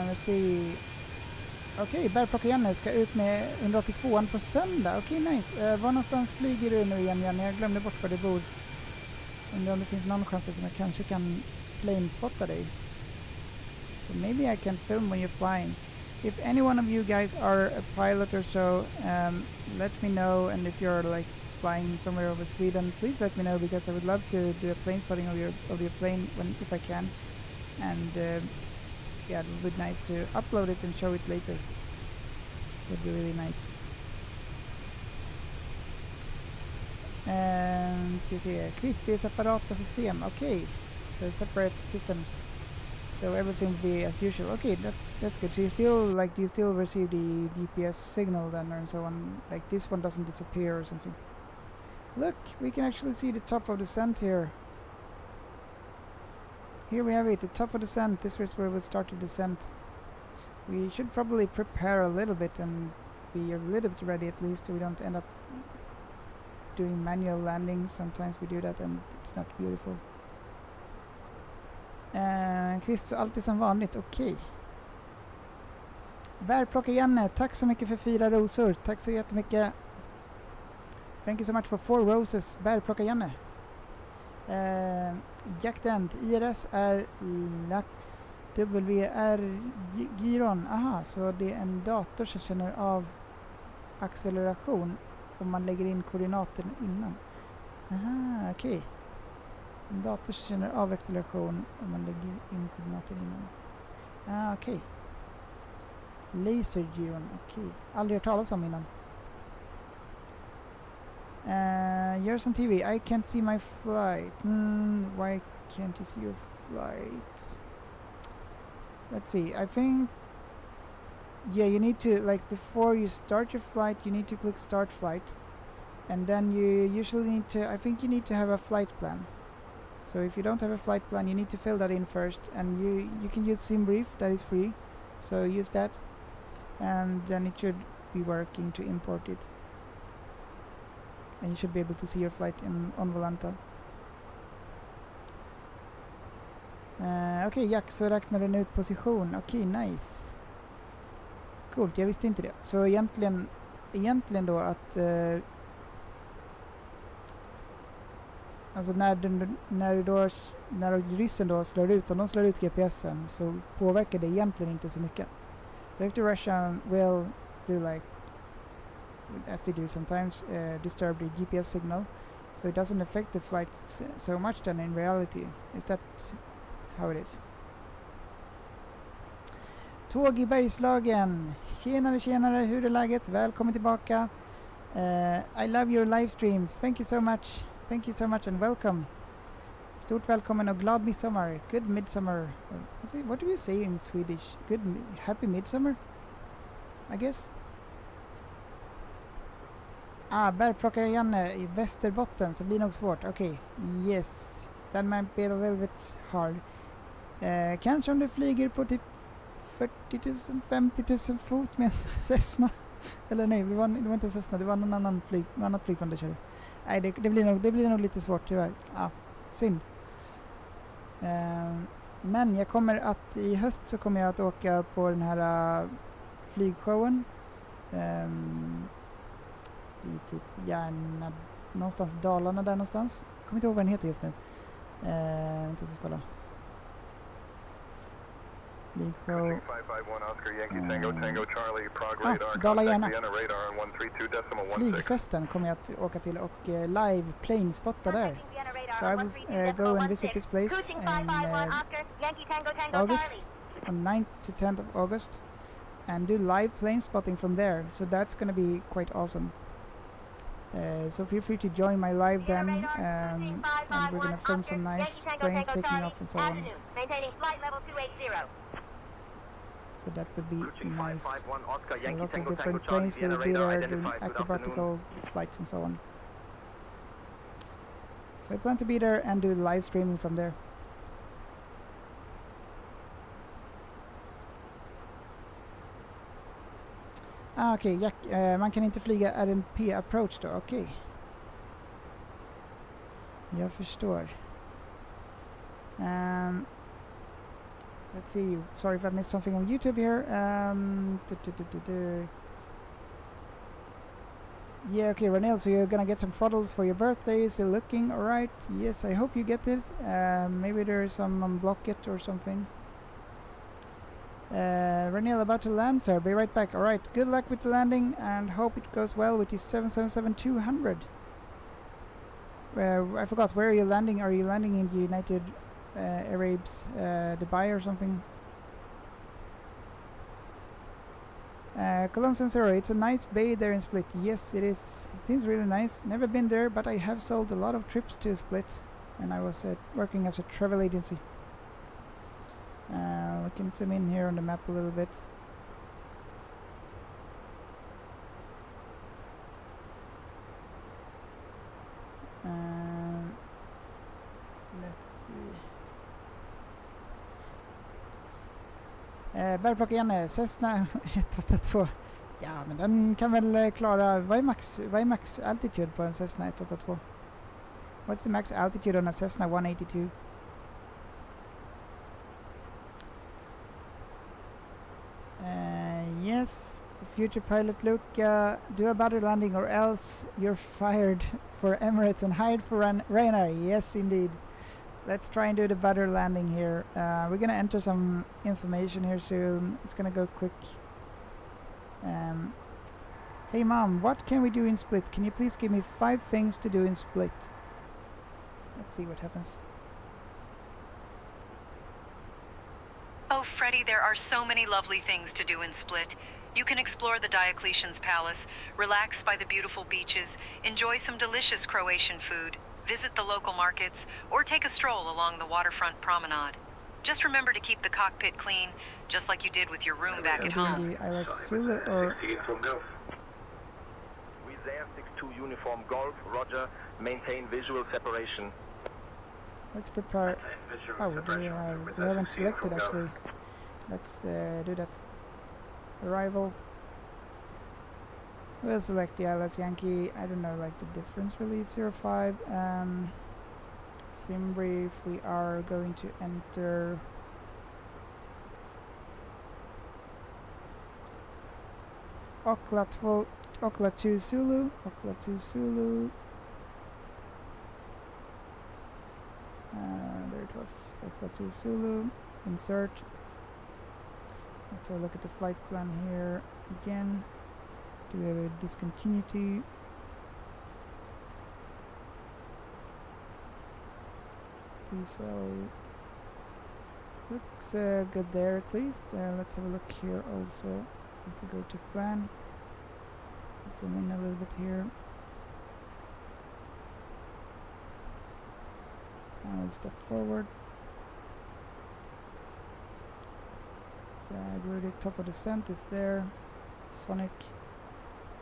Let's see. Okej, Bärplocka Janne ska ut med 182an på söndag. Okej, nice. Var någonstans flyger du nu igen, Janne? Jag glömde bort var du bor. Undrar om det finns någon chans att jag kanske kan planespotta dig. So maybe I can film when you're flying. If any one of you guys are a pilot or so, let me know. And if you're like flying somewhere over Sweden, please let me know, because I would love to do a plane spotting of your plane if I can. And yeah, it would be nice to upload it and show it later. It would be really nice. Ska vi se. Kvist, det är separata system. Okay, so separate systems. So everything will be as usual. Okay, that's good. So you still receive the GPS signal then, and so on. Like this one doesn't disappear or something. Look, we can actually see the top of the descent here. Here we have it, the top of the descent. This is where we'll start the descent. We should probably prepare a little bit and be a little bit ready at least, so we don't end up doing manual landings. Sometimes we do that and it's not beautiful. Kvist, så alltid som vanligt, okej. Bärplocka Janne, tack så mycket för 4 rosor. Tack så jättemycket. Thank you so much for 4 roses, Bärplocka Janne. Jaktend, IRS är lax WR gyron. Aha, så det är en dator som känner av acceleration om man lägger in koordinater innan. Aha, okej. Så en dator känner av acceleration om man lägger in koordinater innan. Ah, okej. Laser gyron, okej. Aldrig hört talas om innan. Yours on TV. I can't see my flight. Why can't you see your flight? Let's see. I think... Yeah, you need to, like, before you start your flight, you need to click Start Flight. And then you usually need to... I think you need to have a flight plan. So if you don't have a flight plan, you need to fill that in first. And you can use SimBrief, that is free. So use that. And then it should be working to import it. And you should be able to see your flight on Volanta. Okej, Jack, så räknar den ut position. Okej, nice. Coolt, jag visste inte det. Så egentligen då att alltså när ryssen då slår ut, om de slår ut GPSen, så påverkar det egentligen inte så mycket. So if the Russian will do like, as they do sometimes, disturb the GPS signal, so it doesn't affect the flight so much then in reality. Is that how it is? Tåg i Bergslagen. Tjenare, hur är läget? Välkommen tillbaka. I love your live streams. Thank you so much and welcome. Stort välkommen och glad midsommar. Good midsummer. What do you say in Swedish? Happy midsummer? I guess. Bärplockare Janne i Västerbotten, så blir nog svårt. Okej, yes. That might be a little bit hard. Kanske om du flyger på typ 40 000, 50 000 fot med Cessna. Eller nej, det var inte Cessna, det var någon annat flygplan du körde. Nej, det blir nog lite svårt tyvärr. Synd. Men jag kommer att i höst så kommer jag att åka på den här flygshowen. I typ Järna, någonstans Dalarna där någonstans. Jag kommer inte ihåg vad den heter just nu. Vänta, jag ska kolla. Flygshow. Dala-Järna. Flygfesten kommer jag att åka till och live plane spotta där. So I will go and visit this place in August, on 9th to 10th of August, and do live plane spotting from there. So that's going to be quite awesome. So feel free to join my live then, and we're going to film some nice planes taking off and so on. So that would be nice. So lots of different planes will be there doing acrobatical flights and so on. So I plan to be there and do live streaming from there. Okej, Jack, man kan inte flyga RNP approach då, okej. Jag förstår. Let's see, sorry if I missed something on YouTube here. Yeah, okay, Ranil, so you're gonna get some photos for your birthday. Still looking, alright. Yes, I hope you get it. Maybe there's some unblock it or something. Ranil, about to land, sir. Be right back. Alright, good luck with the landing and hope it goes well with the 777-200. I forgot, where are you landing? Are you landing in the United Arabs, Dubai or something? Cologne Sensoro, it's a nice bay there in Split. Yes, it is. It seems really nice. Never been there, but I have sold a lot of trips to Split, and I was working as a travel agency. We can zoom in here on the map a little bit. Let's see. Bärplock igen, Cessna 182. Ja, men den kan väl klara... Vad är max altitude på en Cessna 182? What's the max altitude on a Cessna 182? Yes, future pilot Luke, do a better landing or else you're fired for Emirates and hired for Ryanair. Yes, indeed. Let's try and do the better landing here. We're gonna enter some information here soon. It's gonna go quick. Hey mom, what can we do in Split? Can you please give me 5 things to do in Split? Let's see what happens. Oh, Freddie, there are so many lovely things to do in Split. You can explore the Diocletian's Palace, relax by the beautiful beaches, enjoy some delicious Croatian food, visit the local markets, or take a stroll along the waterfront promenade. Just remember to keep the cockpit clean, just like you did with your room back at home. With Air 62 uniform Golf, Roger, maintain visual separation. Let's prepare. Oh, we haven't selected actually. Let's do that. Arrival. We'll select the ILS Yankee. I don't know like the difference really. 05. Sim brief. We are going to enter Okla 2 Zulu. Okla 2 Zulu. There it was. Okla 2 Zulu. Insert. Let's have a look at the flight plan here again. Do we have a discontinuity? Diesel looks good there at least. Let's have a look here also. If we go to plan, zoom in a little bit here. And we'll step forward. Already top of descent is there. Sonic.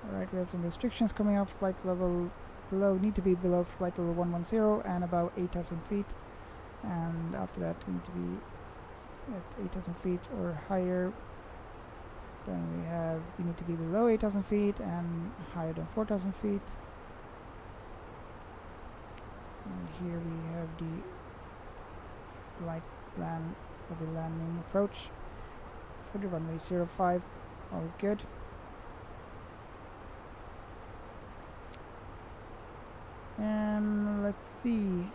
Alright, we have some restrictions coming up. Flight level below need to be below flight level 110 and about 8,000 feet. And after that we need to be at 8,000 feet or higher. Then we need to be below 8,000 feet and higher than 4,000 feet. And here we have the flight plan of the landing approach. For the runway 05, all good. Let's see.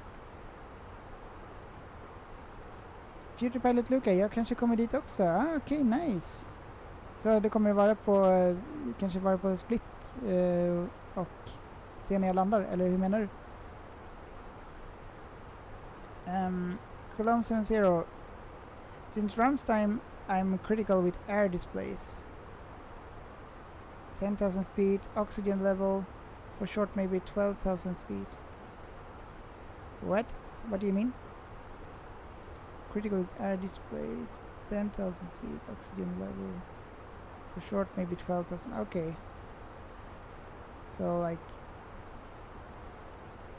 Future Pilot Luca, jag kanske kommer dit också. Okej, nice. Så det kommer vara på, kanske vara på Split och se när jag landar, eller hur menar du? Cologne 70. Since Ramstein I'm critical with air displays. 10,000 feet, oxygen level, for short maybe 12,000 feet. What? What do you mean? Critical with air displays, 10,000 feet, oxygen level, for short maybe 12,000. Okay. So like,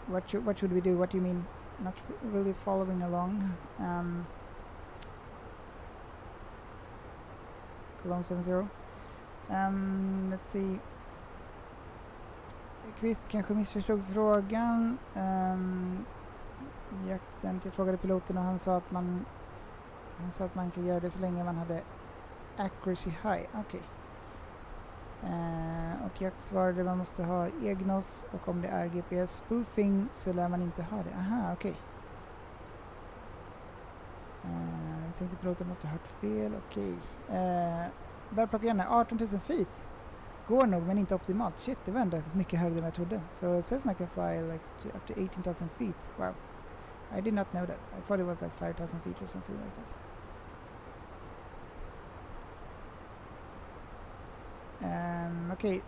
what should we do? What do you mean? Not really following along. Cologne 70. Let's see. Kvist kanske missförstod frågan. Jakten, jag frågade piloten och han sa att man kan göra det så länge man hade accuracy high. Okej. Och jag svarade man måste ha EGNOS och om det är GPS spoofing så lär man inte ha det. Aha, okej. Jag tänkte piloten måste ha hört fel. Okej. Börjar plocka igen 18,000 feet. Går nog men inte optimalt. Shit, det var ändå mycket högre än jag trodde. So Cessna can fly like up to 18,000 feet. Wow. I did not know that. I thought it was like 5,000 feet or something like that. Okej.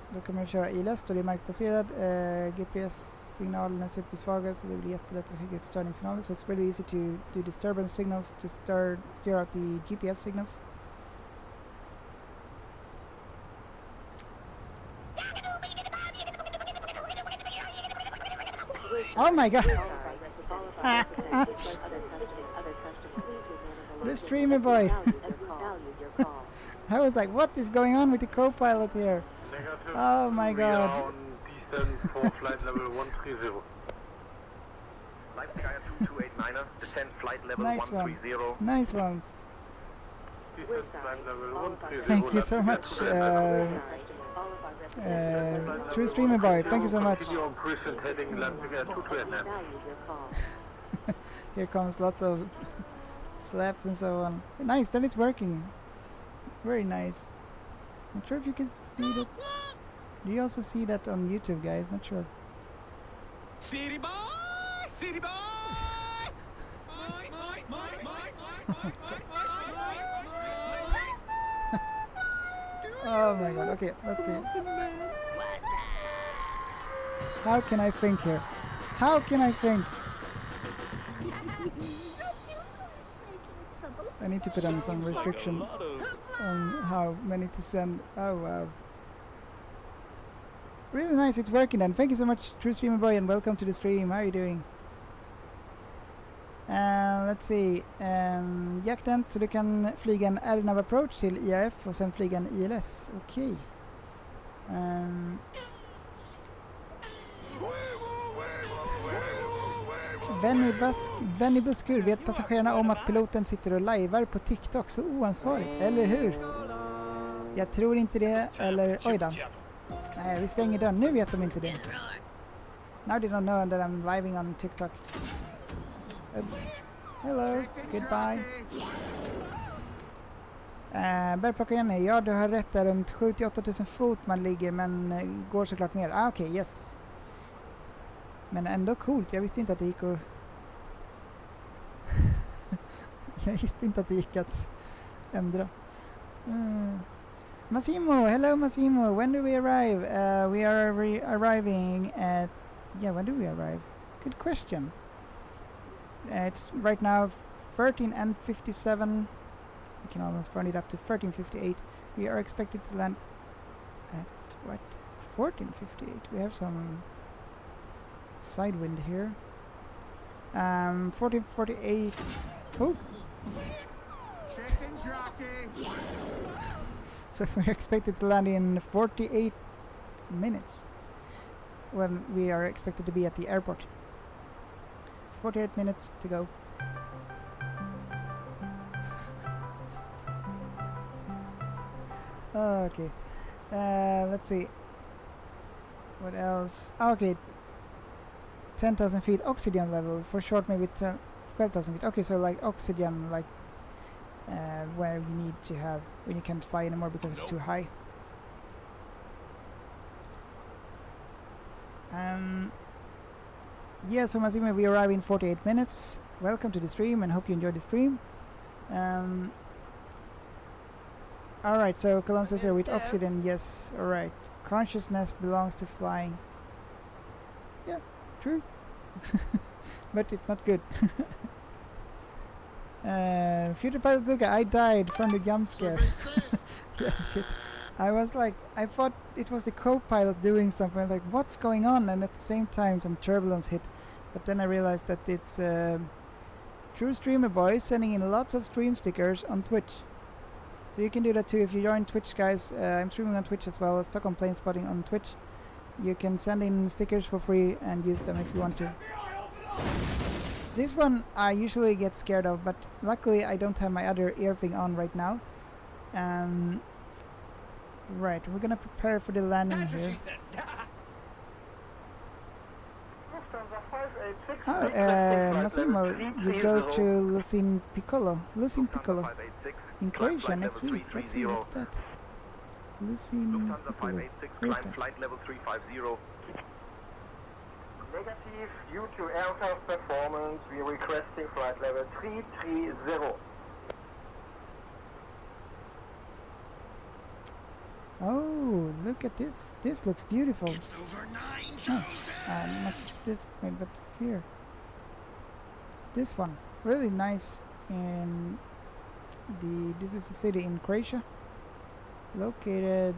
Då kan man köra ILS då det är markbaserad. GPS-signalen är supersvaga så det blir jättelätt att skicka ut störningssignaler. So it's really easy to do disturbance signals to steer out the GPS signals. Oh my god! The streamer boy! I was like, what is going on with the co-pilot here? Negative. Oh my god. We are on descent for flight level 130. Light Sky 2289er, descent flight level Nice 130. one. Nice ones. Descent flight level 130. Thank you so much. True streamer boy, thank you so much. Continue on crescent heading Light Sky 2289. Here comes lots of slaps and so on. Nice, then it's working. Very nice. Not sure if you can see that. Do you also see that on YouTube, guys? Not sure. City boy! City boy! Oh my god, okay, let's see. How can I think here? How can I think? I need to put on some restriction on how many to send. Oh wow. Really nice, it's working then. Thank you so much, True Streamer Boy, and welcome to the stream. How are you doing? Let's see. Jakten, så du kan flyga en RNAV approach till IAF och sen flyga en ILS. Okej. Benny Buskur, vet passagerarna om att piloten sitter och livear på TikTok? Så oansvarigt, eller hur? Jag tror inte det, eller oj då. Nej, vi stänger dörren. Nu vet de inte det. Now they don't know that I'm living on TikTok. Oops. Hello, goodbye. Bärplocka igen. Ja, du har rätt. Där runt 7-8 000 fot man ligger, men går såklart mer. Okej, yes. Men ändå coolt. Jag visste inte att det gick att... Jag visste inte att det gick att ändra. Massimo, hello Massimo. When do we arrive? We are arriving at... Yeah, when do we arrive? Good question. It's right now 13:57. We can almost run it up to 13:58. We are expected to land at what? 14:58. We have some side wind here. 14:48. Oh. So we're expected to land in 48 minutes when we are expected to be at the airport. 48 minutes to go. Okay. Let's see. What else? Okay. 10,000 feet oxygen level. For short, maybe 12,000 feet. Okay, so like oxygen, like where you need to have when you can't fly anymore because it's too high. Yeah, so Massimo, we arrive in 48 minutes. Welcome to the stream and hope you enjoyed the stream. Alright, so Cologne says here with oxygen, yes, alright. Consciousness belongs to flying. Yeah, true. But it's not good. Future pilot Luca, I died from the jump scare. Yeah, shit. I was like, I thought it was the co-pilot doing something, like what's going on, and at the same time some turbulence hit, but then I realized that it's True Streamer Boy sending in lots of stream stickers on Twitch. So you can do that too if you join Twitch, guys. I'm streaming on Twitch as well, Stockholm Plane Spotting on Twitch. You can send in stickers for free and use them if you want to. This one I usually get scared of, but luckily I don't have my other ear thing on right now. Right, we're gonna prepare for the landing here. Massimo, you go to Lucin Piccolo in Croatia next week. Let's see, what's that? Lucin Piccolo. Where's that? Flight level 350. Negative, due to aircraft performance, we are requesting flight level 330. Oh, look at this. This looks beautiful. It's over 9,000. Oh, not this way, but here. This one. Really nice. And this is a city in Croatia. Located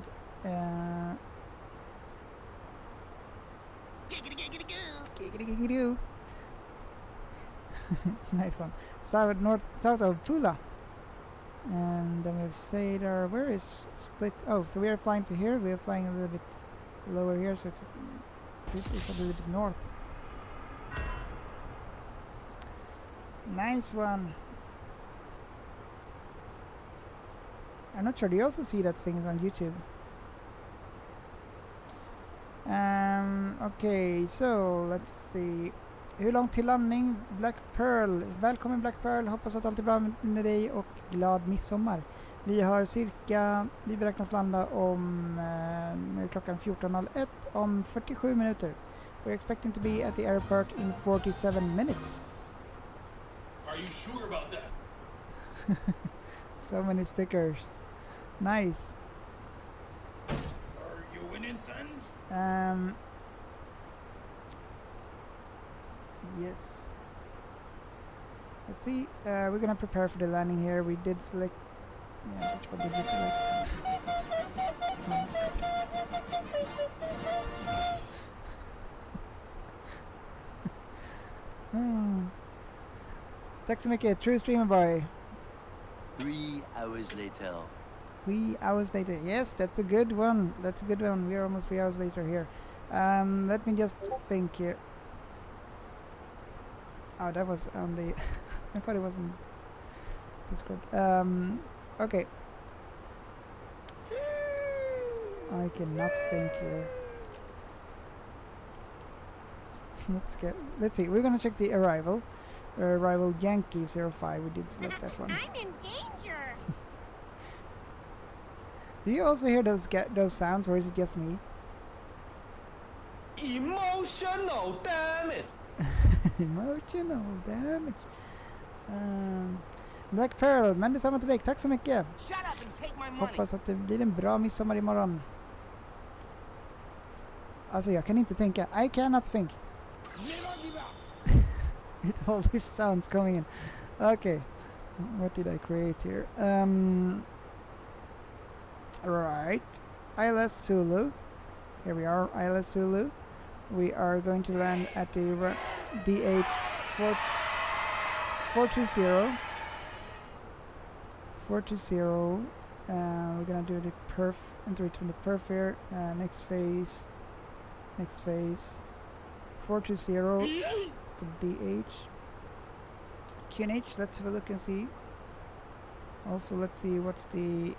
nice one. South of Pula. And then we'll say there, where is Split? Oh, so we are flying to here. We are flying a little bit lower here, so this is a little bit north. Nice one. I'm not sure. Do you also see that things on YouTube? Okay, so let's see. Hur långt till landning? Black Pearl. Välkommen Black Pearl. Hoppas att allt är bra med dig och glad midsommar. Vi beräknas landa om nu är klockan 14.01 om 47 minuter. We're expecting to be at the airport in 47 minutes. Are you sure about that? So many stickers. Nice. Are you winning, son? Yes. Let's see. We're gonna prepare for the landing here. We did select. Yeah, which one did we select? Tack så mycket, True Streamer Boy. 3 hours later. 3 hours later. Yes, that's a good one. That's a good one. We're almost 3 hours later here. Let me just think here. Oh, that was on the... I thought it was in Discord. Okay. I cannot think here. Let's see. We're gonna check the arrival. Arrival Yankee 05. We did select that one. I'm in danger. Do you also hear those sounds, or is it just me? Emotional damage. Emotional damage. Black Pearl, men detsamma till dig. Tack så mycket. Shut up and take my money. Hoppas att det blir en bra midsommar imorgon. Alltså jag kan inte tänka. I cannot think. With all these sounds coming in. Okay. What did I create here? Right. ILS Zulu. Here we are, ILS Zulu. We are going to land at the DH 420. 420. We're gonna do the perf, enter it from the perf here. Next phase. 420 for DH. QNH, let's have a look and see. Also, let's see what's the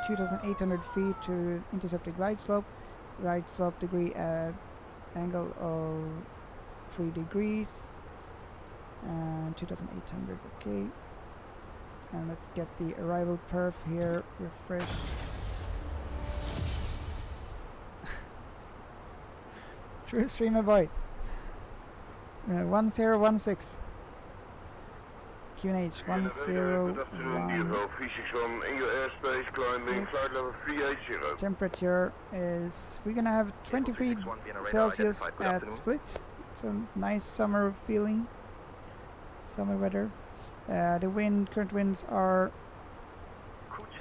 2,800 feet to intercept the glide slope. Glide slope degree at angle of 3 degrees. 2,800, okay. And let's get the arrival perf here, refresh. True Streamer Boy. 1016. QNH 101. Temperature is, we're gonna have 23 Celsius at Split. So nice summer feeling. Summer weather. The current winds are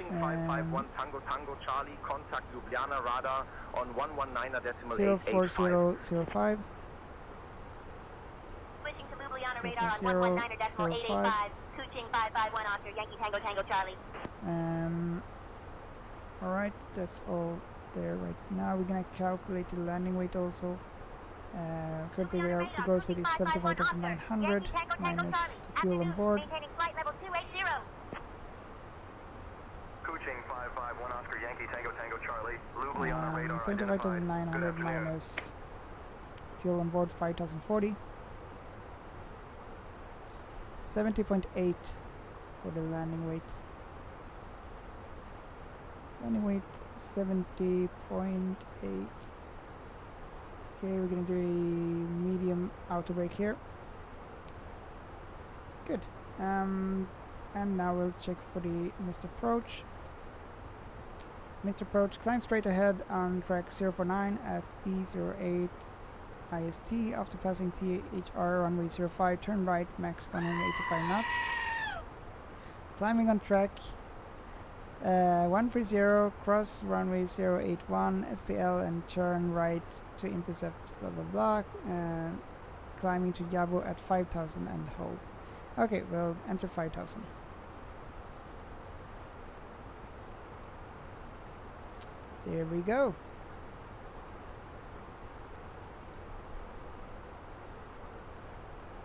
551 Tango Tango Charlie, contact Ljubljana radar on 119.885. 04005. Switching to Ljubljana radar on 119.885. Kuching 551 Oscar, Yankee Tango Tango Charlie. Alright, that's all there right now. We're gonna calculate the landing weight also. Currently the gross weight is 75,900 minus the fuel on board. Maintaining flight level 280. Kuching 551 Oscar, Yankee Tango Tango Charlie, Ljubljana radar 75,900 minus fuel on board 5,040. 70.8 for the landing weight. Landing weight 70.8. Okay, we're gonna do a medium auto brake here. Good. And now we'll check for the missed approach. Missed approach, climb straight ahead on track 049 at D08 IST. After passing THR runway 05, turn right, max 185 knots. Climbing on track 130, cross runway 081 SPL and turn right to intercept blah blah blah. Climbing to Jabo at 5,000 and hold. Okay, we'll enter 5,000. There we go.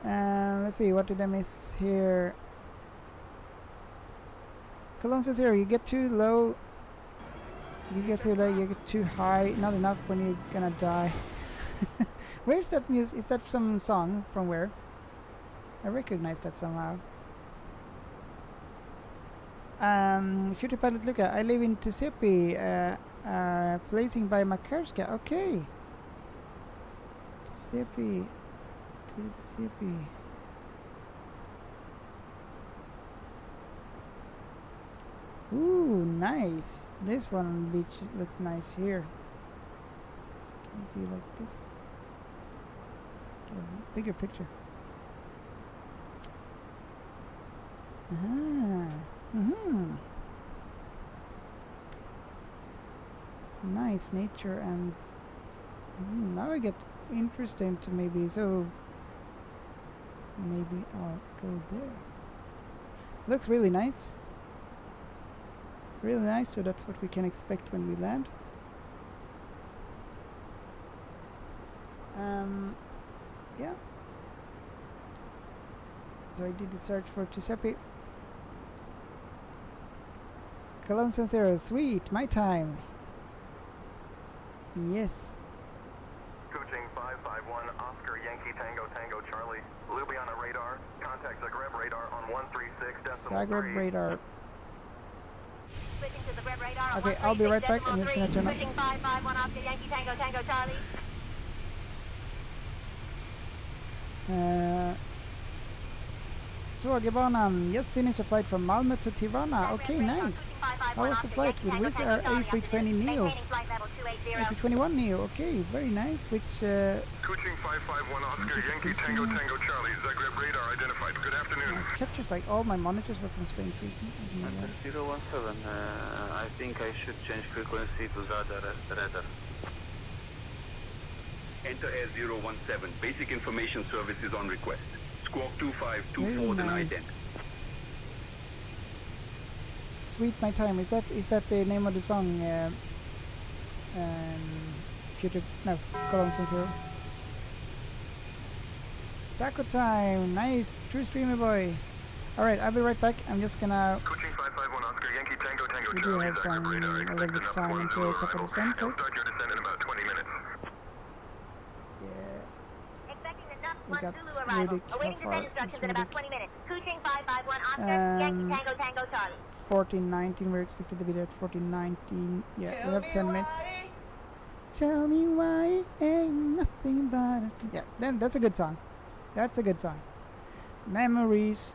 Let's see, what did I miss here? Cologne says here, you get too low, you get too low, you get too high, not enough when you're gonna die. Where's that music? Is that some song from where? I recognize that somehow. Future pilot Luca, I live in Giuseppe, placing by Makarska. Okay. Giuseppe. Ooh, nice. This one on the beach looked nice here. Can you see like this? Get a bigger picture. Nice nature, and now I get interesting to maybe I'll go there. Looks really nice. Really nice, so that's what we can expect when we land. Yeah. So I did the search for Giuseppe. Cologne San Zero, sweet, my time. Yes. Coaching 551, Oscar Yankee Tango Tango Charlie. Ljubljana radar. Contact Zagreb radar on 136.3. Zagreb radar. Switching to Zagreb radar on Okay, I'll be right back. I'm just gonna turn Switching 551, Oscar Yankee Tango Tango Charlie. Tågbanan, just finished a flight from Malmö to Tirana. Okay, nice. How was the flight with Wizz Air A320 Neo? A321 Neo, okay, very nice. Which Coaching 551 Oscar Yankee Tango Tango Charlie, Zagreb radar identified. Good afternoon. Captures like all my monitors for some strange reason. 017, I think I should change frequency to radar. Enter Air 017, basic information service is on request. Squawk 2524 denied then. Sweet My Time, is that the name of the song? Future, no, Cologne San Zero. Taco time, nice, true streamer boy. Alright, I'll be right back. I'm just gonna... Coaching 551 Oscar Yankee Tango Tango we do have some, a little bit of time until top of the sun. Start your descent in about 20 minutes. We got Rudik, how far is Rudik? 1419, we're expected to be there at 1419. Yeah, we have 10 minutes. Tell me why ain't nothing but a... Yeah, then that's a good song. That's a good song. Memories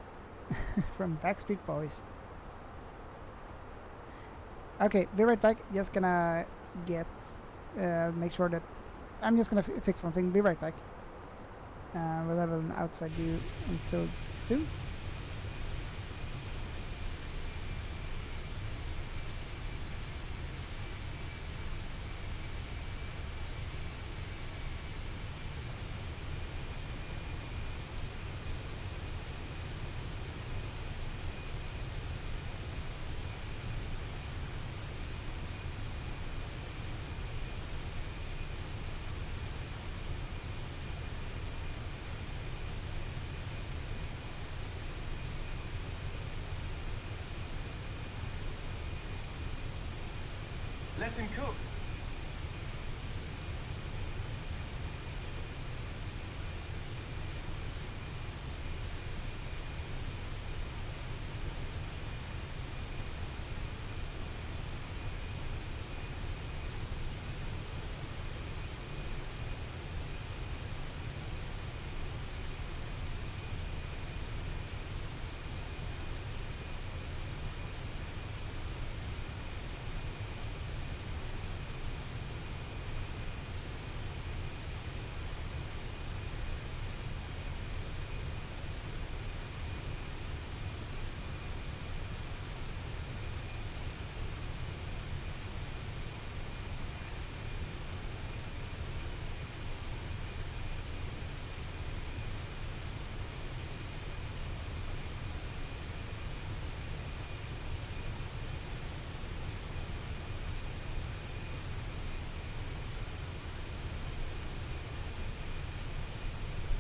from Backstreet Boys. Okay, be right back. Just gonna get... make sure that... I'm just gonna fix one thing. Be right back. We'll have an outside view until soon. Let him cook.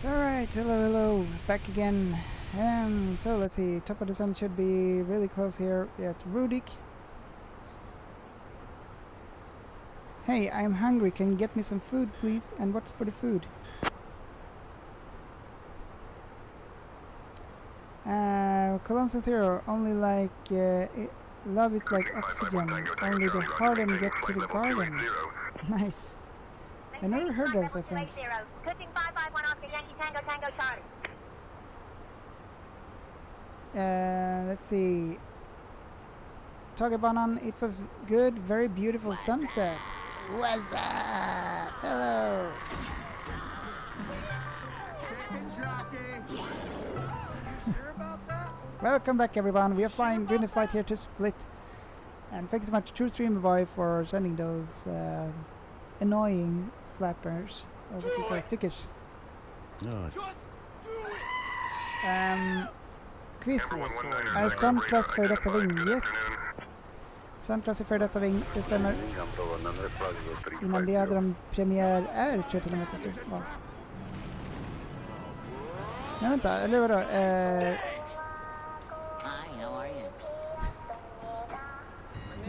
Alright, hello, back again. So let's see, top of the sun should be really close here at Rudik. Hey, I'm hungry, can you get me some food please? And what's for the food? Colon Zero, only like love is like oxygen, only the hardened get to the garden. Nice. I never heard those, I think. Pitching 551 Oscar Yankee Tango Tango Charlie. Let's see. Togebanan, it was good, very beautiful sunset. What's up? Hello. Welcome back, everyone. We are flying, doing a flight here to Split. And thanks so much to TrueStreamBoy for sending those annoying slappers, or what you call stickers. Quiz. Är Sunclass för detta ving? Yes. Sunclass är för detta ving, det stämmer. Innan det hade de premiär kört till och med till ja. Men vänta, eller vadå? Hi, how are you?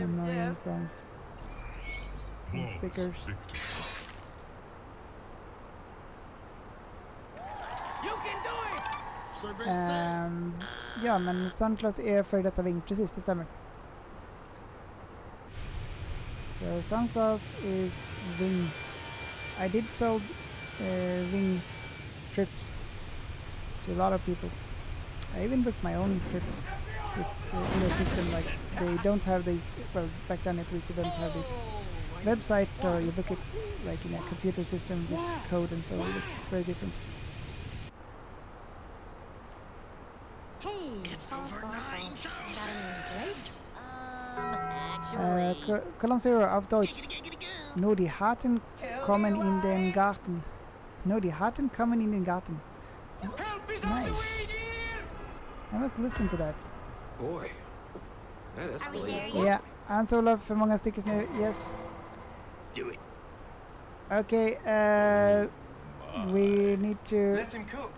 Annoying songs. Stickers. Ja, men Sunclass är för detta ving, precis, det stämmer. So Sunclass is wing. I did sold wing trips to a lot of people. I even booked my own trip with in their system. Like they don't have these. Well, back then at least they don't have this website, so you book it like in a computer system with code and so on. It's very different. Hey, it's over 9,000. Actually. Colon Zero auf Deutsch. Nur die Harten kommen in den Garten. Nur die Harten kommen in den Garten. Nice. I must listen to that. Boy, that escalated. Yeah, answer love för många stickers nu. Yes. Do it. Okay, we need to. Let him cook.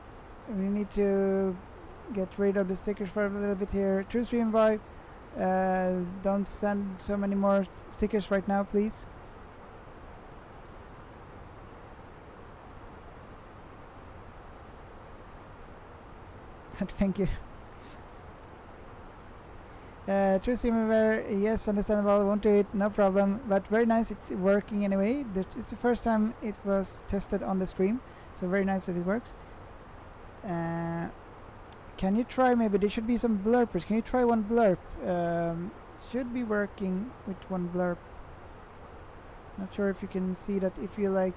We need to get rid of the stickers for a little bit here. TrueStreamBoy, don't send so many more stickers right now, please. Thank you. TrueStreamBoy, yes, understandable, won't do it, no problem, but very nice, it's working anyway. It's the first time it was tested on the stream, so very nice that it works. Can you try, maybe there should be some blurpers, can you try one blurp? Should be working with one blurp. Not sure if you can see that if you like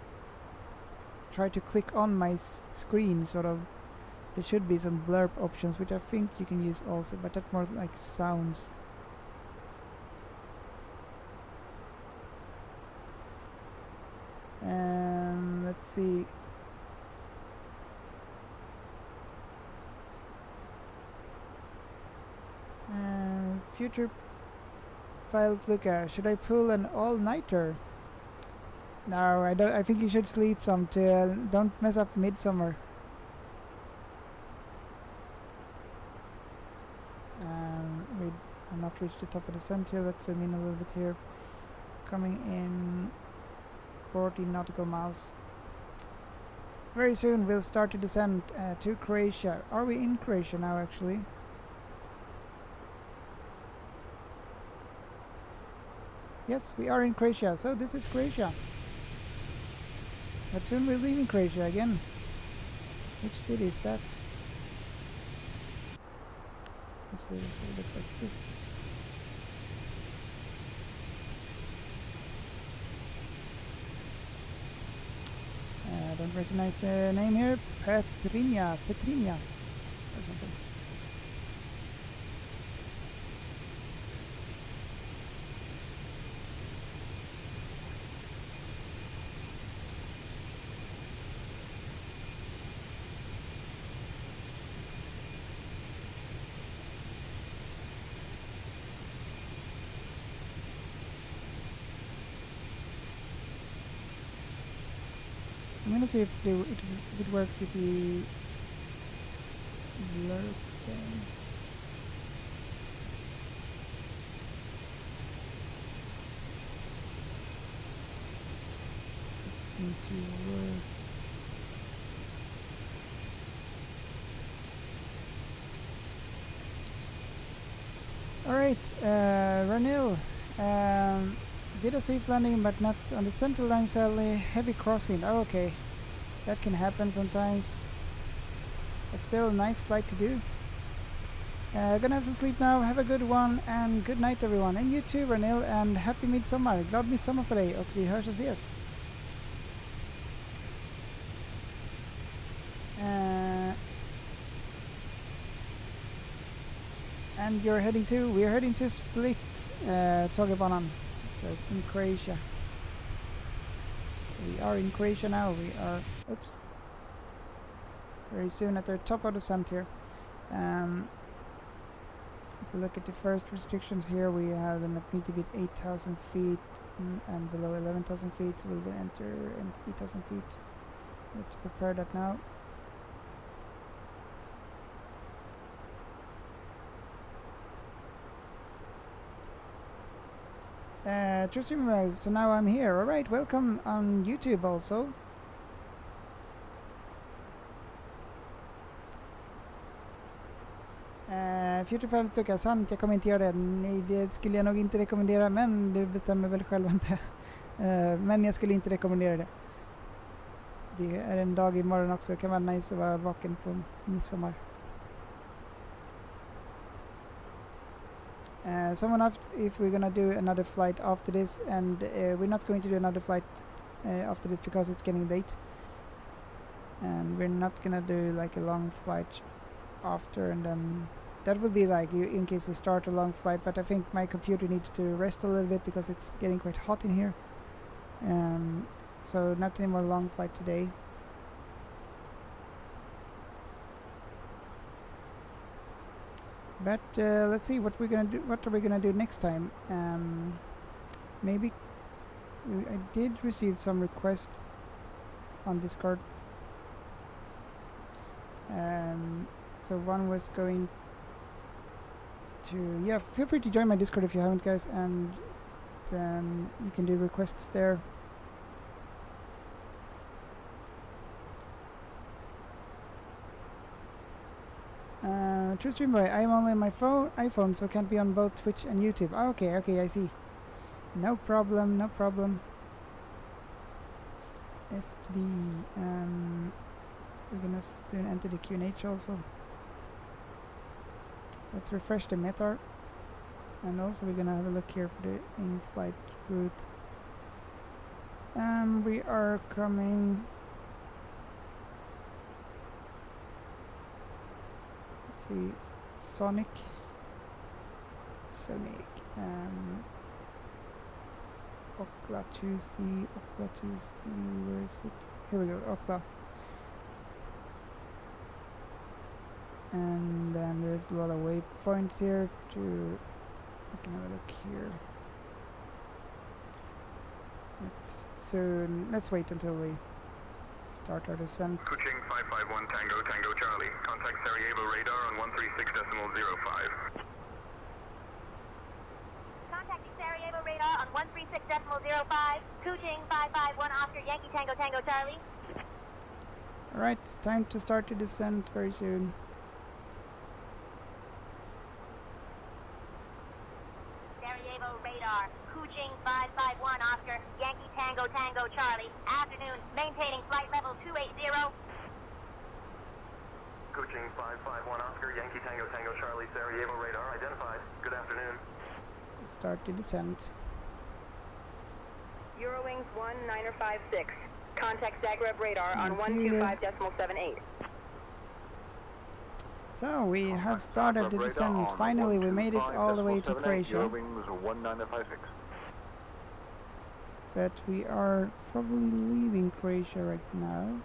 try to click on my screen, sort of, there should be some blurb options, which I think you can use also, but that's more like sounds. Let's see. Future pilot Luca, should I pull an all-nighter? No, I don't. I think you should sleep some too. Don't mess up midsummer. I'm not reached the top of the descent here. Let's zoom in a little bit here. Coming in 40 nautical miles. Very soon we'll start to descend to Croatia. Are we in Croatia now, actually? Yes, we are in Croatia, so this is Croatia. But soon we're leaving Croatia again. Which city is that? Actually, let's have a look like this. I don't recognize the name here. Petrinia or something. I'm gonna see if it works with the blurb thing. Doesn't seem to work. Alright, Ranil. Did a safe landing but not on the central line, sadly. Heavy crosswind. Oh, okay. That can happen sometimes. But still a nice flight to do. Gonna have some sleep now. Have a good one and good night everyone. And you too, Ranil, and happy midsommar. Glad midsommar på dig och vi hörs och ses. And we're heading to Split, Tågbanan, so in Croatia. So we are in Croatia now. We are, oops, very soon at the top of the descent here. If we look at the first restrictions here, we have them at need to be at 8,000 feet and below 11,000 feet, so we'll enter at 8,000 feet. Let's prepare that now. True stream, so now I'm here. Alright, welcome on YouTube also. Future Pilot Lucas, sant, jag kommer inte göra det. Nej, det skulle jag nog inte rekommendera, men du bestämmer väl själv inte. Men jag skulle inte rekommendera det. Det är en dag imorgon också, det kan vara nice att vara vaken på midsommar. Someone asked if we're gonna do another flight after this, and we're not going to do another flight after this because it's getting late. And we're not gonna do like a long flight after, and then that would be like in case we start a long flight, but I think my computer needs to rest a little bit because it's getting quite hot in here. So not any more long flight today. But let's see what we're gonna do. What are we gonna do next time? Maybe I did receive some requests on Discord. So one was going to, yeah, feel free to join my Discord if you haven't, guys, and then you can do requests there. True stream boy, I am only on my iPhone, so can't be on both Twitch and YouTube. Oh, okay, I see. No problem, no problem. STD, we're gonna soon enter the QNH also. Let's refresh the METAR. And also we're gonna have a look here for the in-flight route. We are coming... Let's see, Sonic, Okla 2C, where is it? Here we go, Okla. And then there's a lot of waypoints here to, we can have a look here. Let's wait until we start our descent. Kuching 551 Tango, Tango Charlie. Contact Sarajevo radar on 136.05. Contacting Sarajevo radar on 136.05. Kuching 551 Oscar Yankee Tango, Tango Charlie. Alright, time to start the descent very soon. Sarajevo radar. Kuching 551 Oscar Yankee Tango, Tango Charlie. Afternoon, maintaining flight level 280. Kuching 551 Oscar Yankee Tango, Tango Charlie, Sarajevo radar identified. Good afternoon. Let's start the descent. Eurowings 1956. Contact Zagreb radar on 125.78. So we have started the descent. Finally, we made it all the way to Croatia. Eurowings 1956. But we are probably leaving Croatia right now.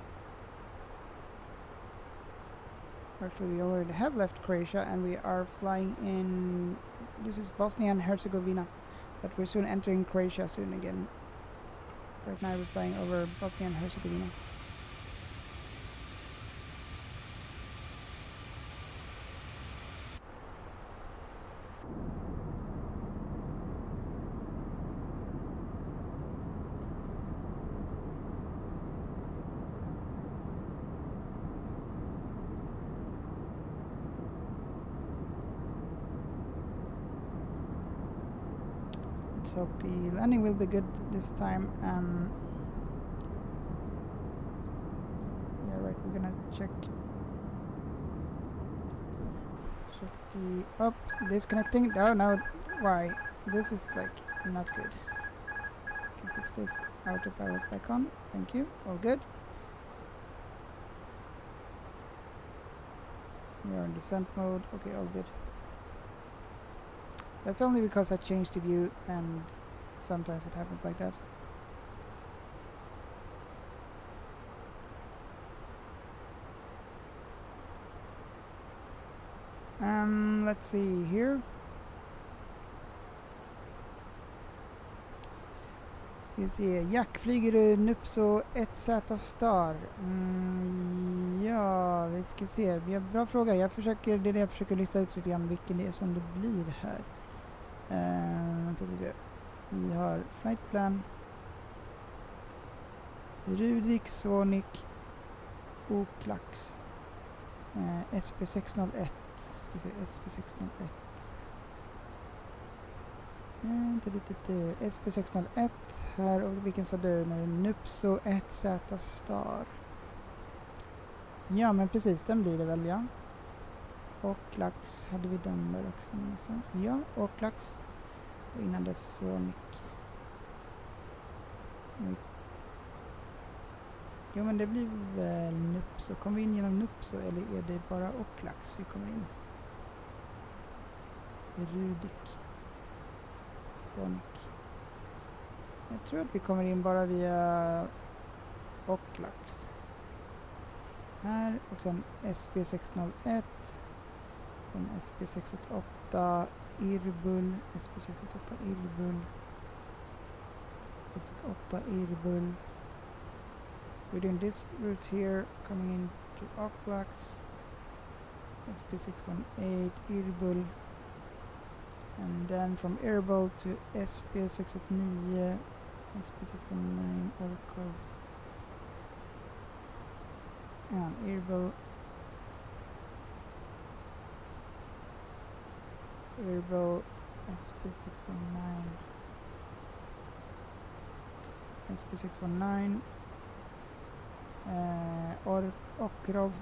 Actually, we already have left Croatia and we are flying in... This is Bosnia and Herzegovina. But we're soon entering Croatia soon again. Right now we're flying over Bosnia and Herzegovina. let's hope the landing will be good this time. Yeah, right, we're gonna check the disconnecting. No, why? This is like not good. Can fix this. Autopilot back on. Thank you. All good. We are in descent mode. Okay, all good. That's only because I changed the view, and sometimes it happens like that. Let's see here. Ska vi se. Jack, flyger du Nupso 1Z Star? Ja, vi ska se. Vi har bra fråga. Det är det jag försöker lista ut lite grann vilken det är som det blir här. Vänta, ska vi se. Vi har flightplan, Rudik, Sonic, Oklax, SP601. Ska vi se, SP601. SP601 här, och vilken sa du nu? Nupso 1Z Star. Ja, men precis, den blir det väl, ja. Och lax, hade vi den där också någonstans? Ja, och lax. Och innan dess Sonic. Jo, men det blir väl Nupso. Kommer vi in genom Nupso, eller är det bara och lax vi kommer in? Rudik. Sonic. Jag tror att vi kommer in bara via Ocklax. Här, och sen SP601. Sen SP618 Irbul. SP618 Irbul. 618 Irbul. So we're doing this route here, coming into Ocklax. SP618 Irbul. And then from Irbul to SP619, SP619 Orco, and Irbul, SP619, SP619, Okrov,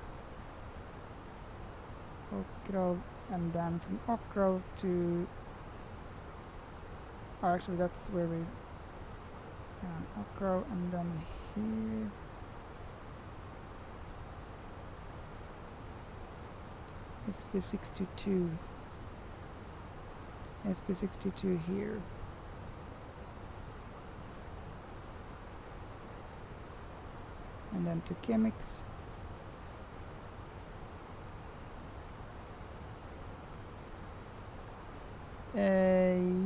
and then from Okrov to actually that's where we Okrov, and then here SP622 here, and then to Chemix.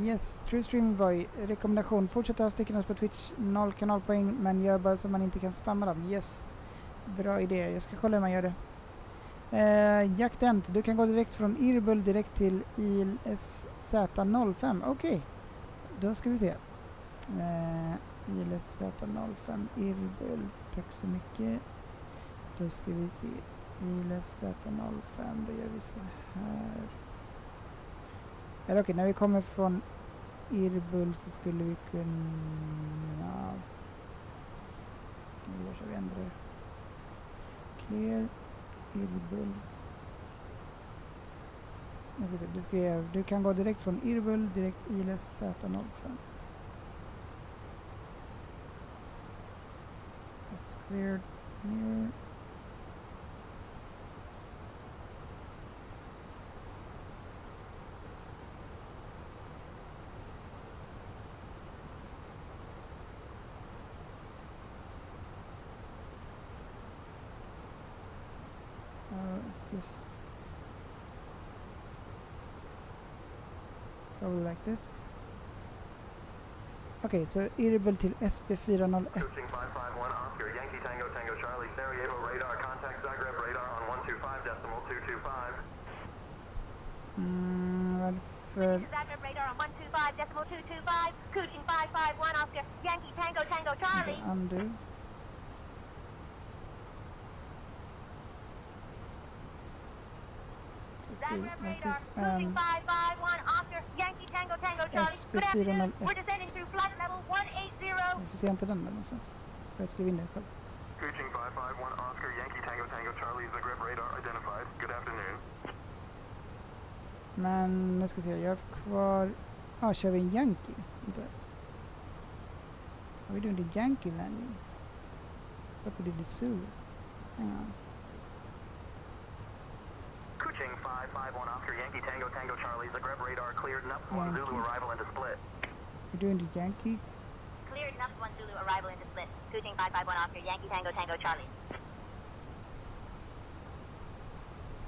Yes, True Stream Boy. Rekommendation. Fortsätt ha stickorna på Twitch. 0 kanalpoäng, men gör bara så man inte kan spamma dem. Yes. Bra idé. Jag ska kolla hur man gör det. Jaktent. Du kan gå direkt från Irbul direkt till ILSZ05. Okej. Då ska vi se. ILSZ05 Irbul. Tack så mycket. Då ska vi se. ILSZ05. Då gör vi så här. Eller okej, när vi kommer från Irbul så skulle vi kunna... Nu ska vi ändra det. Clear, Irbul. Jag ska se, du kan gå direkt från Irbul, direkt ILSZ05. That's cleared here. Is this probably like this? Okay, so Irbul till SP401. Coaching 551 Oscar, Yankee Tango Tango Charlie, Sarajevo radar, contact Zagreb radar on 125.225. Varför? Zagreb radar on 125.225, Coaching 551 Oscar, Yankee Tango Tango Charlie. Undo. Like this, Zagreb radar, Coaching 551 Oscar, Yankee Tango Tango Tango Charlie. Good afternoon. We're descending through flight level 180. Varför ser jag inte den där någonstans? För jag skriver in den själv. Coaching 551 Oscar Yankee Tango Tango Charlie Zagreb radar identified. Good afternoon. Men nu ska se, jag har kvar... kör vi en Yankee? Vänta. Are we doing the Yankee landing? What did it Zulu? Hang on. Coaching 551 Oscar Yankee Tango Tango Charlie Zagreb radar cleared enough 1 Zulu arrival into split. We're doing the Yankee? Cleared enough 1 Zulu arrival into split. Coaching 551 Oscar Yankee Tango Tango Charlie.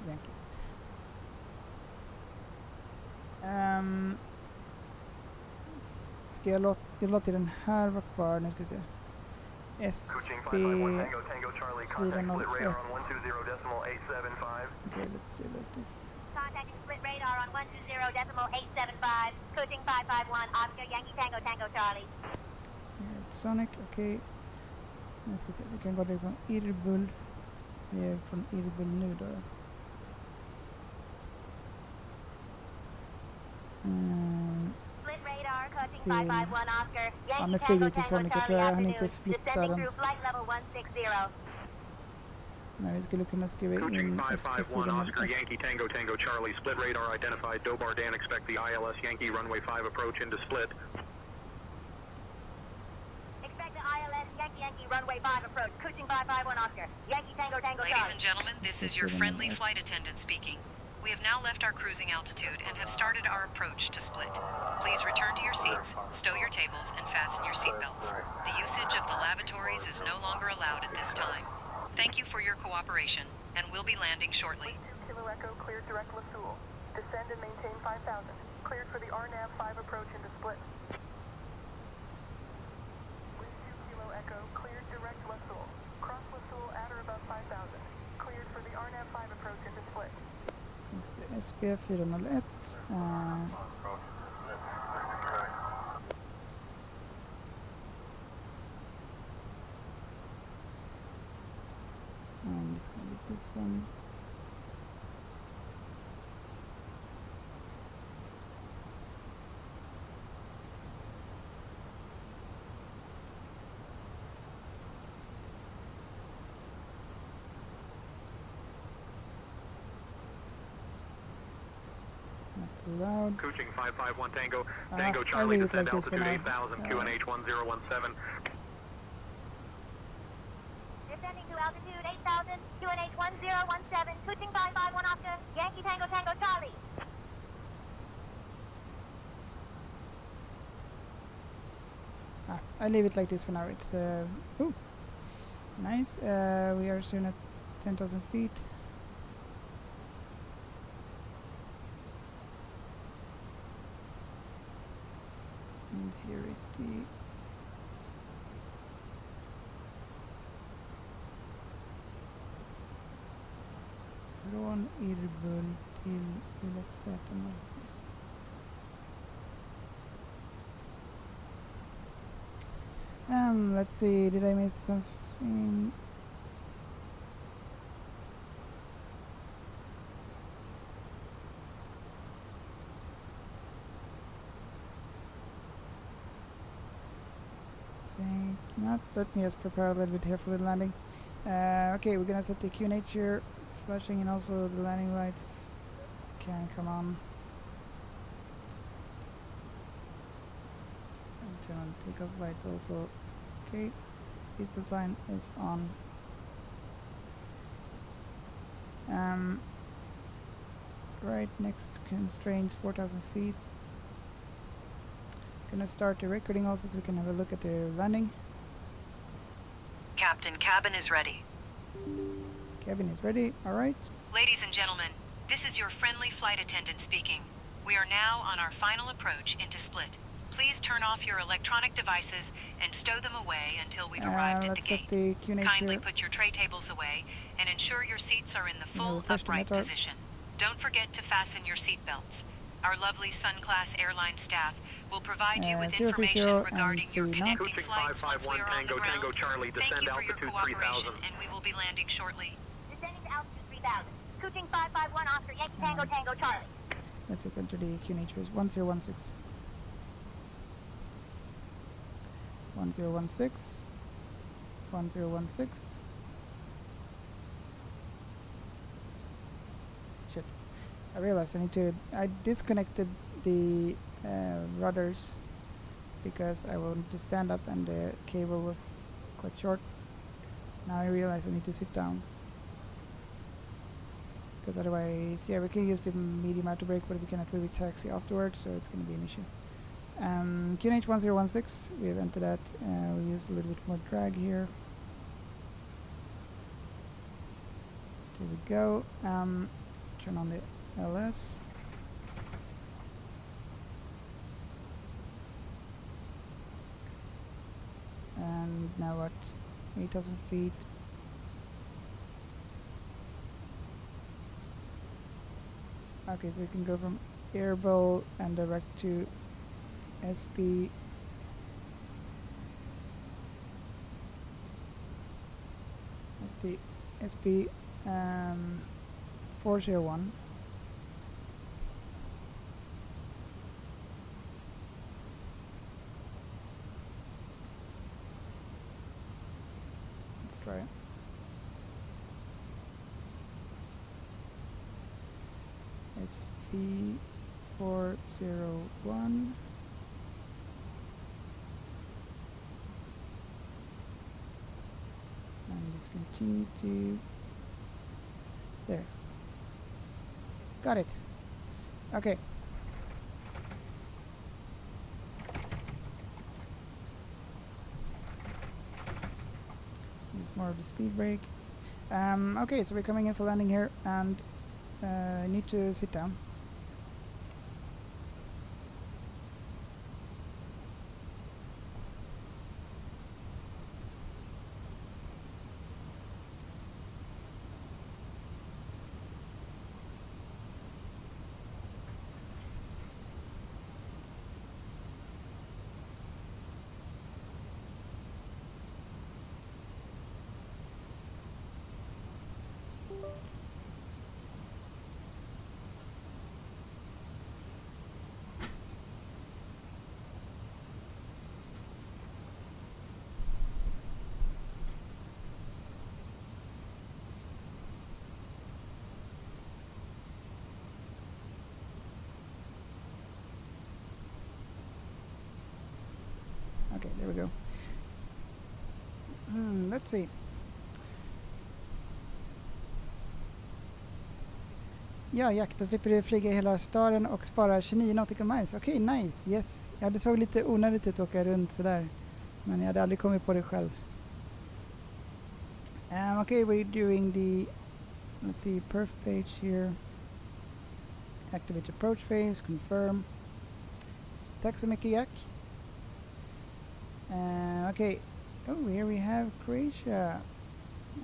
Yankee. Ska jag låta den här vara kvar? Nu ska vi se. SP 401. Okay, let's do like this. Contacting split radar on 120.875. Coaching 551 Oscar Yankee Tango Tango Charlie. Sonic, okej. Nu ska vi se, vi kan gå därifrån Irbull. Vi är från Irbull nu då. Split radar, coaching 551 Oscar Han är Yankee flyger Tango till Tango Sonic, jag tror Charlie han inte afternoon. flyttar Descending den. through flight level 160. Men vi skulle kunna skriva in Coaching 551 Oscar SP401. Yankee Tango Tango Charlie, split radar identified. Dobar Dan, expect the ILS Yankee runway 5 approach into split. Expect the ILS Yankee Yankee runway 5 approach. Coaching 551 Oscar Yankee Tango Tango Charlie. Ladies and gentlemen, this is your friendly flight attendant speaking. We have now left our cruising altitude and have started our approach to Split. Please return to your seats, stow your tables, and fasten your seatbelts. The usage of the lavatories is no longer allowed at this time. Thank you for your cooperation, and we'll be landing shortly. Kilo Echo cleared direct LaSoul. Descend and maintain 5,000. Cleared for the RNAV 5 approach into Split. Wind 2 Kilo Echo cleared direct LaSoul. Cross LaSoul at or above 5,000. Cleared for the RNAV 5 approach into Split. SP401. And it's going to be this one. Loud. Coaching 551 Tango, Tango Charlie, descend like altitude 8,000, QNH 1017. Descending to altitude 8,000, QNH 1017, coaching 551 Oscar, Yankee Tango Tango Charlie. I leave it like this for now. It's ooh, nice. We are soon at 10,000 feet. And here is the från Irbull till Ilessäten. Let's see, did I miss something? Think not. Let me just prepare a little bit here for the landing. Okay, we're gonna set the QNH here, flashing, and also the landing lights can come on. And turn on takeoff lights also. Okay, seatbelt sign is on. Right next constraints 4,000 feet. Gonna start the recording also so we can have a look at the landing. Captain, cabin is ready. Cabin is ready, alright. Ladies and gentlemen, this is your friendly flight attendant speaking. We are now on our final approach into Split. Please turn off your electronic devices and stow them away until we've arrived at the gate. Kindly put your tray tables away and ensure your seats are in the full upright position. Don't forget to fasten your seat belts. Our lovely Sunclass airline staff will provide you with information regarding your connecting flights once we are on the ground. Thank you for your cooperation, and we will be landing shortly. Descending to altitude 3,000. Coaching 551 Oscar, Yankee Tango Tango Charlie. Let's just enter the QNH 1016. 1016. 1016. Shit. I realized I disconnected the rudders because I wanted to stand up and the cable was quite short. Now I realize I need to sit down. Because otherwise, yeah, we can use the medium outer brake, but we cannot really taxi afterwards, so it's going to be an issue. QNH 1016, we have entered that. We'll use a little bit more drag here. There we go. Turn on the LS. And now what? 8,000 feet. Okay, so we can go from Airball and direct to SP. Let's see, SP 401. Let's try it. SP 401. And discontinue to there. Got it. Okay. Use more of the speed brake. Okay, so we're coming in for landing here, and I need to sit down. Okay, there we go. Let's see. Ja, Jack, då slipper du flyga i hela staden och spara 29 nautical miles. Okej, nice. Yes. Ja, det såg lite onödigt ut att åka runt sådär. Men jag hade aldrig kommit på det själv. Okay, we're doing the, let's see, perf page here. Activate approach phase, confirm. Tack så mycket, Jack. Okay. Oh, here we have Croatia.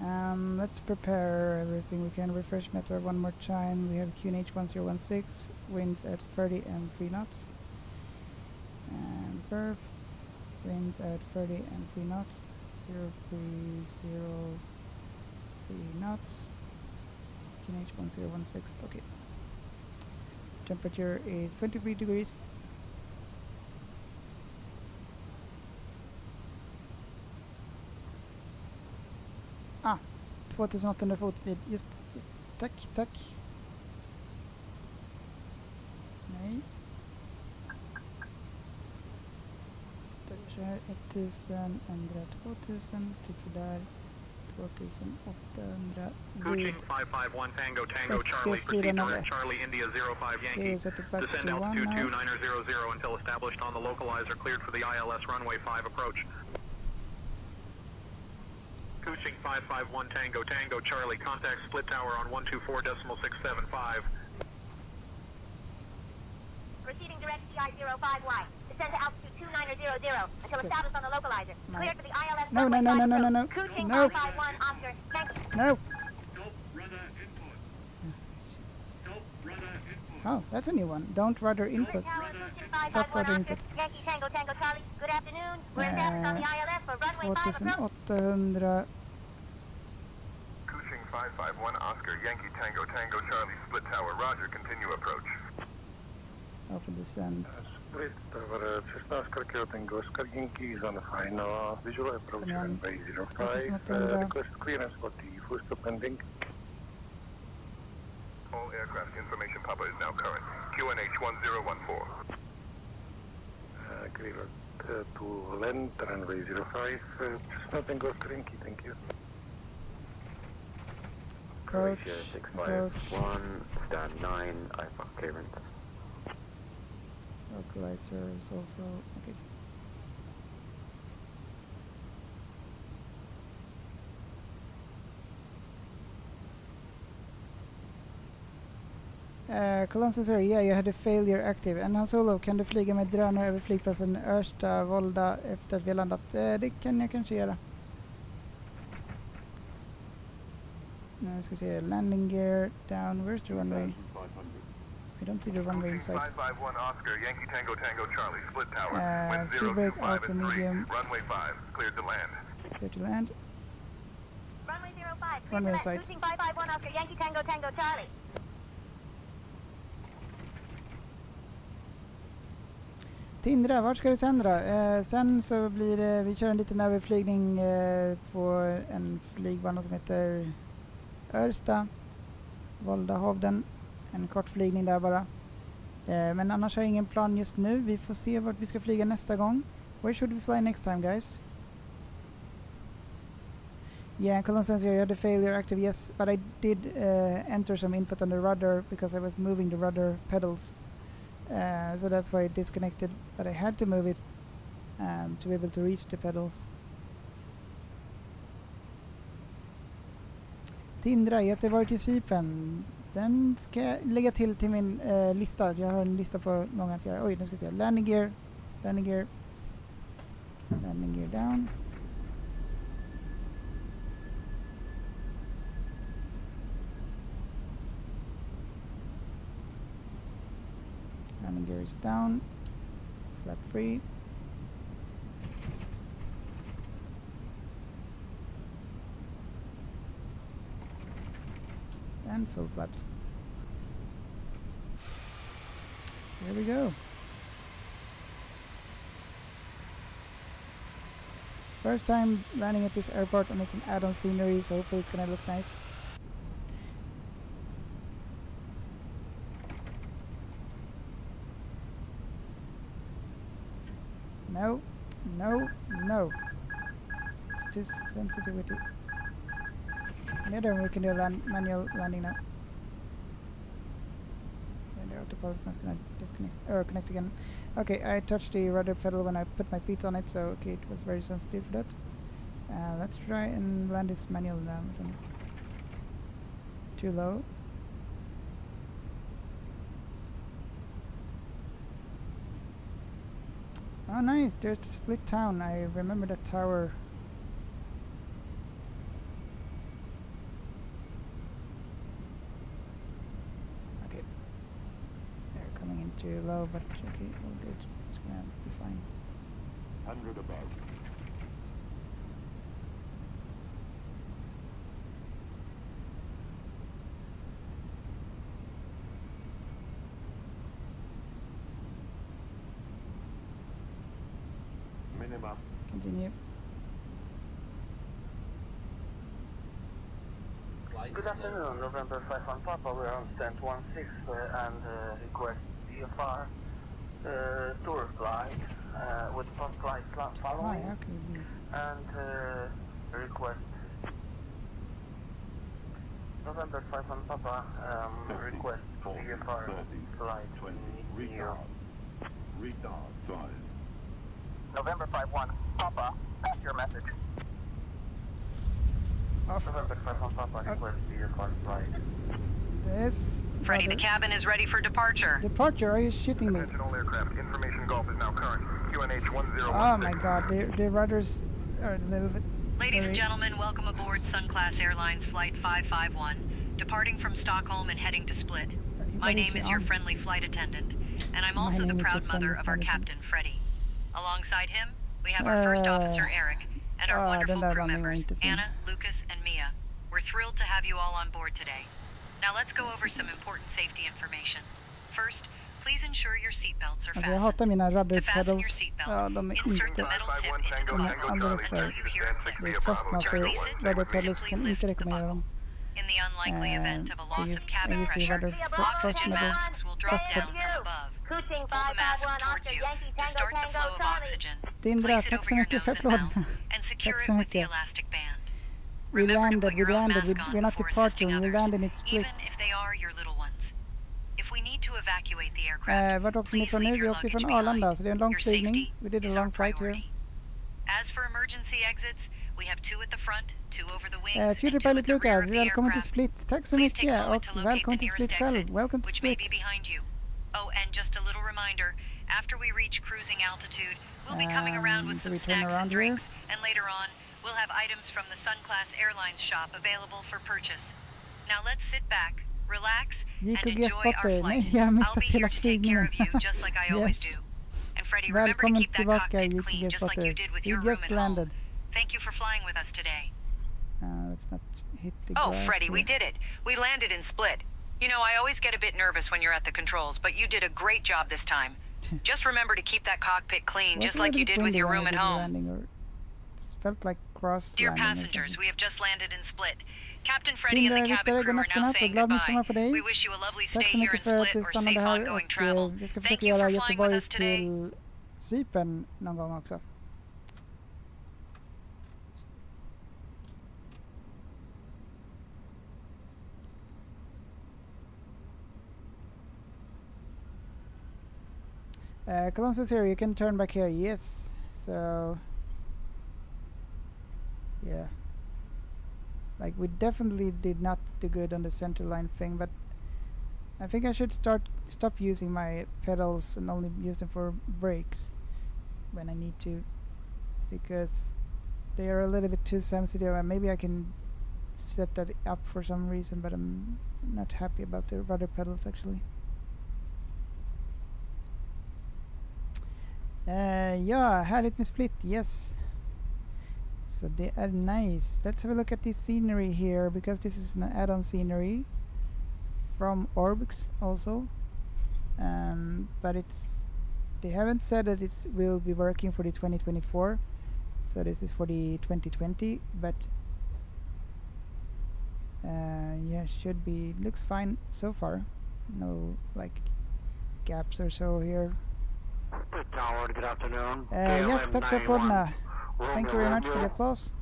Let's prepare everything we can. Refresh meter one more time. We have QNH 1016, winds at 30 and 3 knots. And perf, winds at 30 and 3 knots. 0303 knots. QNH 1016. Okay. Temperature is 23 degrees. 2800 fot vid just tack. Nej. Så här 1000, ändra 2000, trycker där 2800 vid SP401. Charlie India 05 Yankee. Descend altitude 2900 until established on the localizer, cleared for the ILS runway 5 approach. Kuching 551 Tango Charlie, contact split tower on 124.675. Proceeding direct TI-05Y. Descend to altitude 2900 until established on the localizer. Cleared for the ILS. No. Kuching No. 551 Oscar. No. Oh, that's a new one. Don't rudder input. Stop rudder input. Yankee Tango Charlie. Good afternoon. We're established on the ILS for runway 5 approach. 2800. Kuching 551 Oscar, Yankee Tango Charlie, split tower, roger, continue approach. Open descent. Split over Cessna Oscar Kilo Tango Oscar Yankee is on the final visual approach runway 05. Request clearance for the full stop landing. All aircraft information Papa is now current. QNH 1014. Clear to land runway 05. Cessna Tango Oscar Yankee, thank you. Croatia 651, stand 9, IFA clearance. Localizer is also okay. Colonel sir, yeah, you had a failure active. And Han Solo, kan du flyga med drönare över flygplatsen Örsta, Volda efter att vi har landat? Det kan jag kanske göra. Nu ska vi se, landing gear down, where's the runway? I don't see the runway in sight. 551 Oscar, Yankee Tango Tango Charlie, split tower. Wind Speed brake, auto medium. Runway 5, cleared to land. Clear to land. Runway 05, clear Runway to in sight. land. 551 Oscar, Yankee Tango Tango Charlie. Tindra, vart ska du sen då? Sen så blir det, vi kör en liten överflygning på en flygbana som heter Örsta, Volda, Hovden. En kort flygning där bara. Men annars har jag ingen plan just nu. Vi får se vart vi ska flyga nästa gång. Where should we fly next time, guys? Yeah, column sensor, you had a failure active, yes. But I did enter some input on the rudder because I was moving the rudder pedals. So that's why it disconnected. But I had to move it to be able to reach the pedals. Tindra, Göteborg till Cypern. Den ska jag lägga till min lista. Jag har en lista på många att göra. Oj, nu ska vi se. Landing gear. Landing gear. Landing gear down. Landing gear is down. Flap free. And full flaps. Here we go. First time landing at this airport, and it's an add-on scenery, so hopefully it's gonna look nice. No, no, no. It's just sensitivity. Neither we can do manual landing now. And the autopilot is not gonna disconnect or connect again. Okay, I touched the rudder pedal when I put my feet on it, so okay, it was very sensitive for that. Let's try and land this manual now. Too low. Oh, nice! There's a split town. I remember that tower. Too low, but okay, all good. It's gonna be fine. 100 above. Minimum. Continue. Good afternoon, November 51 Papa. We're on stand 16 and request VFR tour flight with first flight following. Hi, okay. And request November 51 Papa request VFR flight 20 retard size. November 51 Papa, that's your message. November 51 Papa request VFR flight. This Freddy, the cabin is ready for departure. Departure? Are you shitting me? Attention all aircraft. Information Gulf is now current. QNH 1016. Oh my god, the rudders are a little bit... Ladies and gentlemen, welcome aboard Sunclass Airlines Flight 551, departing from Stockholm and heading to Split. My name is your friendly flight attendant, and I'm also the proud mother of our captain, Freddy. Alongside him, we have our first officer, Eric, and our wonderful crew members, Anna, Lucas, and Mia. We're thrilled to have you all on board today. Now let's go over some important safety information. First, Please ensure your seatbelts are Alltså jag fastened. hatar mina rudder To fasten your pedals. seatbelt, Ja, de är insert inte... the metal tip into the De är buckle alldeles until för... you hear a click. Det är Thrustmaster rudder pedals kan inte rekommendera dem. In the unlikely event of a Så loss of jag cabin just pressure, rudder oxygen masks will drop down from above. Pull the mask towards you to start the flow of oxygen. Tindra, Place it tack over så your mycket för nose and mouth applåderna. and secure Tack it så with the mycket. elastic band. We Remember to put landed, your own mask we're on not before assisting departing, we others, landed in Split. even if they are your little ones. If we need to evacuate the aircraft, Vart åkte ni please ifrån leave nu? Vi your åkte luggage ifrån behind. Arlanda, så det är en lång Your flygning. safety We did a is long our flight here. priority. As for emergency exits, we have 2 at the front, 2 over the wings, Future and 2 Pilot at the rear Luca, of the välkommen till aircraft. Split. Tack så Please take a mycket moment to och locate välkommen the till nearest Split själv. exit, Welcome to which may Split. be behind you. Oh, and just a little reminder, after we reach cruising altitude, we'll be coming around with So some we turn snacks and around here. drinks, and later on, we'll have items from the Sunclass Airlines shop available for purchase. Now let's sit back, relax, and enjoy our spotter. flight. Nej, jag har I'll missat be here hela to take care flygningen. of you, just like I always Yes. do. And Freddie, remember to Välkommen keep that tillbaka, cockpit clean, JTG just like you spotter. did with We your room just at landed. home. Thank you for flying with us today. Let's not hit the Oh, grass Freddie, we here. did it. We landed in Split. You know, I always get a bit nervous when you're at the controls, but you did a great job this time. Just remember to keep that cockpit clean, just like you did with your room at home. It felt like cross Dear landing or passengers, something. we have just landed in Split. Captain Freddie and the Tindra, cabin Victor, crew are now godnatt saying och glad midsommar goodbye. på dig. We wish you a lovely Tack stay så here mycket in för att Split du or stannade safe här ongoing och travel. jag ska Thank försöka you göra for flying with Göteborg us today. till Cypern någon gång också. Cologne says here, you can turn back here. Yes. So, yeah. Like, we definitely did not do good on the center line thing, but I think I should stop using my pedals and only use them for brakes when I need to, because they are a little bit too sensitive, and maybe I can set that up for some reason, but I'm not happy about the rudder pedals actually. Ja, härligt med Split, yes. So they are nice. Let's have a look at the scenery here, because this is an add-on scenery from Orbx also. But they haven't said that it will be working for the 2024. So this is for the 2020, but yeah, should be, looks fine so far. No like gaps or so here. Tower, good afternoon. Ja, tack för applåderna. Thank you very much for the applause.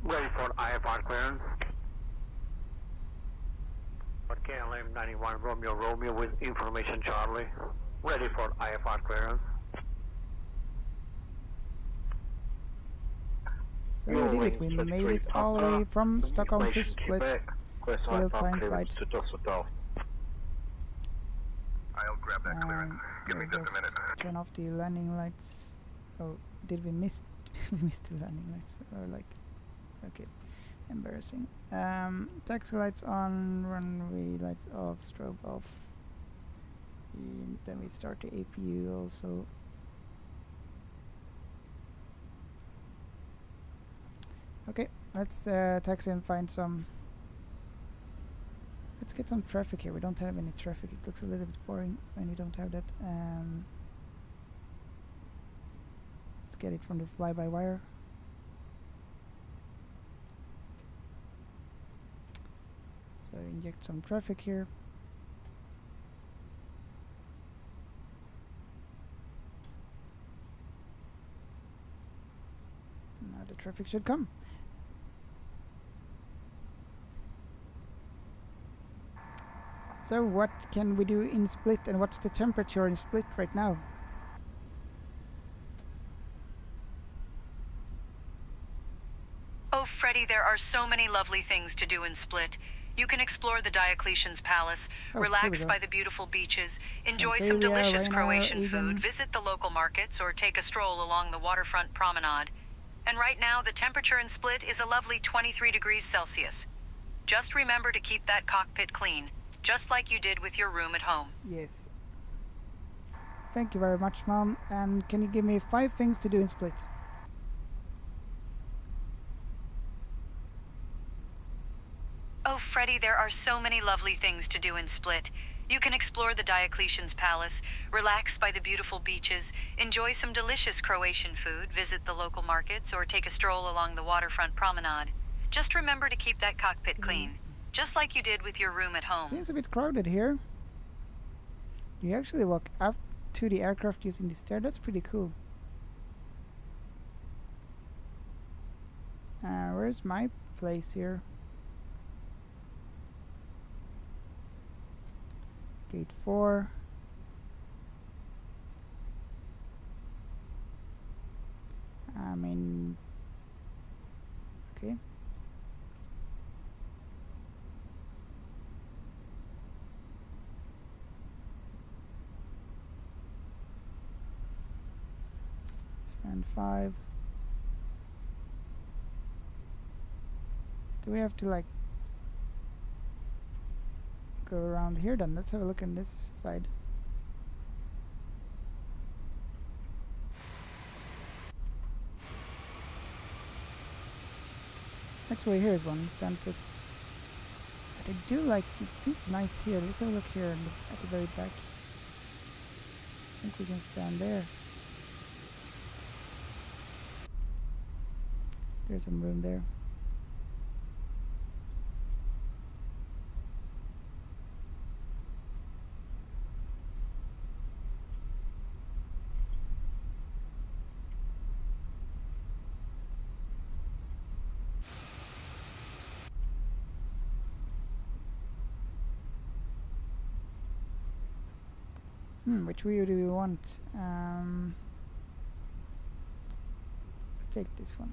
Ready for IFR clearance. KLM 91 Romeo with information Charlie. Ready for IFR clearance. So we did it. We made it all the way from Stockholm to Split. Real-time flight. I'll grab that clearance. Give me just a minute. Turn off the landing lights. Oh, did we miss? We missed the landing lights, or like, okay, embarrassing. Taxi lights on, runway lights off, strobe off. And then we start the APU also. Okay, let's taxi and find some. Let's get some traffic here. We don't have any traffic. It looks a little bit boring when we don't have that. Let's get it from the fly-by-wire. So inject some traffic here. Now the traffic should come. So what can we do in Split, and what's the temperature in Split right now? Oh, Freddie, there are so many lovely things to do in Split. You can explore the Diocletian's Palace, relax by the beautiful beaches, enjoy some delicious Croatian food, visit the local markets, or take a stroll along the waterfront promenade. And right now, the temperature in Split is a lovely 23 degrees Celsius. Just remember to keep that cockpit clean, just like you did with your room at home. Yes. Thank you very much, Mom. And can you give me 5 things to do in Split? Oh, Freddie, there are so many lovely things to do in Split. You can explore the Diocletian's Palace, relax by the beautiful beaches, enjoy some delicious Croatian food, visit the local markets, or take a stroll along the waterfront promenade. Just remember to keep that cockpit clean, just like you did with your room at home. Seems a bit crowded here. You actually walk up to the aircraft using the stair. That's pretty cool. Where's my place here? Gate 4. I mean, okay. Stand 5. Do we have to like go around here then? Let's have a look on this side. Actually, here's one, stand 6. But I do like, it seems nice here. Let's have a look here at the very back. I think we can stand there. There's some room there. Which view do we want? Let's take this one.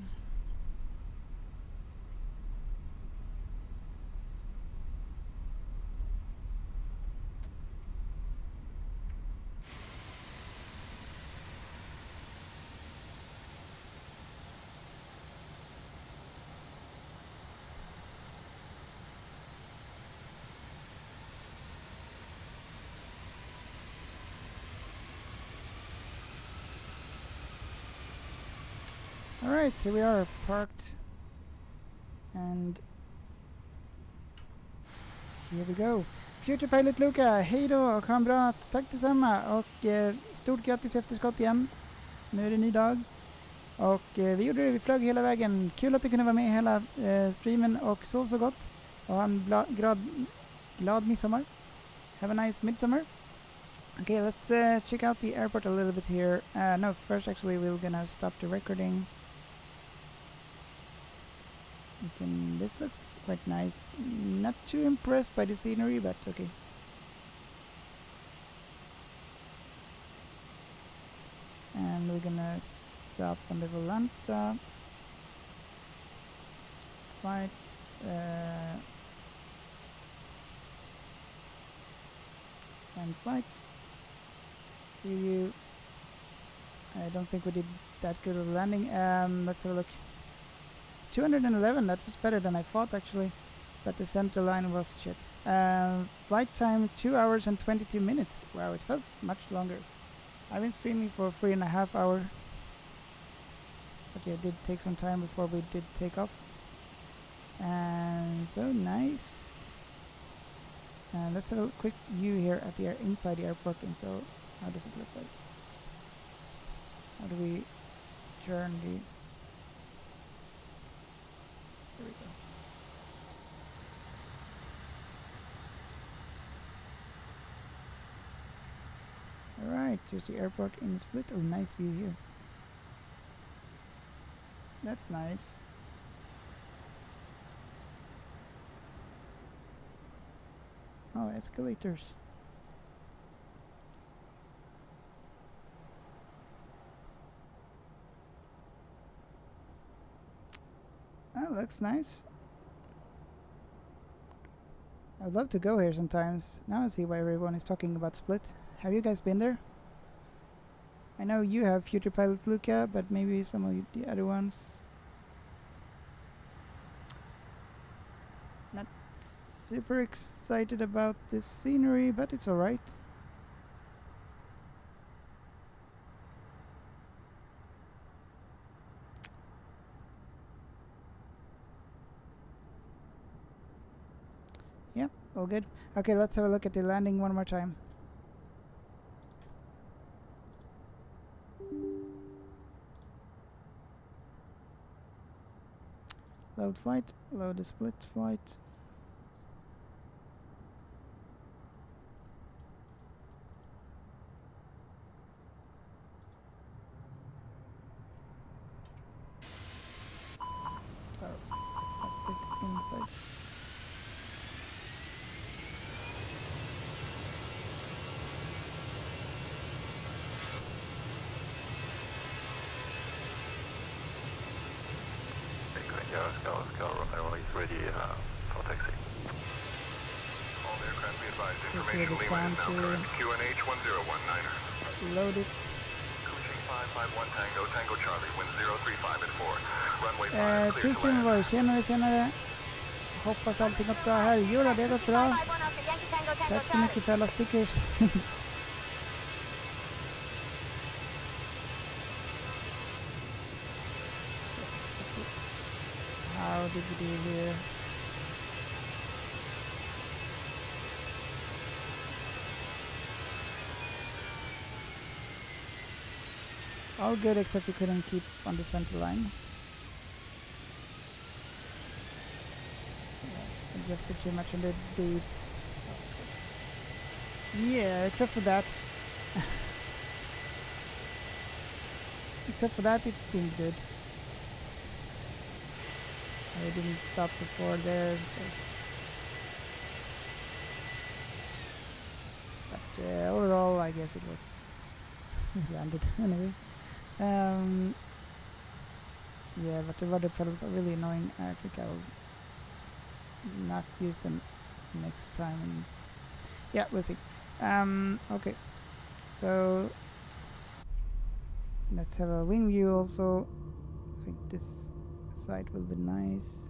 Alright, here we are parked, and here we go. Future Pilot Luca, hej då och ha en bra natt. Tack detsamma och stort grattis efterskott igen. Nu är det ny dag. Och vi gjorde det, vi flög hela vägen. Kul att du kunde vara med i hela streamen och sov så gott. Och ha en glad midsommar. Have a nice midsummer. Okay, let's check out the airport a little bit here. No, first actually we're gonna stop the recording. This looks quite nice. Not too impressed by the scenery, but okay. And we're gonna stop on the Volanta. Flights. And flight. Preview. I don't think we did that good of a landing. Let's have a look. 211, that was better than I thought actually, but the center line was shit. Flight time 2 hours and 22 minutes. Wow, it felt much longer. I've been streaming for 3.5 hours, but yeah, it did take some time before we did take off. And so nice. Let's have a quick view here at the inside the airport. And so, how does it look like? How do we turn the? There we go. Alright, there's the airport in Split. Oh, nice view here. That's nice. Oh, escalators. That looks nice. I'd love to go here sometimes. Now I see why everyone is talking about Split. Have you guys been there? I know you have, Future Pilot Luca, but maybe some of the other ones. Not super excited about this scenery, but it's alright. All good? Okay, let's have a look at the landing one more time. Load flight, load the split flight. Oh, let's not sit inside. Ready for taxi. All aircraft be advised. Information Lima is now correct. QNH 1019. Load it. Coaching 551 Tango, Tango Charlie, wind 035 at 4. Runway 5, clear to Tusen land. var, tjenare. Hoppas allting gått bra här. Jo då, det har gått bra. Tack så mycket för alla stickers. How did we do here? All good except we couldn't keep on the center line. Adjusted too much on the deep. Yeah, except for that. Except for that, it seemed good. I didn't stop before there. So. But overall, I guess it was landed anyway. Yeah, but the rudder pedals are really annoying. I think I'll not use them next time. And yeah, we'll see. Okay, so let's have a wing view also. I think this side will be nice.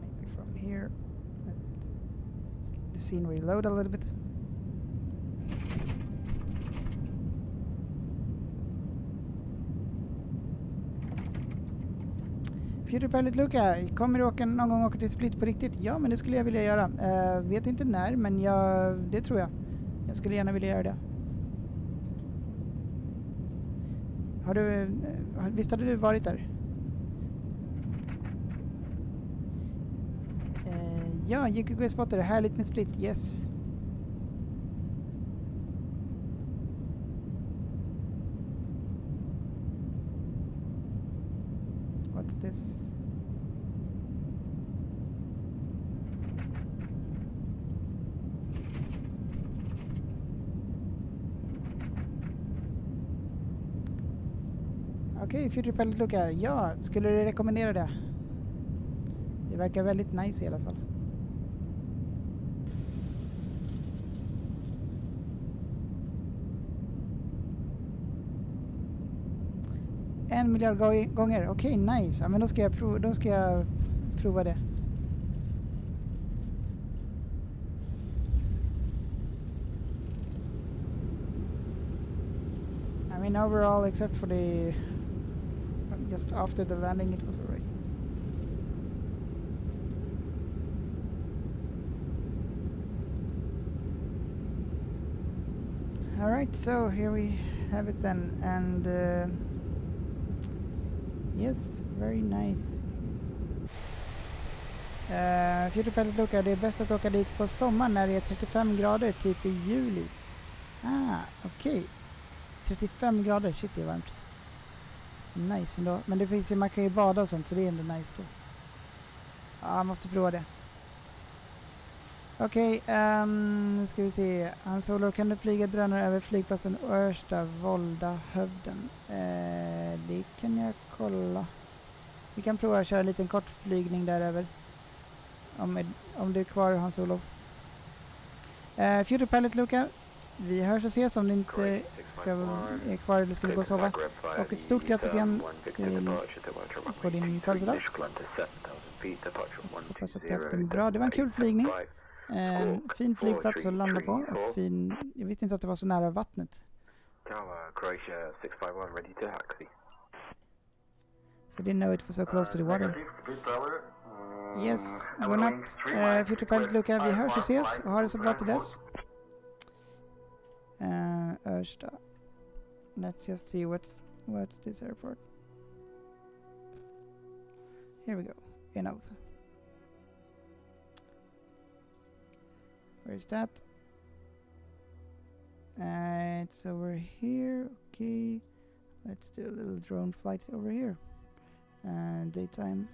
Maybe from here. Let the scenery load a little bit. Future Pilot Luca, kommer du någon gång åka till Split på riktigt? Ja, men det skulle jag vilja göra. Vet inte när, men det tror jag. Jag skulle gärna vilja göra det. Visst hade du varit där? Ja, JQG Spotter, härligt med Split, yes. What's this? Okej, Future Pilot Look här. Ja, skulle du rekommendera det? Det verkar väldigt nice i alla fall. En miljard gånger. Okej, nice. Ja, men då ska jag prova det. I mean, overall, except for the just after the landing, it was alright. Alright, so here we have it then, and yes, very nice. Future Pilot Look, det är bäst att åka dit på sommaren när det är 35 grader, typ i juli. Okej. 35 grader, shit det är varmt. Nice ändå. Men det finns ju, man kan ju bada och sånt, så det är ändå nice då. Ja, jag måste prova det. Okej, nu ska vi se. Han Solo, kan du flyga drönare över flygplatsen Örsta, Volda, Hövden? Det kan jag kolla. Vi kan prova att köra en liten kort flygning där över. Om du är kvar, Han Solo. Future Pilot Luca. Vi hörs och ses om du inte är kvar eller skulle gå och sova. Och ett stort grattis igen på din födelsedag. Hoppas att du haft en bra. Det var en kul flygning. En fin flygplats att landa på. Och fin, jag visste inte att det var så nära vattnet. So I didn't know it was so close to the water. Yes, godnatt. Future pilot Luca, vi hörs och ses och ha det så bra till dess. Örsta. Let's just see what's this airport. Here we go. Enough. Where's that? It's over here. Okay. Let's do a little drone flight over here. Daytime.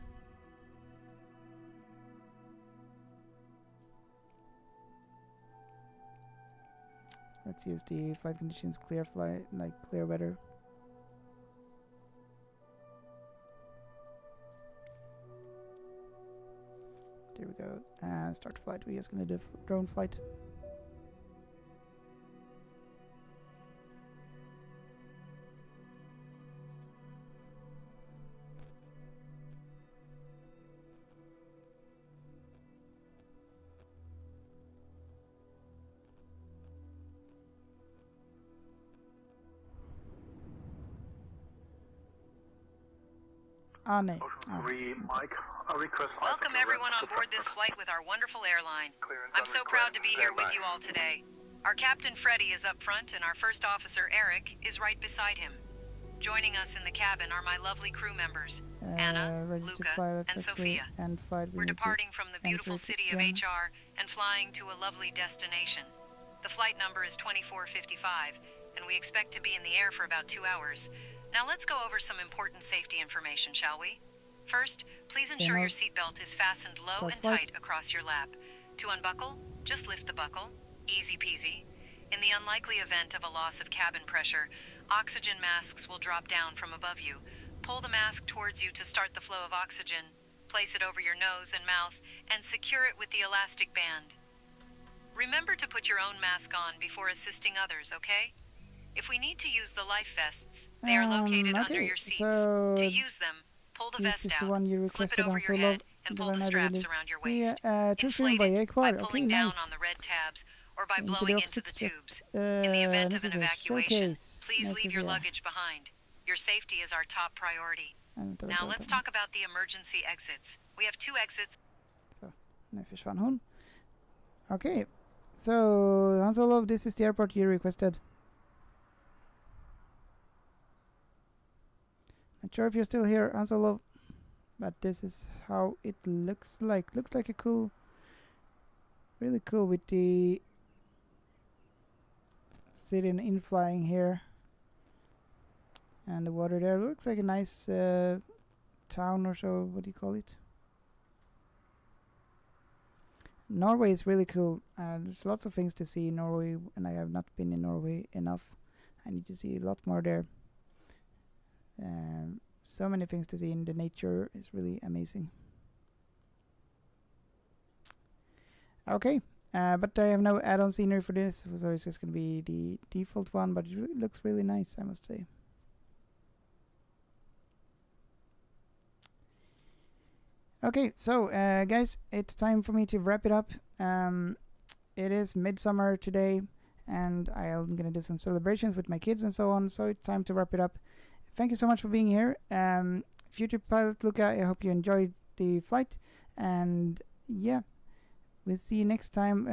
Let's use the flight conditions, clear flight, like clear weather. There we go. Start flight. We're just gonna do drone flight. Welcome everyone on board this flight with our wonderful airline. I'm so proud to be here with you all today. Our captain Freddie is up front and our first officer Eric is right beside him. Joining us in the cabin are my lovely crew members, Anna, Luca, and Sophia. We're departing from the beautiful city of HR and flying to a lovely destination. The flight number is 2455 and we expect to be in the air for about 2 hours. Now let's go over some important safety information, shall we? First, please ensure your seatbelt is fastened low and tight across your lap. To unbuckle, just lift the buckle. Easy peasy. In the unlikely event of a loss of cabin pressure, oxygen masks will drop down from above you. Pull the mask towards you to start the flow of oxygen. Place it over your nose and mouth and secure it with the elastic band. Remember to put your own mask on before assisting others, okay? If we need to use the life vests, they are located under your seats. So to use them, pull the vest this is out, the one you slip it requested over on your head, and pull the straps around your waist. Inflate it by pulling down on the red tabs or by blowing into the tubes. In the event of an evacuation, please leave your luggage behind. Your safety is our top priority. Now let's talk about the emergency exits. We have 2 exits. Så, nu försvann hon. Okay, so Han Solo, this is the airport you requested. Not sure if you're still here, Han Solo, but this is how it looks like. Looks like a cool, really cool with the city and in-flying here. And the water there looks like a nice town or so. What do you call it? Norway is really cool. There's lots of things to see in Norway, and I have not been in Norway enough. I need to see a lot more there. So many things to see, in the nature is really amazing. Okay, but I have no add-on scenery for this, so it's just going to be the default one, but it looks really nice, I must say. Okay, so guys, it's time for me to wrap it up. It is midsummer today, and I'm gonna do some celebrations with my kids and so on, so it's time to wrap it up. Thank you so much for being here. Future pilot Luca, I hope you enjoyed the flight, and yeah, we'll see you next time.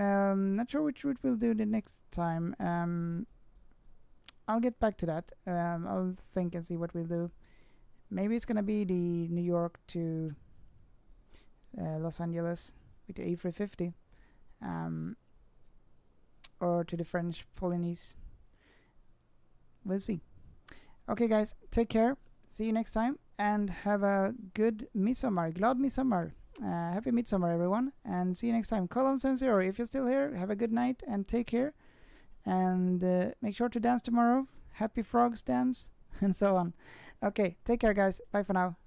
Not sure which route we'll do the next time. I'll get back to that. I'll think and see what we'll do. Maybe it's gonna be the New York to Los Angeles with the A350, or to the French Polynesia. We'll see. Okay guys, take care, see you next time, and have a good Midsommar, glad Midsommar, happy Midsommar everyone, and see you next time. Column 70, if you're still here, have a good night and take care, and make sure to dance tomorrow, happy frogs dance, and so on. Okay, take care guys, bye for now.